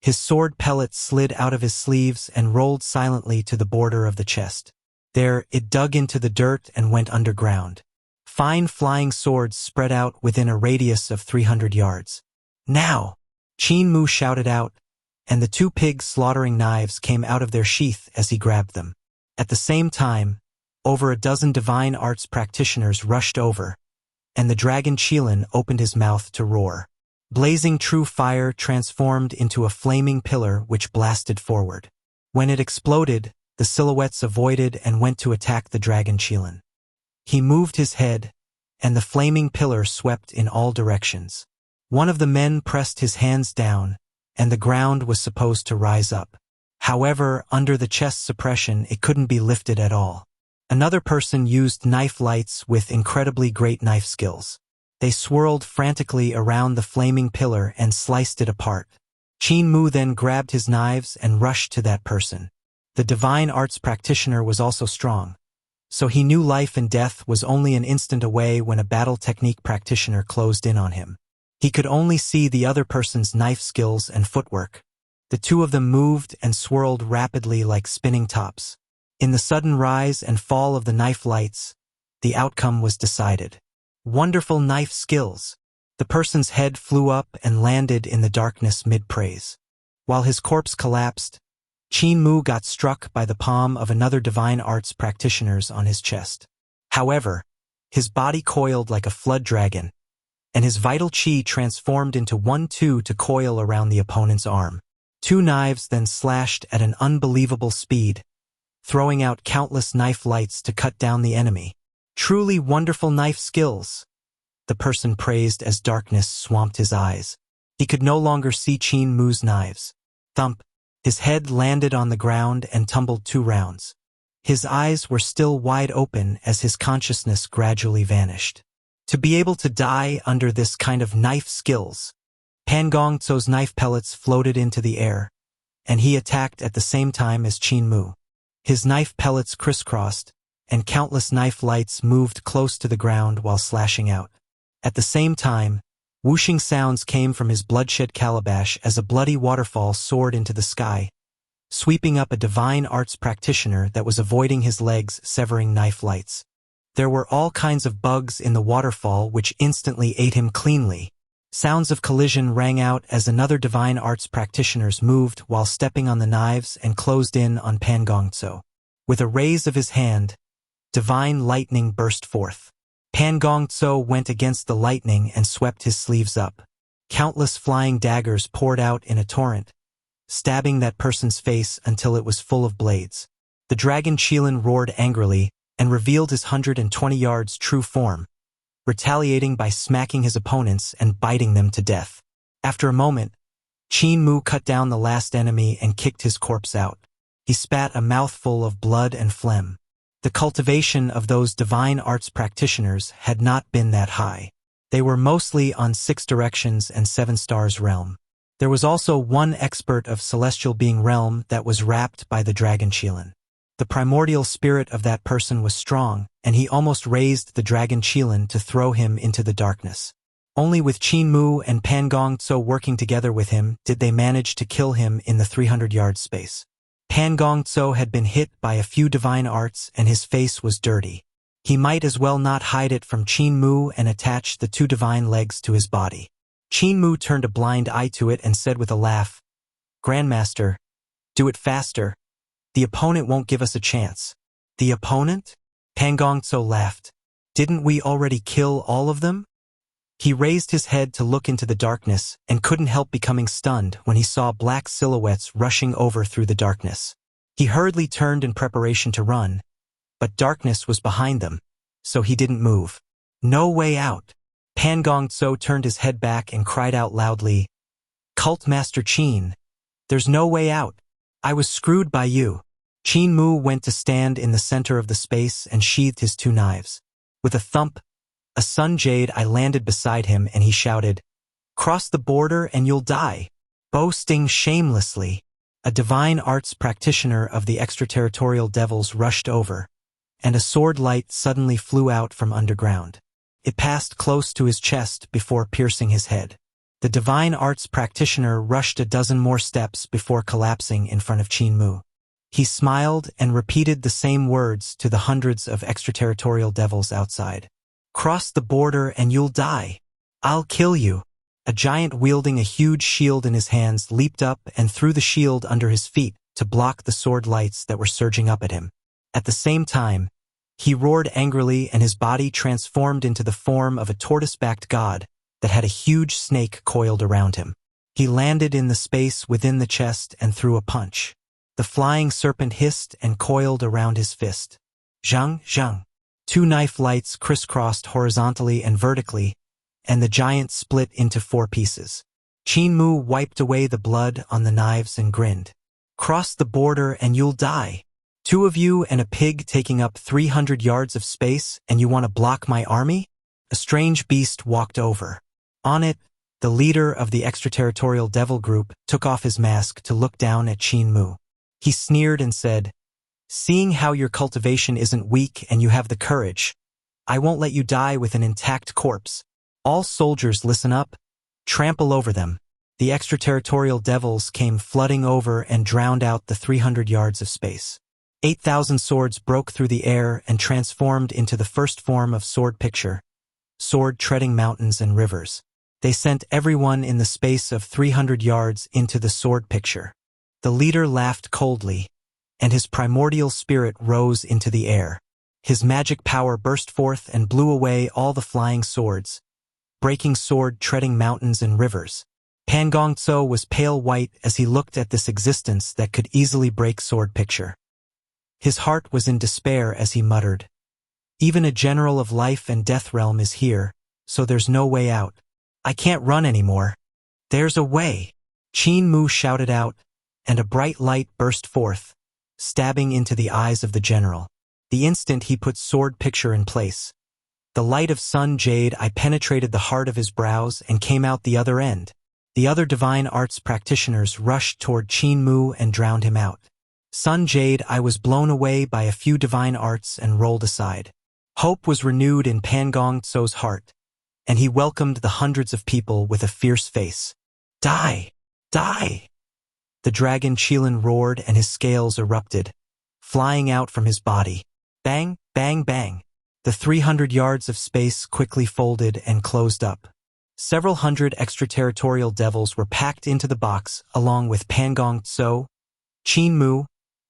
His sword pellet slid out of his sleeves and rolled silently to the border of the chest. There, it dug into the dirt and went underground. Fine flying swords spread out within a radius of 300 yards. Now! Qin Mu shouted out, and the 2 pig slaughtering knives came out of their sheath as he grabbed them. At the same time, over a dozen divine arts practitioners rushed over, and the dragon Qilin opened his mouth to roar. Blazing true fire transformed into a flaming pillar which blasted forward. When it exploded, the silhouettes avoided and went to attack the dragon Qilin. He moved his head, and the flaming pillar swept in all directions. One of the men pressed his hands down, and the ground was supposed to rise up. However, under the chest suppression, it couldn't be lifted at all. Another person used knife lights with incredibly great knife skills. They swirled frantically around the flaming pillar and sliced it apart. Qin Mu then grabbed his knives and rushed to that person. The divine arts practitioner was also strong, so he knew life and death was only an instant away when a battle technique practitioner closed in on him. He could only see the other person's knife skills and footwork. The 2 of them moved and swirled rapidly like spinning tops. In the sudden rise and fall of the knife lights, the outcome was decided. Wonderful knife skills. The person's head flew up and landed in the darkness mid-praise. While his corpse collapsed, Qin Mu got struck by the palm of another divine arts practitioner's on his chest. However, his body coiled like a flood dragon, and his vital qi transformed into 1-2 to coil around the opponent's arm. 2 knives then slashed at an unbelievable speed, throwing out countless knife lights to cut down the enemy. Truly wonderful knife skills, the person praised as darkness swamped his eyes. He could no longer see Qin Mu's knives. Thump! His head landed on the ground and tumbled 2 rounds. His eyes were still wide open as his consciousness gradually vanished. To be able to die under this kind of knife skills, Pan Gongzuo's knife pellets floated into the air, and he attacked at the same time as Qin Mu. His knife pellets crisscrossed, and countless knife lights moved close to the ground while slashing out. At the same time, whooshing sounds came from his bloodshed calabash as a bloody waterfall soared into the sky, sweeping up a divine arts practitioner that was avoiding his legs, severing knife lights. There were all kinds of bugs in the waterfall which instantly ate him cleanly. Sounds of collision rang out as another divine arts practitioners moved while stepping on the knives and closed in on Pan Gongzuo. With a raise of his hand, divine lightning burst forth. Pan Gongzuo went against the lightning and swept his sleeves up. Countless flying daggers poured out in a torrent, stabbing that person's face until it was full of blades. The dragon Qilin roared angrily and revealed his 120 yards true form, retaliating by smacking his opponents and biting them to death. After a moment, Qin Mu cut down the last enemy and kicked his corpse out. He spat a mouthful of blood and phlegm. The cultivation of those divine arts practitioners had not been that high. They were mostly on 6 directions and 7 stars realm. There was also one expert of celestial being realm that was wrapped by the dragon Qilin. The primordial spirit of that person was strong, and he almost raised the dragon Qilin to throw him into the darkness. Only with Qin Mu and Pan Gongzuo working together with him did they manage to kill him in the 300-yard space. Pan Gongzuo had been hit by a few divine arts and his face was dirty. He might as well not hide it from Qin Mu and attach the 2 divine legs to his body. Qin Mu turned a blind eye to it and said with a laugh, "Grandmaster, do it faster. The opponent won't give us a chance." "The opponent?" Pan Gongzuo laughed. "Didn't we already kill all of them?" He raised his head to look into the darkness and couldn't help becoming stunned when he saw black silhouettes rushing over through the darkness. He hurriedly turned in preparation to run, but darkness was behind them, so he didn't move. "No way out." Pan Gongzuo turned his head back and cried out loudly, "Cult Master Qin, there's no way out. I was screwed by you." Qin Mu went to stand in the center of the space and sheathed his 2 knives. With a thump, a sun jade eye landed beside him and he shouted, "Cross the border and you'll die." Boasting shamelessly, a divine arts practitioner of the extraterritorial devils rushed over, and a sword light suddenly flew out from underground. It passed close to his chest before piercing his head. The divine arts practitioner rushed a dozen more steps before collapsing in front of Qin Mu. He smiled and repeated the same words to the hundreds of extraterritorial devils outside. "Cross the border and you'll die. I'll kill you." A giant wielding a huge shield in his hands leaped up and threw the shield under his feet to block the sword lights that were surging up at him. At the same time, he roared angrily and his body transformed into the form of a tortoise-backed god that had a huge snake coiled around him. He landed in the space within the chest and threw a punch. The flying serpent hissed and coiled around his fist. Zhang, zhang. 2 knife lights crisscrossed horizontally and vertically, and the giant split into 4 pieces. Qin Mu wiped away the blood on the knives and grinned. "Cross the border and you'll die. 2 of you and a pig taking up 300 yards of space, and you want to block my army?" A strange beast walked over. On it, the leader of the extraterritorial devil group took off his mask to look down at Qin Mu. He sneered and said, "Seeing how your cultivation isn't weak and you have the courage, I won't let you die with an intact corpse. All soldiers listen up. Trample over them." The extraterritorial devils came flooding over and drowned out the 300 yards of space. 8,000 swords broke through the air and transformed into the first form of sword picture, sword treading mountains and rivers. They sent everyone in the space of 300 yards into the sword picture. The leader laughed coldly, and his primordial spirit rose into the air. His magic power burst forth and blew away all the flying swords, breaking sword treading mountains and rivers. Pan Gongzuo was pale white as he looked at this existence that could easily break sword picture. His heart was in despair as he muttered, "Even a general of life and death realm is here, so there's no way out. I can't run anymore." "There's a way!" Qin Mu shouted out, and a bright light burst forth, stabbing into the eyes of the general. The instant he put sword picture in place, the light of Sun Jade I penetrated the heart of his brows and came out the other end. The other divine arts practitioners rushed toward Qin Mu and drowned him out. Sun Jade I was blown away by a few divine arts and rolled aside. Hope was renewed in Pangong Tso's heart, and he welcomed the hundreds of people with a fierce face. "Die! Die!" The dragon Qilin roared and his scales erupted, flying out from his body. Bang, bang, bang. The 300 yards of space quickly folded and closed up. Several hundred extraterritorial devils were packed into the box along with Pangong Tso, Qin Mu,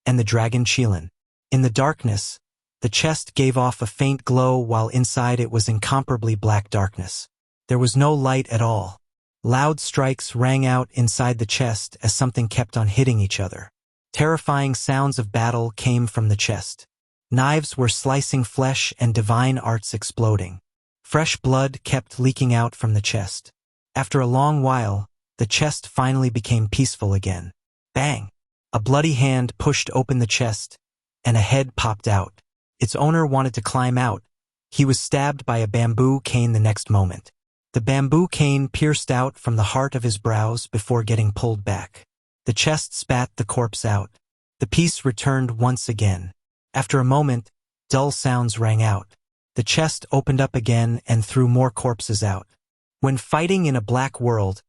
and the dragon Qilin. In the darkness, the chest gave off a faint glow while inside it was incomparably black darkness. There was no light at all. Loud strikes rang out inside the chest as something kept on hitting each other. Terrifying sounds of battle came from the chest. Knives were slicing flesh and divine arts exploding. Fresh blood kept leaking out from the chest. After a long while, the chest finally became peaceful again. Bang! A bloody hand pushed open the chest, and a head popped out. Its owner wanted to climb out. He was stabbed by a bamboo cane the next moment. The bamboo cane pierced out from the heart of his brows before getting pulled back. The chest spat the corpse out. The peace returned once again. After a moment, dull sounds rang out. The chest opened up again and threw more corpses out. When fighting in a black world,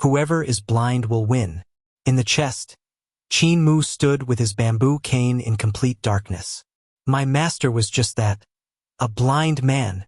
whoever is blind will win. In the chest, Qin Mu stood with his bamboo cane in complete darkness. My master was just that, a blind man.